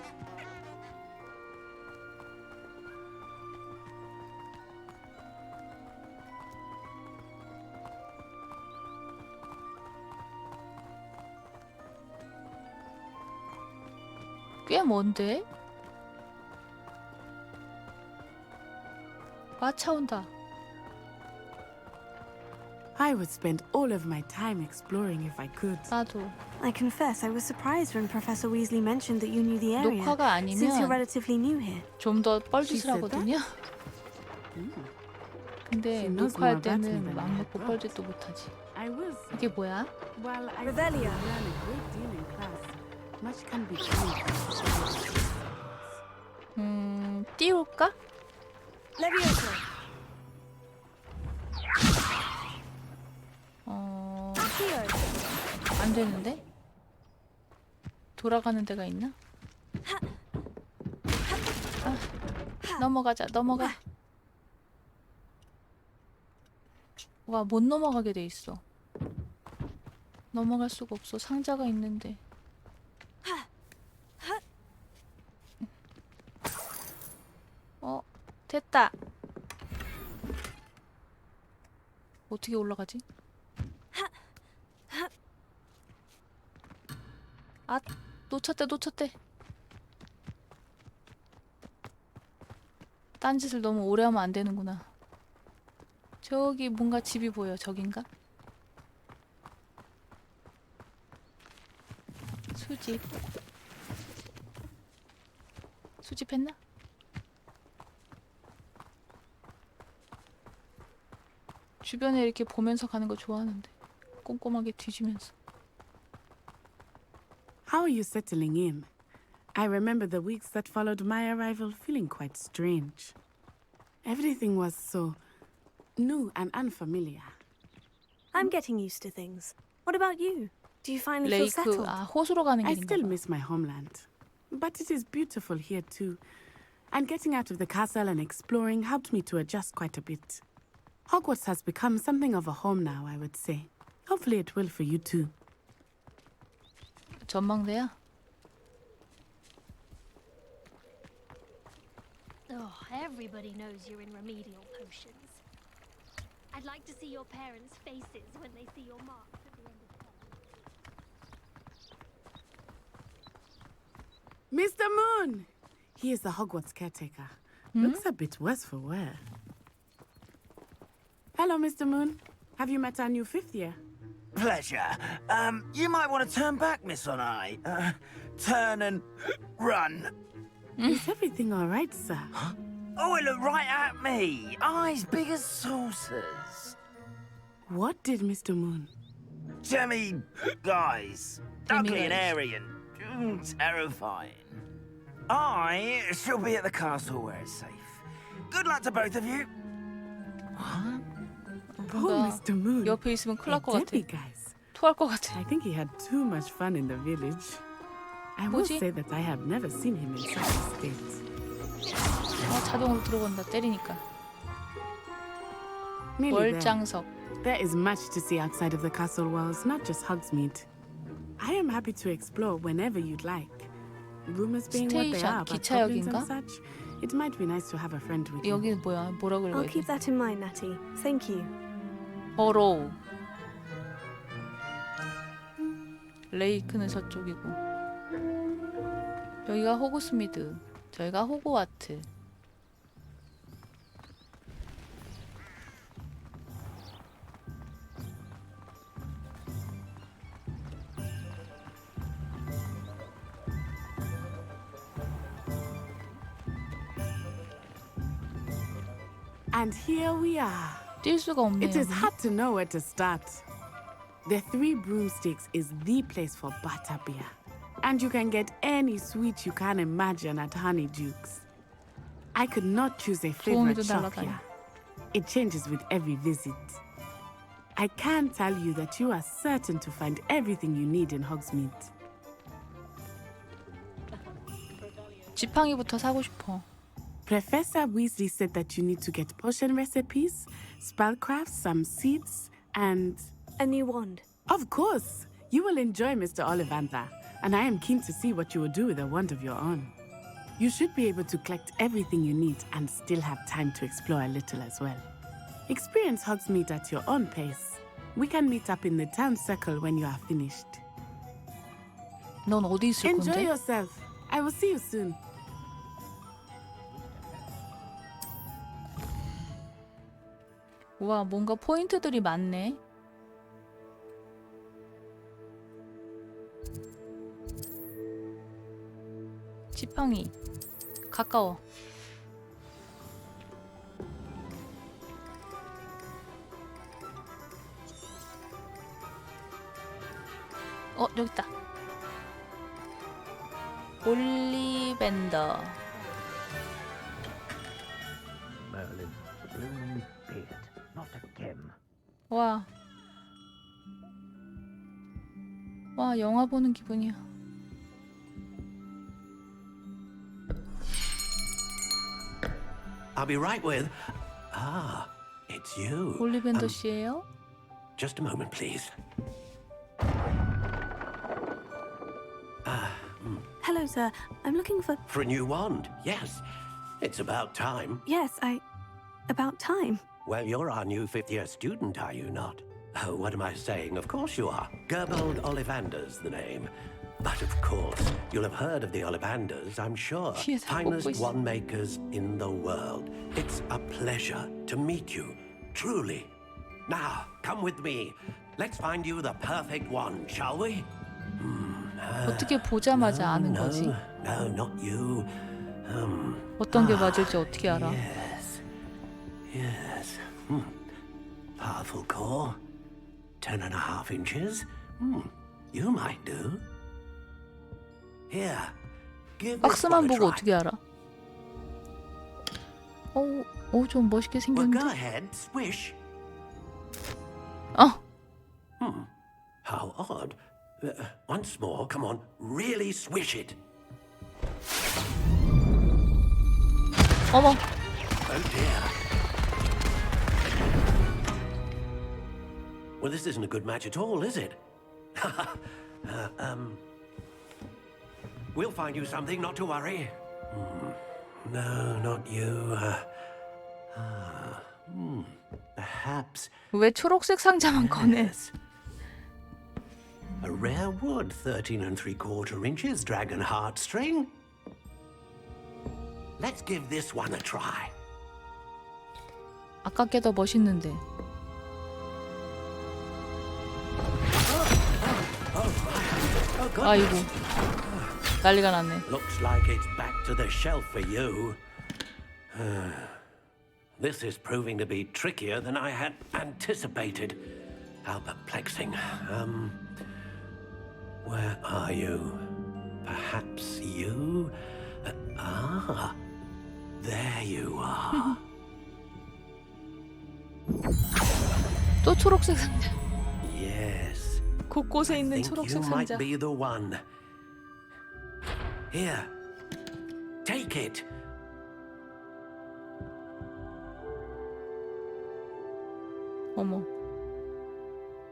Speaker 1: 꽤 먼데? 마차온다.
Speaker 17: I would spend all of my time exploring if I could.
Speaker 1: 나도.
Speaker 3: I confess I was surprised when Professor Weasley mentioned that you knew the area,
Speaker 1: 녹화가
Speaker 3: since you're
Speaker 1: 아니면
Speaker 3: relatively new here.
Speaker 1: 좀 더 뻘짓을 하거든요. 근데 녹화할 때는 맘 놓고 뻘짓도 못하지.
Speaker 17: I was.
Speaker 1: 이게 뭐야?
Speaker 17: Well, I
Speaker 3: Revelio.
Speaker 17: learned a great deal in class. Much can be done.
Speaker 1: 띄울까?
Speaker 3: Leviathan.
Speaker 1: 안 되는데? 돌아가는 데가 있나? 아, 넘어가자, 넘어가. 와, 못 넘어가게 돼 있어. 넘어갈 수가 없어. 상자가 있는데. 됐다. 어떻게 올라가지? 아, 놓쳤대. 딴짓을 너무 오래 하면 안 되는구나. 저기 뭔가 집이 보여. 저긴가? 수집. 수집했나? 주변에 이렇게 보면서 가는 거 좋아하는데. 꼼꼼하게 뒤지면서.
Speaker 17: How are you settling in? I remember the weeks that followed my arrival feeling quite strange. Everything was so new and unfamiliar.
Speaker 3: I'm getting used to things. What about you? Do you finally feel
Speaker 1: 레이크,
Speaker 3: settled?
Speaker 1: 아, 호수로 가는
Speaker 17: I
Speaker 1: 길인가
Speaker 17: still
Speaker 1: 봐.
Speaker 17: miss my homeland, but it is beautiful here too. And getting out of the castle and exploring helped me to adjust quite a bit. Hogwarts has become something of a home now, I would say. Hopefully it will for you too.
Speaker 1: 전망대야?
Speaker 11: Oh, everybody knows you're in remedial potions. I'd like to see your parents' faces when they see your marks at the end of term.
Speaker 17: Mr. Moon! He is the Hogwarts caretaker. Looks a bit worse for wear. Hello, Mr. Moon. Have you met our new fifth year?
Speaker 10: Pleasure. You might want to turn back, Miss Onai. turn and run.
Speaker 17: Is everything all right, sir?
Speaker 10: Oh, it looked right at me. Eyes big as saucers.
Speaker 17: What did Mr. Moon?
Speaker 10: Jemmy guys. Ugly and airy and terrifying. I shall be at the castle where it's safe. Good luck to both of you.
Speaker 17: Poor Mr. Moon.
Speaker 1: 옆에 있으면 큰일 날 것 같아.
Speaker 17: guys.
Speaker 1: 토할 것 같아.
Speaker 17: I think he had too much fun in the village. I will
Speaker 1: 뭐지?
Speaker 17: say that I have never seen him in such a state.
Speaker 1: 자동으로 들어간다. 때리니까.
Speaker 17: Nearly
Speaker 1: 월장석.
Speaker 17: There is much to see outside of the castle walls, not just Hogsmeade. I am happy to explore whenever you'd like. Rumors being what they are about goblins and such, it might be nice to have a friend with you.
Speaker 1: 여기는 뭐야? 뭐라 그래?
Speaker 3: I'll keep that in mind, Natty. Thank you.
Speaker 1: 버로우. 레이크는 저쪽이고. 여기가 호그스미드. 저희가 호그와트.
Speaker 17: And here we are.
Speaker 1: 뛸 수가 없네요.
Speaker 17: It is hard to know where to start. The Three Broomsticks is the place for butterbeer. And you can get any sweet you can imagine at Honeydukes. I could not choose a favorite shop here. It changes with every visit. I can tell you that you are certain to find everything you need in Hogsmeade.
Speaker 1: 지팡이부터 사고 싶어.
Speaker 17: Professor Weasley said that you need to get potion recipes, spellcrafts, some seeds, and...
Speaker 3: A new wand.
Speaker 17: Of course! You will enjoy Mr. Ollivander, and I am keen to see what you will do with a wand of your own. You should be able to collect everything you need and still have time to explore a little as well. Experience Hogsmeade at your own pace. We can meet up in the town circle when you are finished.
Speaker 1: 넌 어디 있을 건데?
Speaker 17: Enjoy yourself. I will see you soon.
Speaker 1: 와, 뭔가 포인트들이 많네. 지팡이. 가까워. 여기 있다. 올리벤더. 와. 와, 영화 보는 기분이야.
Speaker 18: I'll be right with... Ah, it's you.
Speaker 1: 올리벤더 씨예요?
Speaker 18: Just a moment, please.
Speaker 3: Hello, sir. I'm looking for...
Speaker 18: For a new wand, yes. It's about time.
Speaker 3: Yes, About time.
Speaker 18: Well, you're our new fifth-year student, are you not? Oh, what am I saying? Of course you are. Gerbold Ollivander's the name. But of course, you'll have heard of the Ollivanders, I'm sure. Finest wand makers in the world. It's a pleasure to meet you, truly. Now, come with me. Let's find you the perfect wand, shall we?
Speaker 1: 어떻게 보자마자 아는 거지?
Speaker 18: No, not you.
Speaker 1: 어떤 게 맞을지 어떻게 알아?
Speaker 18: Yes. Powerful core. 10.5 inches. You might do. Here. Give this one
Speaker 1: 박스만
Speaker 18: a
Speaker 1: 보고
Speaker 18: try.
Speaker 1: 어떻게 알아? 좀 멋있게
Speaker 18: Well,
Speaker 1: 생겼는데?
Speaker 18: go ahead, swish. How odd. Once more, come on, really swish it.
Speaker 1: 어머.
Speaker 18: Oh dear. Well, this isn't a good match at all, is it? We'll find you something, not to worry. No, not you. Perhaps.
Speaker 1: 왜 초록색 상자만 꺼내?
Speaker 18: A rare wood, 13 3/4 inches, dragon heartstring. Let's give this one a try.
Speaker 1: 아까 게 더 멋있는데. 아이고. 난리가 났네.
Speaker 18: Looks like it's back to the shelf for you. This is proving to be trickier than I had anticipated. How perplexing. Where are you? Perhaps you? There you are.
Speaker 1: 또 초록색 상자.
Speaker 18: Yes.
Speaker 1: 곳곳에 있는
Speaker 18: I think
Speaker 1: 초록색
Speaker 18: you might
Speaker 1: 상자.
Speaker 18: be the one. Here. Take it.
Speaker 1: 어머.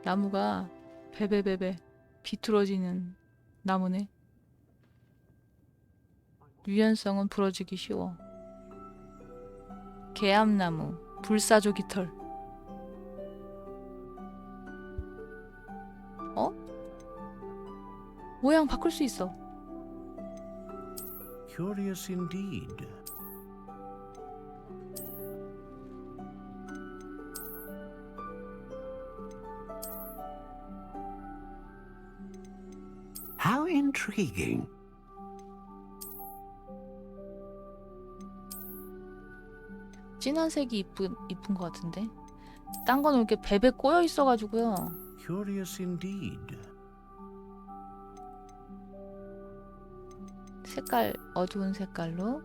Speaker 1: 나무가 베베베베 비틀어지는 나무네. 유연성은 부러지기 쉬워. 개암나무, 불사조 깃털. 어? 모양 바꿀 수 있어.
Speaker 4: Curious indeed.
Speaker 10: How intriguing.
Speaker 1: 진한 색이 이쁜 것 같은데. 딴 거는 이렇게 베베 꼬여 있어가지고요.
Speaker 4: Curious indeed.
Speaker 1: 색깔 어두운 색깔로.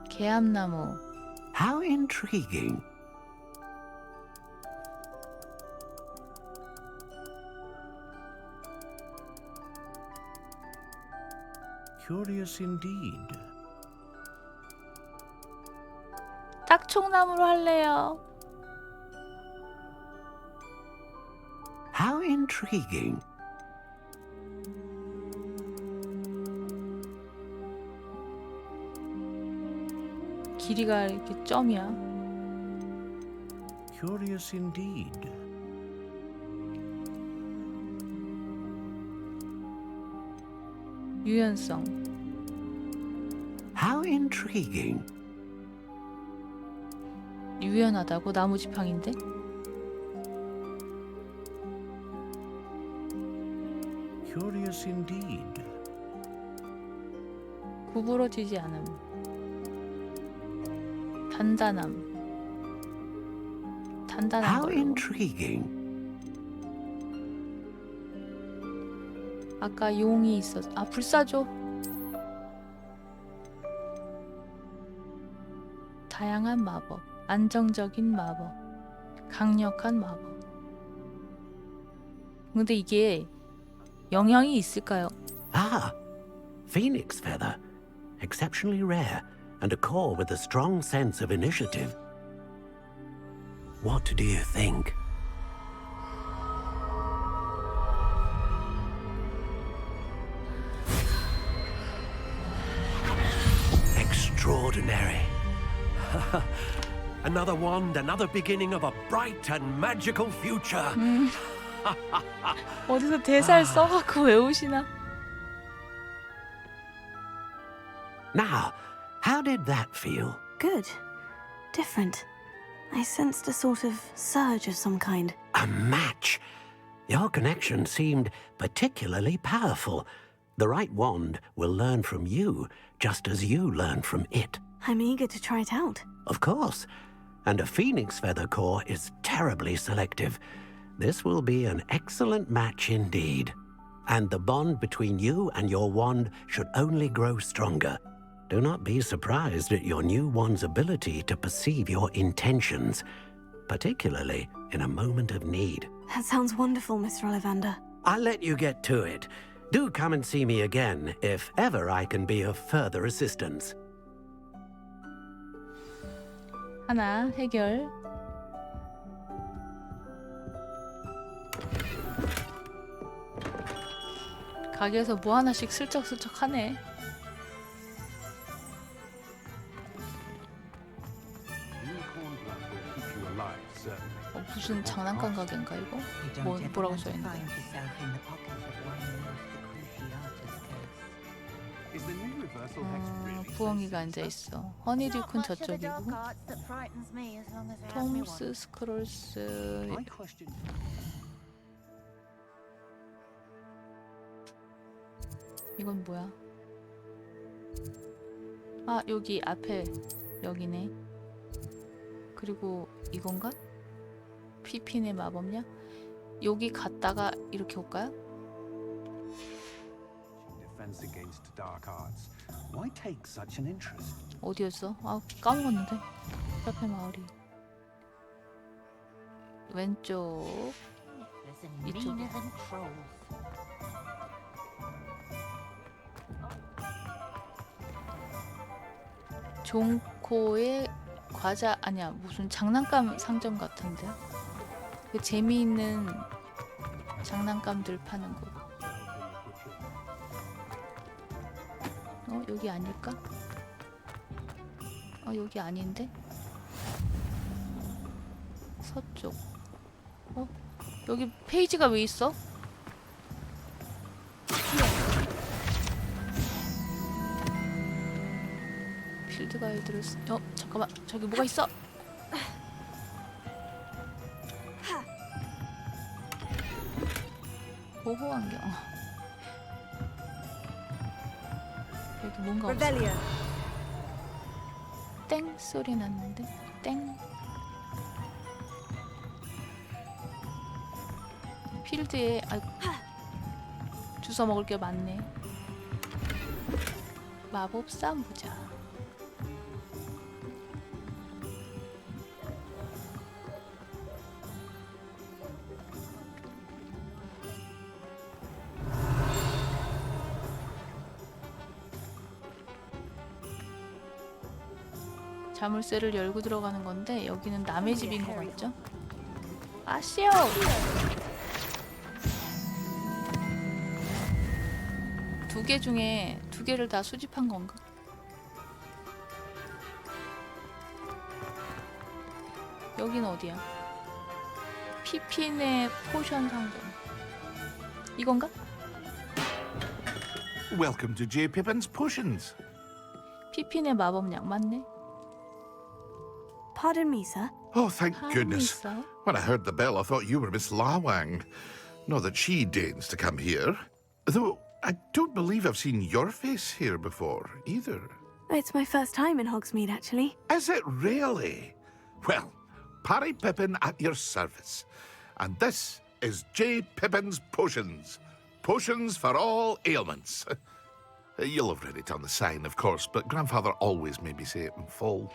Speaker 1: 개암나무.
Speaker 10: How intriguing.
Speaker 4: Curious indeed.
Speaker 1: 딱총나무로 할래요.
Speaker 10: How intriguing.
Speaker 1: 길이가 이렇게 점이야.
Speaker 4: Curious indeed.
Speaker 1: 유연성.
Speaker 10: How intriguing.
Speaker 1: 유연하다고 나무 지팡인데?
Speaker 4: Curious indeed.
Speaker 1: 구부러지지 않음. 단단함. 단단한
Speaker 10: How
Speaker 1: 걸로.
Speaker 10: intriguing.
Speaker 1: 아까 용이 있었. 아, 불사조. 다양한 마법. 안정적인 마법. 강력한 마법. 근데 이게 영향이 있을까요?
Speaker 10: Ah, phoenix feather. Exceptionally rare, and a core with a strong sense of initiative. What do you think?
Speaker 18: Extraordinary. Another wand, another beginning of a bright and magical future.
Speaker 1: 어디서 대사를 써갖고 외우시나?
Speaker 10: Now, how did that feel?
Speaker 3: Good. Different. I sensed a sort of surge of some kind.
Speaker 10: A match. Your connection seemed particularly powerful. The right wand will learn from you, just as you learn from it.
Speaker 3: I'm eager to try it out.
Speaker 10: Of course. And a phoenix feather core is terribly selective. This will be an excellent match indeed. And the bond between you and your wand should only grow stronger. Do not be surprised at your new wand's ability to perceive your intentions, particularly in a moment of need.
Speaker 3: That sounds wonderful, Mr. Ollivander.
Speaker 10: I'll let you get to it. Do come and see me again if ever I can be of further assistance.
Speaker 1: 하나 해결. 가게에서 뭐 하나씩 슬쩍슬쩍 하네. 무슨 장난감 가게인가 이거? 뭐라고 써있는데? 부엉이가 앉아있어. 허니듀크는 저쪽이고 톰스 스크롤스 이건 뭐야? 아, 여기 앞에 여기네. 그리고 이건가? 피핀의 마법약? 여기 갔다가 이렇게 올까요?
Speaker 2: Defense against dark arts. Why take such an interest?
Speaker 1: 어디였어? 아, 까먹었는데. 옆에 마을이. 왼쪽. 이쪽이야. 종코의 과자 아니야, 무슨 장난감 상점 같은데. 그 재미있는 장난감들 파는 곳. 여기 아닐까? 여기 아닌데? 서쪽. 여기 페이지가 왜 있어? 필드 가이드를 잠깐만, 저기 뭐가 있어? 보호 안경. 여기 뭔가 없어. 땡 소리 났는데. 땡. 필드에 주워 먹을 게 많네. 마법사 모자. 자물쇠를 열고 들어가는 건데 여기는 남의 집인 것 같죠? 아쉬워! 두 개 중에 두 개를 다 수집한 건가? 여긴 어디야? 피핀의 포션 상점. 이건가?
Speaker 4: Welcome to J. Pippin's Potions.
Speaker 1: 피핀의 마법약 맞네.
Speaker 3: Pardon me, sir.
Speaker 4: Oh, thank goodness.
Speaker 1: sir.
Speaker 4: When I heard the bell, I thought you were Miss Lawang. Not that she deigns to come here. Though I don't believe I've seen your face here before, either.
Speaker 3: It's my first time in Hogsmeade, actually.
Speaker 4: Is it really? Well, Parry Pippin at your service. And this is J. Pippin's Potions. Potions for all ailments. You'll have read it on the sign, of course, but Grandfather always made me say it in full.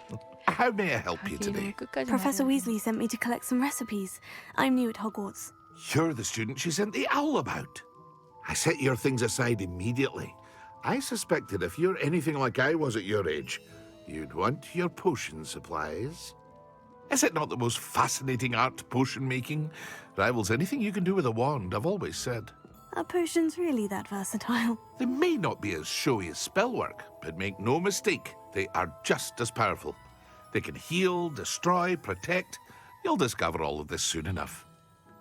Speaker 4: How may I help you today?
Speaker 3: Professor Weasley sent me to collect some recipes. I'm new at Hogwarts.
Speaker 4: You're the student she sent the owl about. I set your things aside immediately. I suspected if you're anything like I was at your age, you'd want your potion supplies. Is it not the most fascinating art, potion making? Rivals anything you can do with a wand, I've always said.
Speaker 3: Are potions really that versatile?
Speaker 4: They may not be as showy as spellwork, but make no mistake, they are just as powerful. They can heal, destroy, protect. You'll discover all of this soon enough.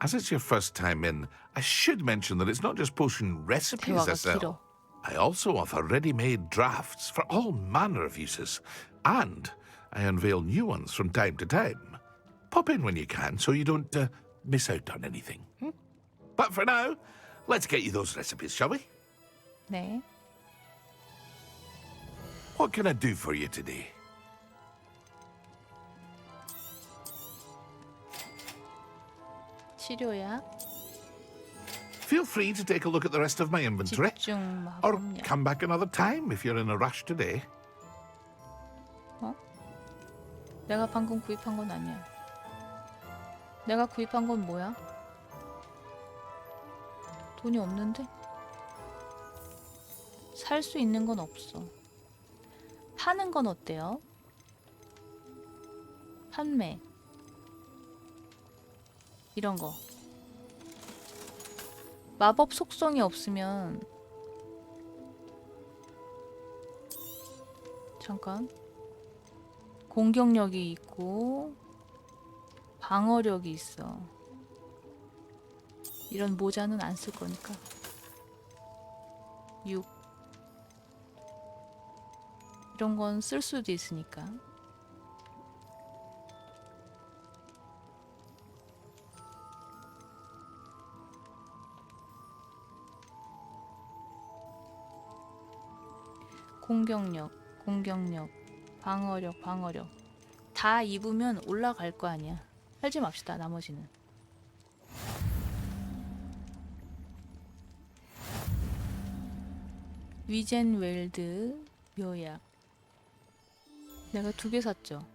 Speaker 4: As it's your first time in, I should mention that it's not just potion recipes I sell. I also offer ready-made drafts for all manner of uses, and I unveil new ones from time to time. Pop in when you can so you don't miss out on anything. But for now, let's get you those recipes, shall we?
Speaker 1: 네.
Speaker 4: What can I do for you today?
Speaker 1: 치료약.
Speaker 4: Feel free to take a look at the rest of my inventory.
Speaker 1: 집중
Speaker 4: Or
Speaker 1: 마법약.
Speaker 4: come back another time if you're in a rush today.
Speaker 1: 내가 방금 구입한 건 아니야. 내가 구입한 건 뭐야? 돈이 없는데? 살 수 있는 건 없어. 파는 건 어때요? 판매. 이런 거. 마법 속성이 없으면 잠깐. 공격력이 있고 방어력이 있어. 이런 모자는 안 쓸 거니까. 6. 이런 건 쓸 수도 있으니까. 공격력, 공격력, 방어력, 방어력 다 입으면 올라갈 거 아니야. 살지 맙시다. 나머지는. 위젠 웰드 묘약. 내가 2개 샀죠.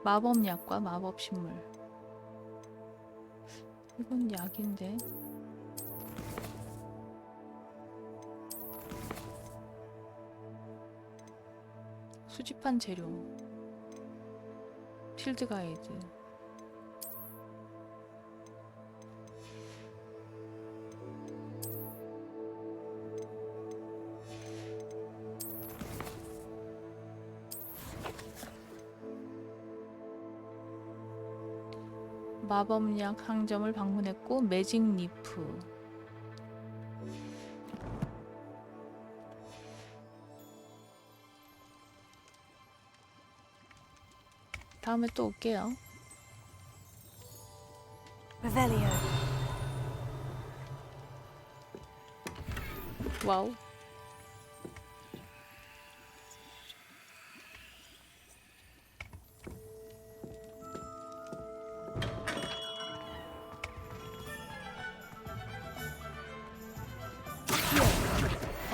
Speaker 1: 마법약과 마법식물. 이건 약인데. 수집한 재료. 필드 가이드. 마법약 상점을 방문했고 매직 리프. 다음에 또 올게요.
Speaker 3: Revelio.
Speaker 1: 와우.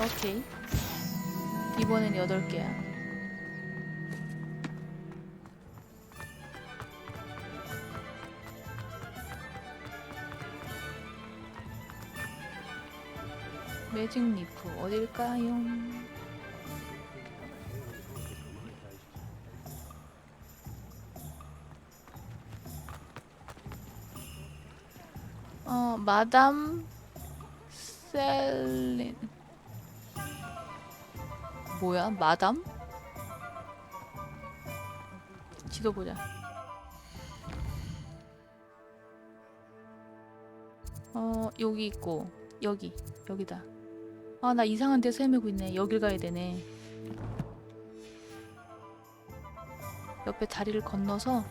Speaker 1: 오케이. 이번엔 8개야. 매직 리프 어딜까요? 마담 셀린. 뭐야? 마담? 지도 보자. 여기 있고 여기다. 아, 나 이상한 데서 헤매고 있네. 여길 가야 되네. 옆에 다리를 건너서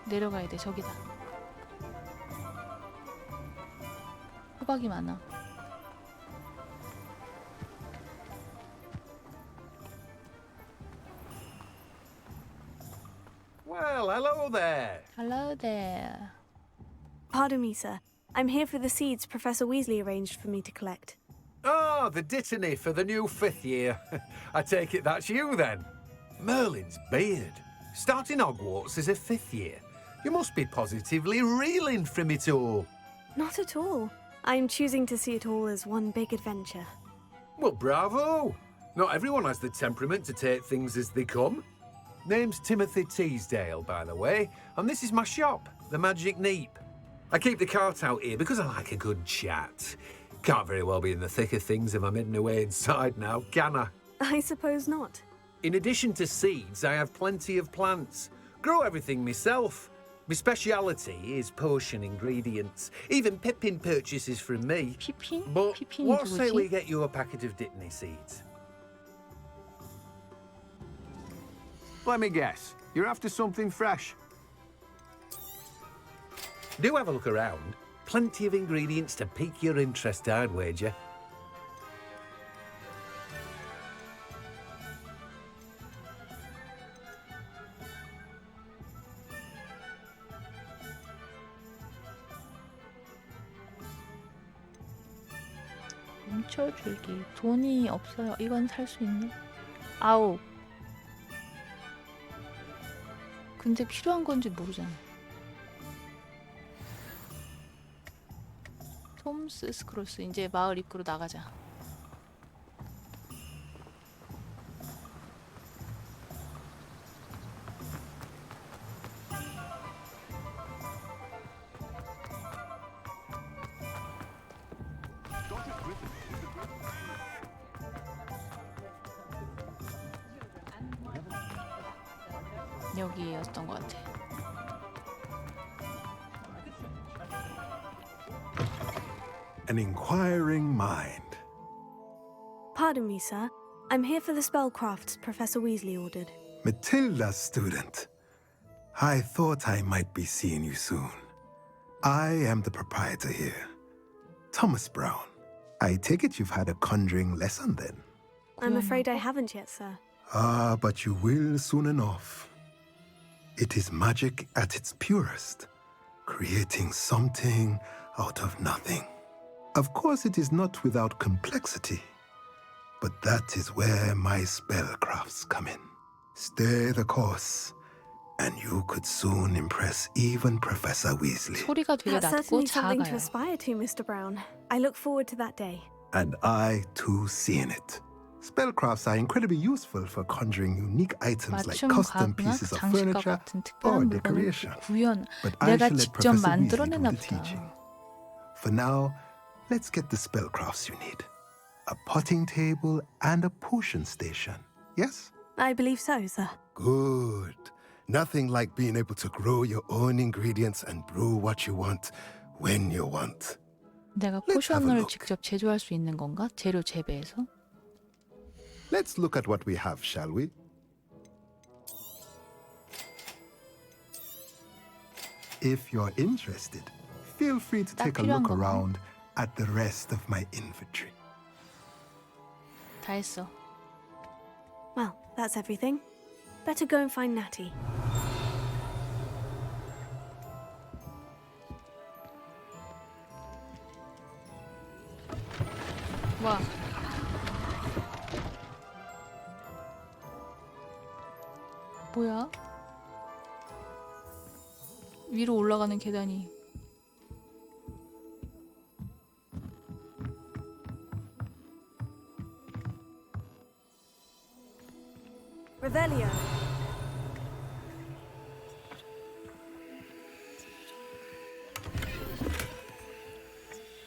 Speaker 1: 내려가야 돼. 저기다. 호박이 많아.
Speaker 18: Well, hello there.
Speaker 1: Hello there.
Speaker 3: Pardon me, sir. I'm here for the seeds Professor Weasley arranged for me to collect.
Speaker 18: Ah, the dittany for the new 5th year. I take it that's you then. Merlin's beard. Starting Hogwarts as a 5th year. You must be positively reeling from it all.
Speaker 3: Not at all. I'm choosing to see it all as one big adventure.
Speaker 18: Well, bravo. Not everyone has the temperament to take things as they come. Name's Timothy Teasdale, by the way, and this is my shop, the Magic Neep. I keep the cart out here because I like a good chat. Can't very well be in the thick of things if I'm hidden away inside now, can I?
Speaker 3: I suppose not.
Speaker 18: In addition to seeds, I have plenty of plants. Grow everything myself. My speciality is potion ingredients. Even Pippin purchases from me.
Speaker 1: Pippin?
Speaker 18: But
Speaker 1: Pippin이
Speaker 18: what say
Speaker 1: 누구지?
Speaker 18: we get you a packet of dittany seeds?
Speaker 5: Let me guess. You're after something fresh.
Speaker 18: Do have a look around. Plenty of ingredients to pique your interest, I'd wager.
Speaker 1: 멈춰줄기. 돈이 없어요. 이건 살 수 있네. 9. 근데 필요한 건지 모르잖아. 톰스 스크롤스. 이제 마을 입구로 나가자. 여기였던 것 같아.
Speaker 6: an inquiring mind.
Speaker 3: Pardon me, sir. I'm here for the spellcrafts Professor Weasley ordered.
Speaker 6: Matilda's student. I thought I might be seeing you soon. I am the proprietor here, Thomas Brown. I take it you've had a conjuring lesson then?
Speaker 3: I'm afraid I haven't yet, sir.
Speaker 6: Ah, but you will soon enough. It is magic at its purest, creating something out of nothing. Of course, it is not without complexity, but that is where my spellcrafts come in. Stay the course, and you could soon impress even Professor Weasley.
Speaker 1: 소리가 되게
Speaker 3: That's
Speaker 1: 낮고
Speaker 3: certainly something to
Speaker 1: 작아요.
Speaker 3: aspire to, Mr. Brown. I look forward to that day.
Speaker 6: And I, too, seeing it. Spellcrafts are incredibly useful for conjuring unique items like
Speaker 1: 맞춤
Speaker 6: custom
Speaker 1: 과학이나
Speaker 6: pieces of
Speaker 1: 장식과
Speaker 6: furniture
Speaker 1: 같은
Speaker 6: or
Speaker 1: 특별한 물건을
Speaker 6: decoration.
Speaker 1: 구현.
Speaker 6: But I
Speaker 1: 내가
Speaker 6: shall let
Speaker 1: 직접
Speaker 6: Professor Weasley do
Speaker 1: 만들어내나
Speaker 6: the
Speaker 1: 보다.
Speaker 6: teaching. For now, let's get the spellcrafts you need. A potting table and a potion station. Yes?
Speaker 3: I believe so, sir.
Speaker 6: Good. Nothing like being able to grow your own ingredients and brew what you want when you want.
Speaker 1: 내가 포션을 직접 제조할 수 있는 건가? 재료 재배해서?
Speaker 6: Let's look at what we have, shall we? If you're interested, feel free to take a look around at the rest of my inventory.
Speaker 1: 다 했어.
Speaker 3: Well, that's everything. Better go and find Natty.
Speaker 1: 와. 뭐야? 위로 올라가는 계단이.
Speaker 3: Revelio.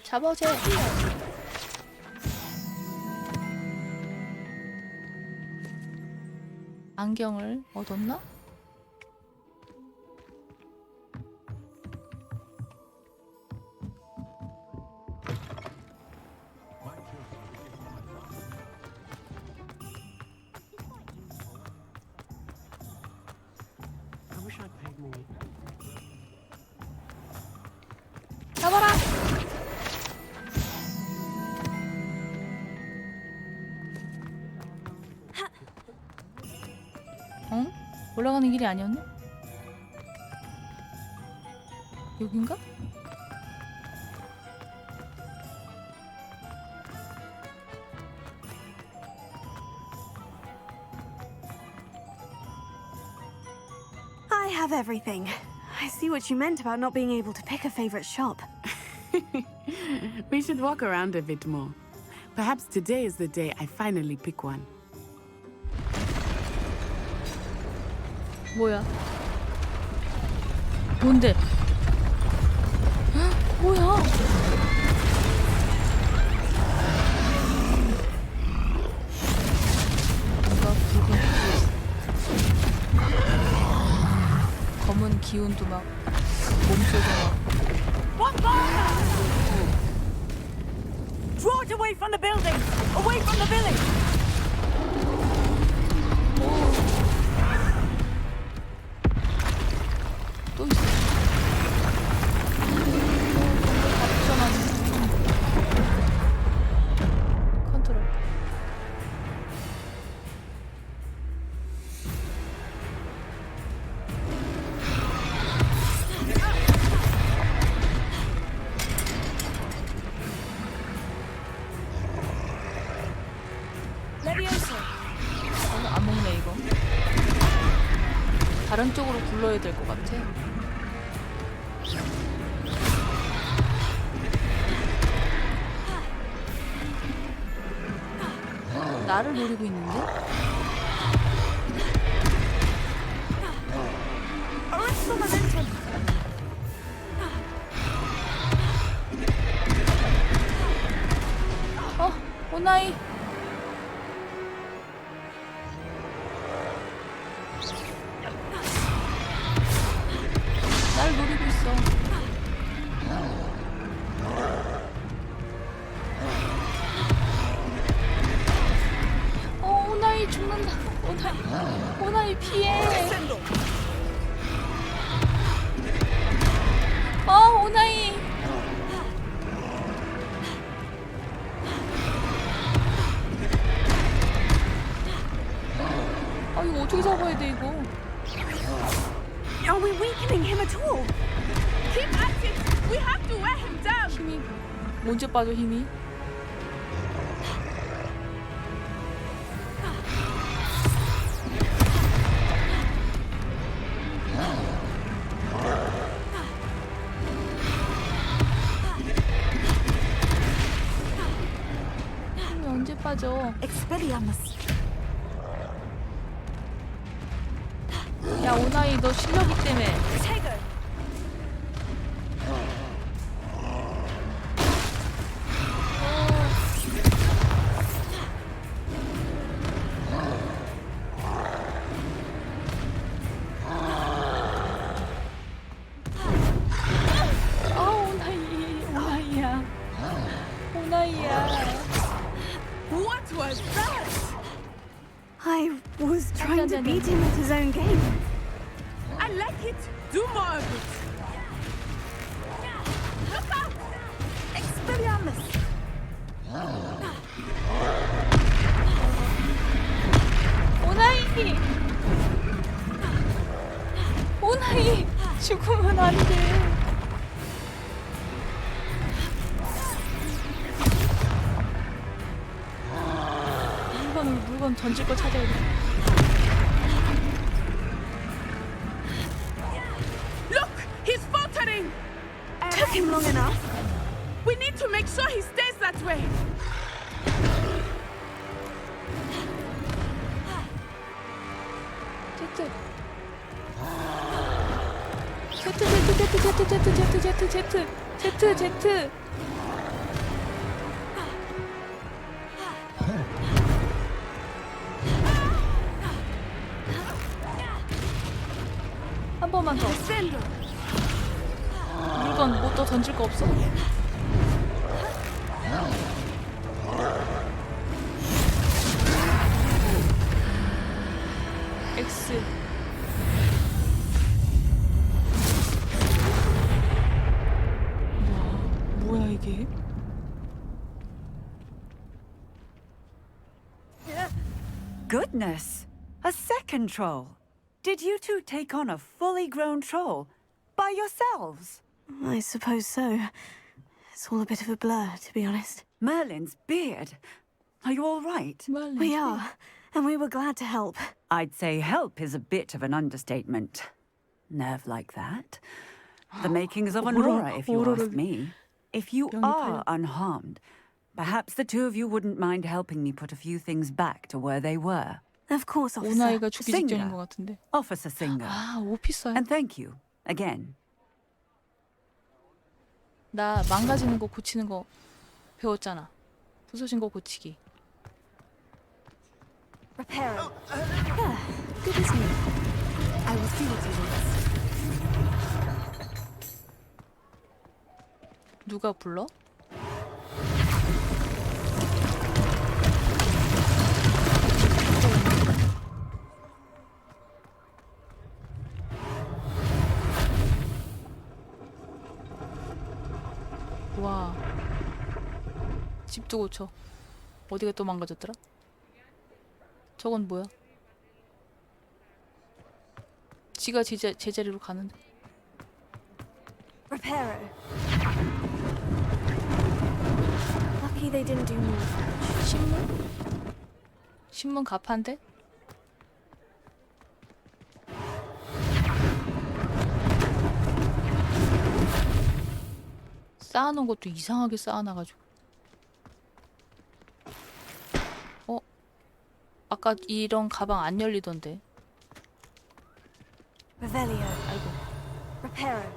Speaker 1: 잡아제. 안경을 얻었나?
Speaker 18: I wish I'd paid more.
Speaker 1: 잡아라. 응? 올라가는 길이 아니었네? 여긴가?
Speaker 3: I have everything. I see what you meant about not being able to pick a favorite shop.
Speaker 17: We should walk around a bit more. Perhaps today is the day I finally pick one.
Speaker 1: 뭐야? 뭔데? 헉, 뭐야? 뭔가 붉은 검은 기운도 막 몸속에 막.
Speaker 22: One fire! Draw it away from the building! Away from the village!
Speaker 1: 또 있어. 컨트롤.
Speaker 3: 레비오소.
Speaker 1: 안 먹네 이거. 다른 쪽으로 굴러야 될 것 같아. 나를 노리고 있는데? 오나이. 날 노리고 있어. 오나이 피해. 오나이. 이거 어떻게 잡아야 돼 이거?
Speaker 3: Are we weakening him at all?
Speaker 7: Keep at it! We have to wear him down!
Speaker 1: 힘이 언제 빠져 힘이? 힘이 언제 빠져?
Speaker 3: Expelliarmus.
Speaker 1: 야 오나이 너 실력이 때문에. 오나이야.
Speaker 7: What was that?
Speaker 3: I was trying to beat him at his own game.
Speaker 7: I like it. Do more of it. Look out!
Speaker 3: Expelliarmus.
Speaker 1: 오나이 죽으면 안 돼. 물건 던질 거 찾아야 돼.
Speaker 7: Look, he's faltering.
Speaker 3: Took him long enough.
Speaker 7: We need to make sure he stays that way.
Speaker 1: Z. 한 번만 더. 물건 뭐 또 던질 거 없어? X. 뭐야 이게?
Speaker 12: Goodness! A second troll! Did you two take on a fully grown troll by yourselves?
Speaker 3: I suppose so. It's all a bit of a blur, to be honest.
Speaker 12: Merlin's beard. Are you all right?
Speaker 3: We are, and we were glad to help.
Speaker 12: I'd say help is a bit of an understatement. Nerve like that. The makings of an aura, if you ask me. If you are unharmed, perhaps the two of you wouldn't mind helping me put a few things back to where they were.
Speaker 3: Of course, officer.
Speaker 1: 오나이가 죽기 직전인 것 같은데.
Speaker 12: Officer Singer.
Speaker 1: 오피서야.
Speaker 12: And thank you again.
Speaker 1: 나 망가지는 거 고치는 거 배웠잖아. 부서진 거 고치기.
Speaker 3: Repairer. Good as new. I will see what he wants.
Speaker 1: 누가 불러? 와, 집도 고쳐. 어디가 또 망가졌더라? 저건 뭐야? 지가 제자리로 가는데.
Speaker 3: Repairer. Lucky they didn't do more.
Speaker 1: 신문 가판데? 쌓아놓은 것도 이상하게 쌓아놔가지고. 아까 이런 가방 안 열리던데.
Speaker 3: Revelio.
Speaker 1: 아이고.
Speaker 3: Repairer.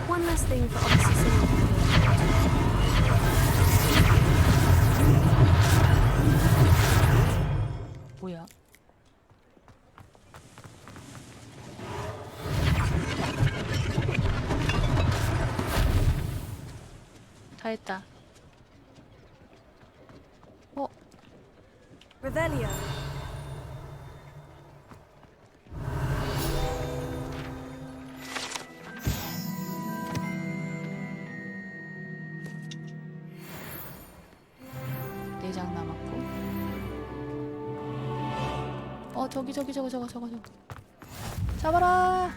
Speaker 3: One last thing for Officer Singer.
Speaker 1: 뭐야? 다 했다.
Speaker 3: Revelio.
Speaker 1: 네 장 남았고. 저기. 잡아라.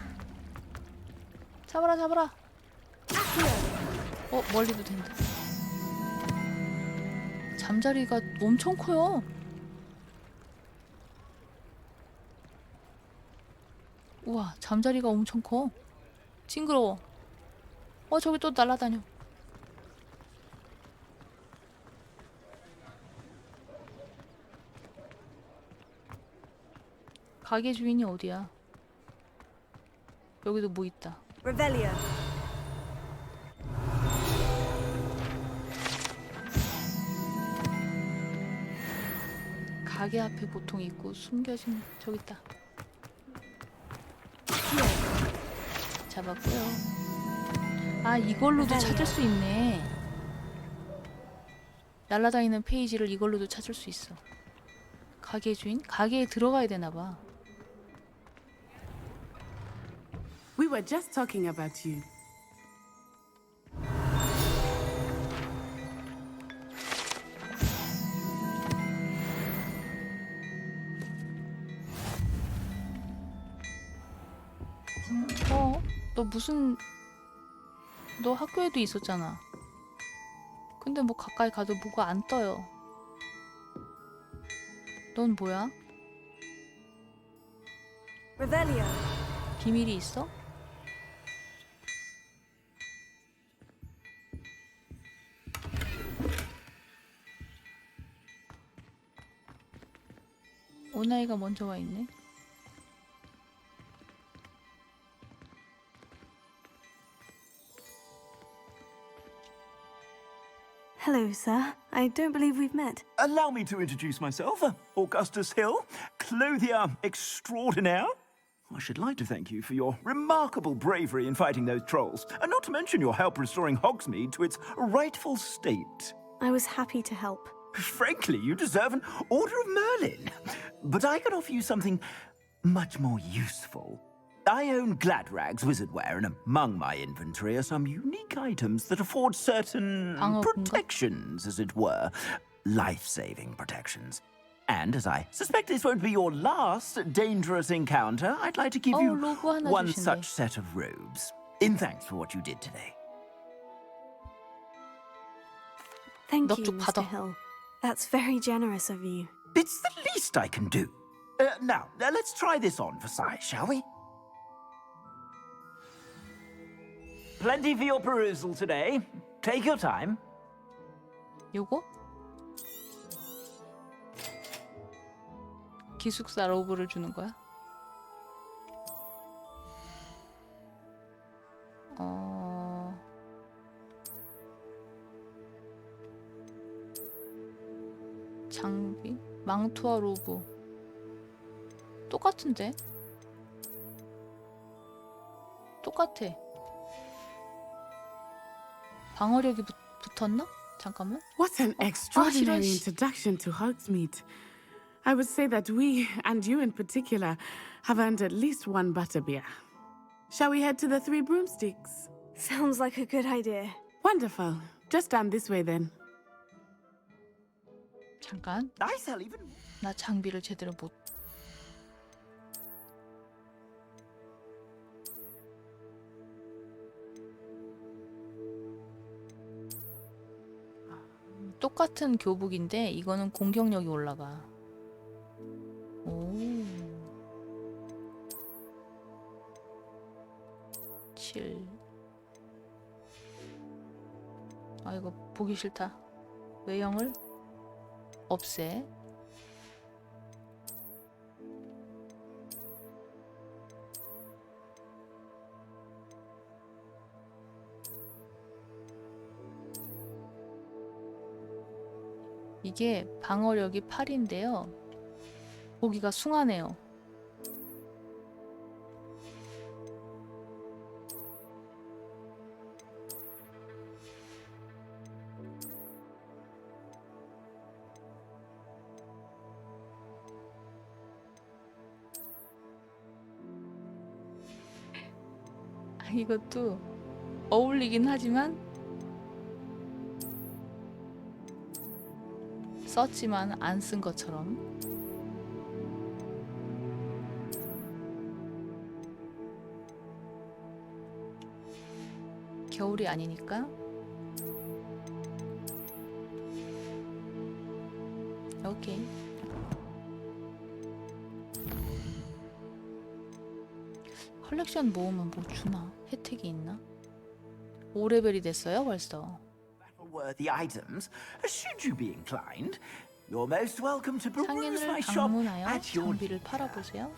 Speaker 1: 멀리도 된다. 잠자리가 엄청 커요. 우와, 잠자리가 엄청 커. 징그러워. 저기 또 날아다녀. 가게 주인이 어디야? 여기도 뭐 있다.
Speaker 3: Revelio.
Speaker 1: 가게 앞에 보통 있고 숨겨진 저기 있다. 잡았고요. 아, 이걸로도 찾을 수 있네. 날아다니는 페이지를 이걸로도 찾을 수 있어. 가게 주인? 가게에 들어가야 되나 봐.
Speaker 17: We were just talking about you.
Speaker 1: 너 학교에도 있었잖아. 근데 뭐 가까이 가도 뭐가 안 떠요. 넌 뭐야?
Speaker 3: Revelio.
Speaker 1: 비밀이 있어? 오나이가 먼저 와 있네.
Speaker 3: Hello, sir. I don't believe we've met.
Speaker 14: Allow me to introduce myself. Augustus Hill, clothier extraordinaire. I should like to thank you for your remarkable bravery in fighting those trolls, and not to mention your help restoring Hogsmeade to its rightful state.
Speaker 3: I was happy to help.
Speaker 14: Frankly, you deserve an Order of Merlin. But I can offer you something much more useful. I own Gladrag's wizardware, and among my inventory are some unique items that afford certain protections, as it were. Life-saving protections. And as I suspect this won't be your last dangerous encounter, I'd like to give you one such set of robes, in thanks for what you did today.
Speaker 3: Thank you, Mr. Hill. That's very generous of you.
Speaker 14: It's the least I can do. Now, let's try this on for size, shall we? Plenty for your perusal today. Take your time.
Speaker 1: 요거? 기숙사 로브를 주는 거야? 장비? 망토와 로브. 똑같은데? 똑같아. 방어력이 붙었나? 잠깐만.
Speaker 17: What an extraordinary introduction to Hogsmeade. I would say that we, and you in particular, have earned at least one butterbeer. Shall we head to the Three Broomsticks?
Speaker 3: Sounds like a good idea.
Speaker 17: Wonderful. Just down this way then.
Speaker 1: 잠깐. 나 장비를 제대로 못. 똑같은 교복인데 이거는 공격력이 올라가. 오. 7. 아, 이거 보기 싫다. 외형을 없애. 이게 방어력이 8인데요. 보기가 숭하네요. 이것도 어울리긴 하지만 썼지만 안 쓴 것처럼. 겨울이 아니니까. 오케이. 컬렉션 모으면 뭐 주나? 혜택이 있나? 5레벨이 됐어요 벌써.
Speaker 14: Worthy items, should you be inclined, you're most welcome to peruse
Speaker 1: 상인을
Speaker 14: my shop
Speaker 1: 방문하여
Speaker 14: at your
Speaker 1: 장비를 팔아보세요.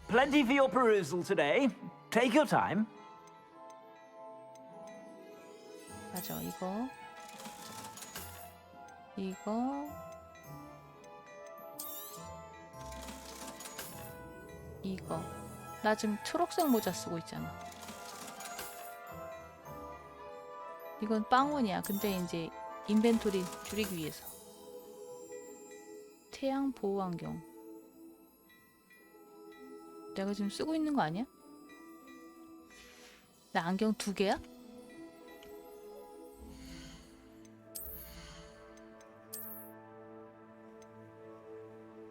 Speaker 14: Plenty for your perusal today. Take your time.
Speaker 1: 맞아, 이거. 나 지금 초록색 모자 쓰고 있잖아. 이건 빵원이야. 근데 이제 인벤토리 줄이기 위해서. 태양 보호 안경. 내가 지금 쓰고 있는 거 아니야? 나 안경 2개야?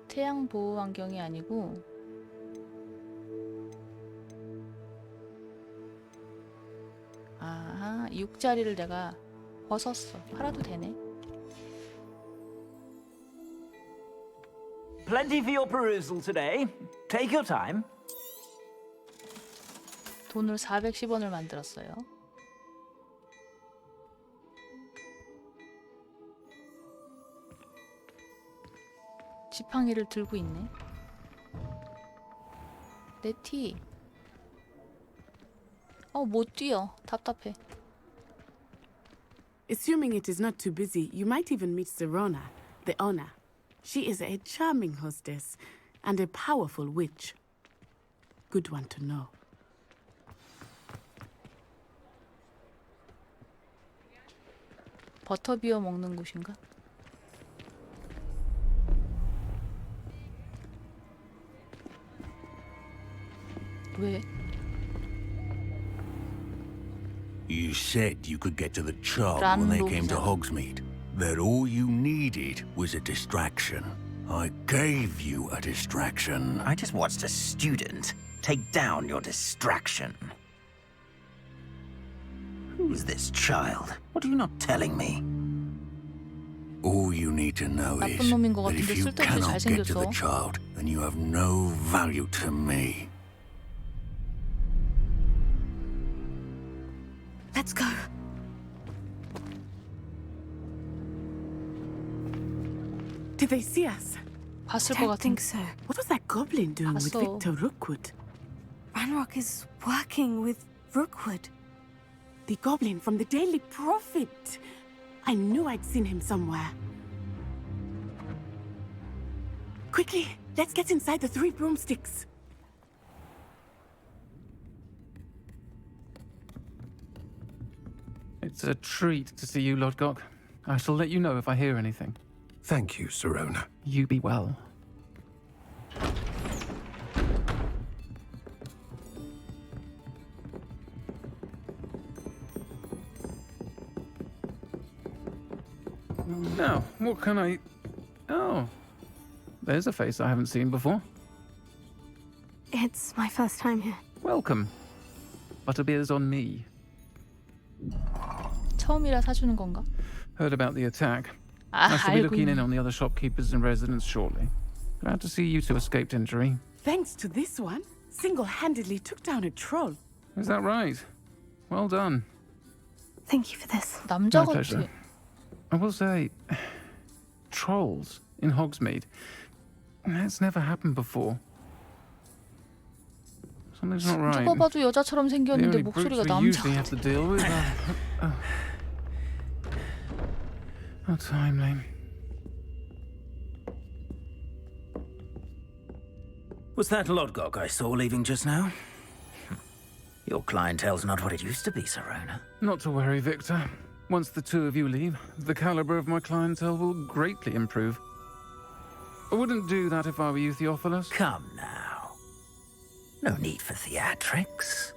Speaker 1: 태양 보호 안경이 아니고 아하, 6짜리를 내가 벗었어. 팔아도 되네.
Speaker 14: Plenty for your perusal today. Take your time.
Speaker 1: 돈을 410원을 만들었어요. 지팡이를 들고 있네. 내 티. 못 뛰어. 답답해.
Speaker 17: Assuming it is not too busy, you might even meet Serona, the owner. She is a charming hostess and a powerful witch. Good one to know.
Speaker 1: 버터비어 먹는 곳인가? 왜?
Speaker 20: You said you could get to the child when they came to Hogsmeade. That all you needed was a distraction. I gave you a distraction.
Speaker 10: I just watched a student take down your distraction. Who's this child? What are you not telling me?
Speaker 20: All you need to know is
Speaker 1: 나쁜 놈인 것
Speaker 20: that
Speaker 1: 같은데
Speaker 20: if you
Speaker 1: 쓸데없이
Speaker 20: cannot get to the
Speaker 1: 잘생겼어.
Speaker 20: child, then you have no value to me.
Speaker 3: Let's go.
Speaker 17: Did they see us?
Speaker 1: 봤을 것
Speaker 3: Don't
Speaker 1: 같은데.
Speaker 3: think so.
Speaker 17: What was that goblin doing with
Speaker 1: 봤어.
Speaker 17: Victor Rookwood?
Speaker 3: Ranrock is working with Rookwood.
Speaker 17: The goblin from the Daily Prophet. I knew I'd seen him somewhere. Quickly, let's get inside the 3 broomsticks.
Speaker 21: It's a treat to see you, Lodgok. I shall let you know if I hear anything.
Speaker 18: Thank you, Serona.
Speaker 21: You be well. Now, what can I... Oh, there's a face I haven't seen before.
Speaker 3: It's my first time here.
Speaker 21: Welcome. Butterbeer's on me.
Speaker 1: 처음이라 사주는 건가?
Speaker 21: Heard about the attack.
Speaker 1: 아,
Speaker 21: I shall be
Speaker 1: 알고
Speaker 21: looking in
Speaker 1: 있네.
Speaker 21: on the other shopkeepers and residents shortly. Glad to see you two escaped injury.
Speaker 17: Thanks to this one, single-handedly took down a troll.
Speaker 21: Is that right? Well done.
Speaker 3: Thank you for this.
Speaker 1: 남자
Speaker 21: My
Speaker 1: 같지?
Speaker 21: pleasure. I will say, trolls in Hogsmeade. That's never happened before. Something's not right.
Speaker 1: 누가 봐도 여자처럼
Speaker 21: The
Speaker 1: 생겼는데
Speaker 21: only brutes
Speaker 1: 목소리가
Speaker 21: we
Speaker 1: 남자
Speaker 21: usually have
Speaker 1: 같아.
Speaker 21: to deal with are... How timely.
Speaker 10: Was that Lodgok I saw leaving just now? Your clientele's not what it used to be, Serona.
Speaker 21: Not to worry, Victor. Once the two of you leave, the caliber of my clientele will greatly improve. I wouldn't do that if I were you, Theophilus.
Speaker 10: Come now. No need for theatrics.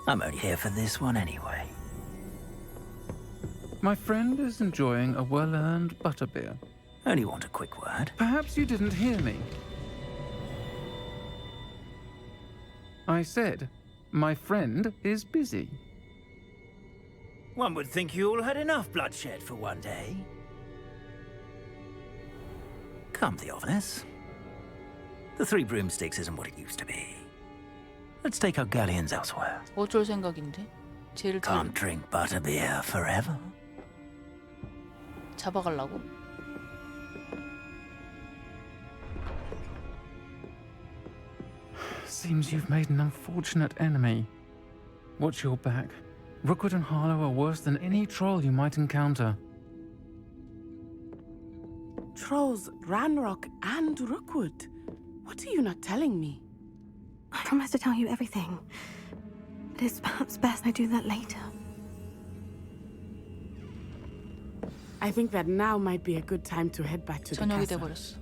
Speaker 10: I'm only here for this one anyway.
Speaker 21: My friend is enjoying a well-earned butterbeer.
Speaker 10: Only want a quick word.
Speaker 21: Perhaps you didn't hear me. I said, my friend is busy.
Speaker 10: One would think you all had enough bloodshed for one day. Come, Theophilus. The Three Broomsticks isn't what it used to be. Let's take our galleons elsewhere.
Speaker 1: 어쩔 생각인데? 쟤를
Speaker 10: Can't drink butterbeer forever.
Speaker 1: 잡아가려고?
Speaker 21: Seems you've made an unfortunate enemy. Watch your back. Rookwood and Harlow are worse than any troll you might encounter.
Speaker 17: Trolls, Ranrock, and Rookwood. What are you not telling me?
Speaker 3: I promised to tell you everything. But it's perhaps best I do that later.
Speaker 17: I think that now might be a good time to head back to the
Speaker 1: 저녁이
Speaker 17: castle.
Speaker 1: 돼버렸어.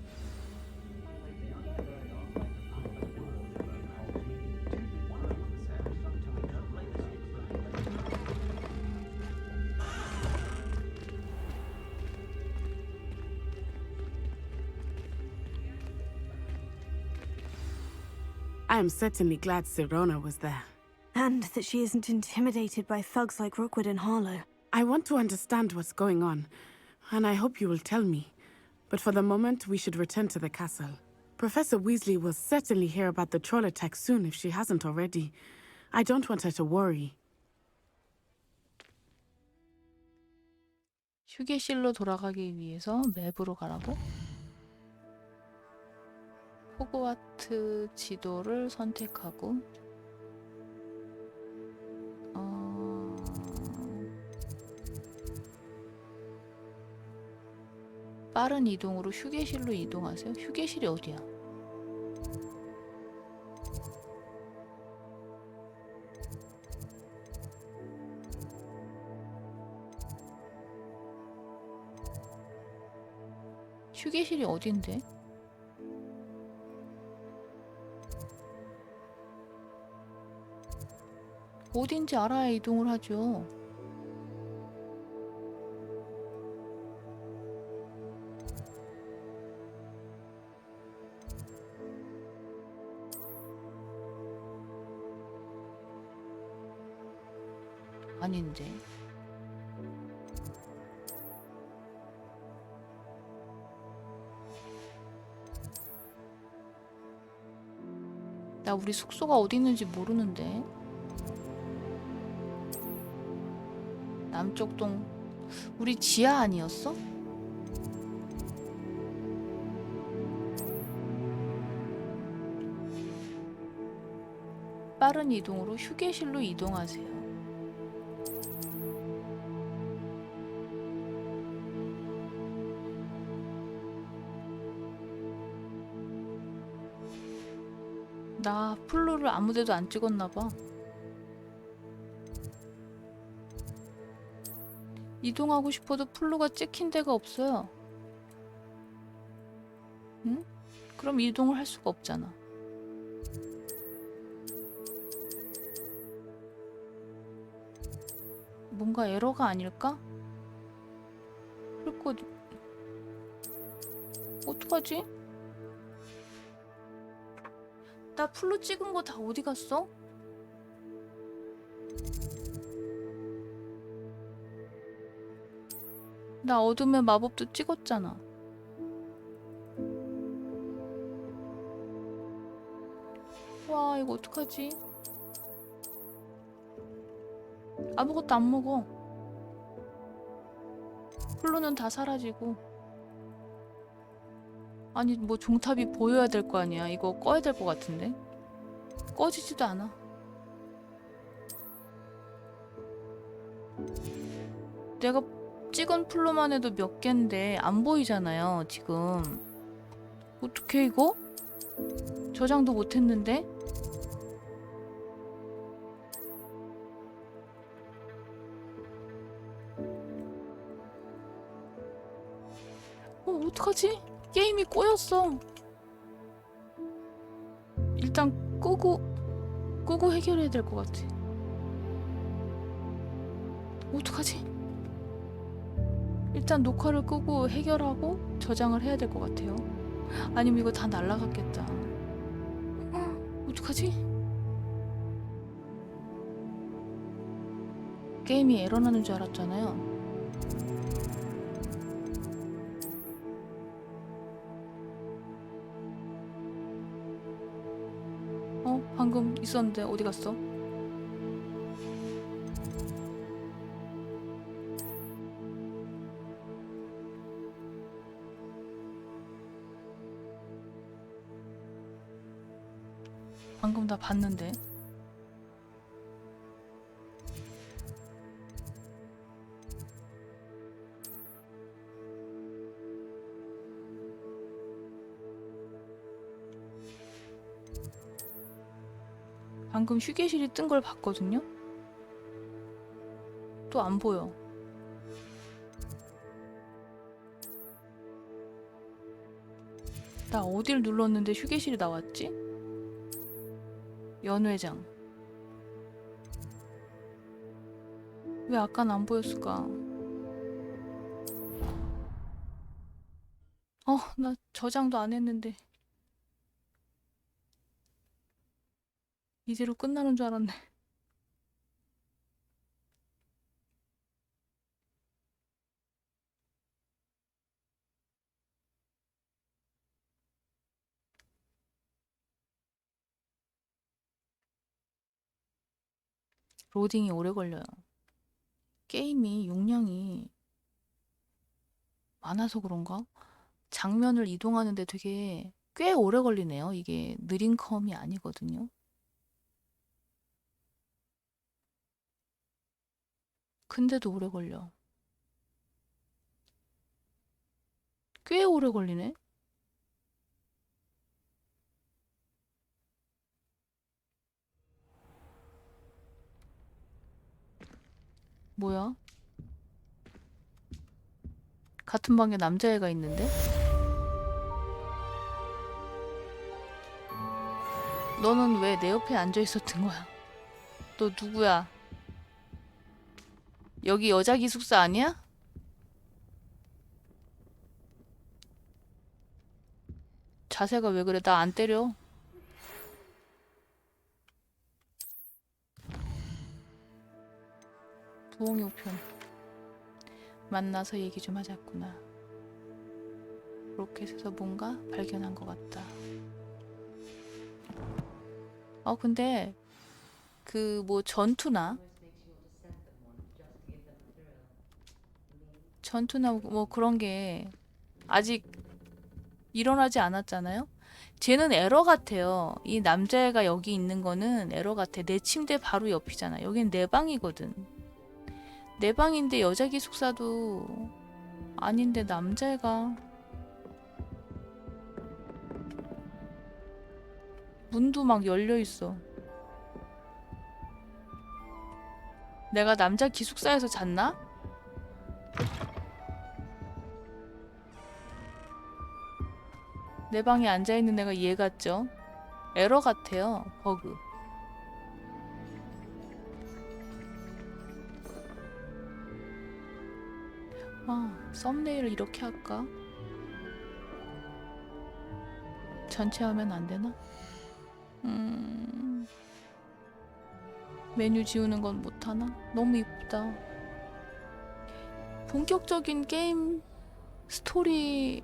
Speaker 17: I am certainly glad Sirona was there.
Speaker 3: And that she isn't intimidated by thugs like Rookwood and Harlow.
Speaker 17: I want to understand what's going on, and I hope you will tell me. But for the moment, we should return to the castle. Professor Weasley will certainly hear about the troll attack soon if she hasn't already. I don't want her to worry.
Speaker 1: 휴게실로 돌아가기 위해서 맵으로 가라고? 호그와트 지도를 선택하고 빠른 이동으로 휴게실로 이동하세요. 휴게실이 어디야? 휴게실이 어딘데? 어딘지 알아야 이동을 하죠. 아닌데. 나 우리 숙소가 어디 있는지 모르는데. 남쪽 동 우리 지하 아니었어? 빠른 이동으로 휴게실로 이동하세요. 나 플루를 아무데도 안 찍었나봐. 이동하고 싶어도 플루가 찍힌 데가 없어요. 응? 그럼 이동을 할 수가 없잖아. 뭔가 에러가 아닐까? 그리고 어떡하지? 나 플루 찍은 거 다 어디 갔어? 나 어둠의 마법도 찍었잖아. 와, 이거 어떡하지? 아무것도 안 먹어. 플루는 다 사라지고. 아니, 뭐 종탑이 보여야 될 거 아니야. 이거 꺼야 될 것 같은데. 꺼지지도 않아. 내가 찍은 플루만 해도 몇 개인데 안 보이잖아요, 지금. 어떡해, 이거? 저장도 못했는데? 어떡하지? 게임이 꼬였어. 일단 끄고 해결해야 될 것 같아. 어떡하지? 일단 녹화를 끄고 해결하고 저장을 해야 될 것 같아요. 아니면 이거 다 날라갔겠다. 어떡하지? 게임이 에러 나는 줄 알았잖아요. 방금 있었는데 어디 갔어? 방금 다 봤는데. 방금 휴게실이 뜬 걸 봤거든요? 또 안 보여. 나 어딜 눌렀는데 휴게실이 나왔지? 연회장. 왜 아까는 안 보였을까? 나 저장도 안 했는데. 이대로 끝나는 줄 알았네. 로딩이 오래 걸려요. 게임이 용량이 많아서 그런가? 장면을 이동하는데 되게 꽤 오래 걸리네요. 이게 느린 컴이 아니거든요. 근데도 오래 걸려. 꽤 오래 걸리네. 뭐야? 같은 방에 남자애가 있는데? 너는 왜 내 옆에 앉아 있었던 거야? 너 누구야? 여기 여자 기숙사 아니야? 자세가 왜 그래? 나 안 때려. 부엉이 우편. 만나서 얘기 좀 하자꾸나. 로켓에서 뭔가 발견한 것 같다. 근데 그 뭐 전투나 뭐 그런 게 아직 일어나지 않았잖아요? 쟤는 에러 같아요. 이 남자애가 여기 있는 거는 에러 같아. 내 침대 바로 옆이잖아. 여긴 내 방이거든. 내 방인데 여자 기숙사도 아닌데 남자애가 문도 막 열려있어. 내가 남자 기숙사에서 잤나? 내 방에 앉아있는 애가 얘 같죠? 에러 같아요. 버그. 썸네일을 이렇게 할까? 전체 하면 안 되나? 메뉴 지우는 건 못하나? 너무 이쁘다. 본격적인 게임 스토리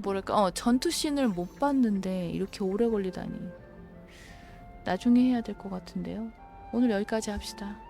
Speaker 1: 뭐랄까 전투 씬을 못 봤는데 이렇게 오래 걸리다니. 나중에 해야 될 것 같은데요. 오늘 여기까지 합시다.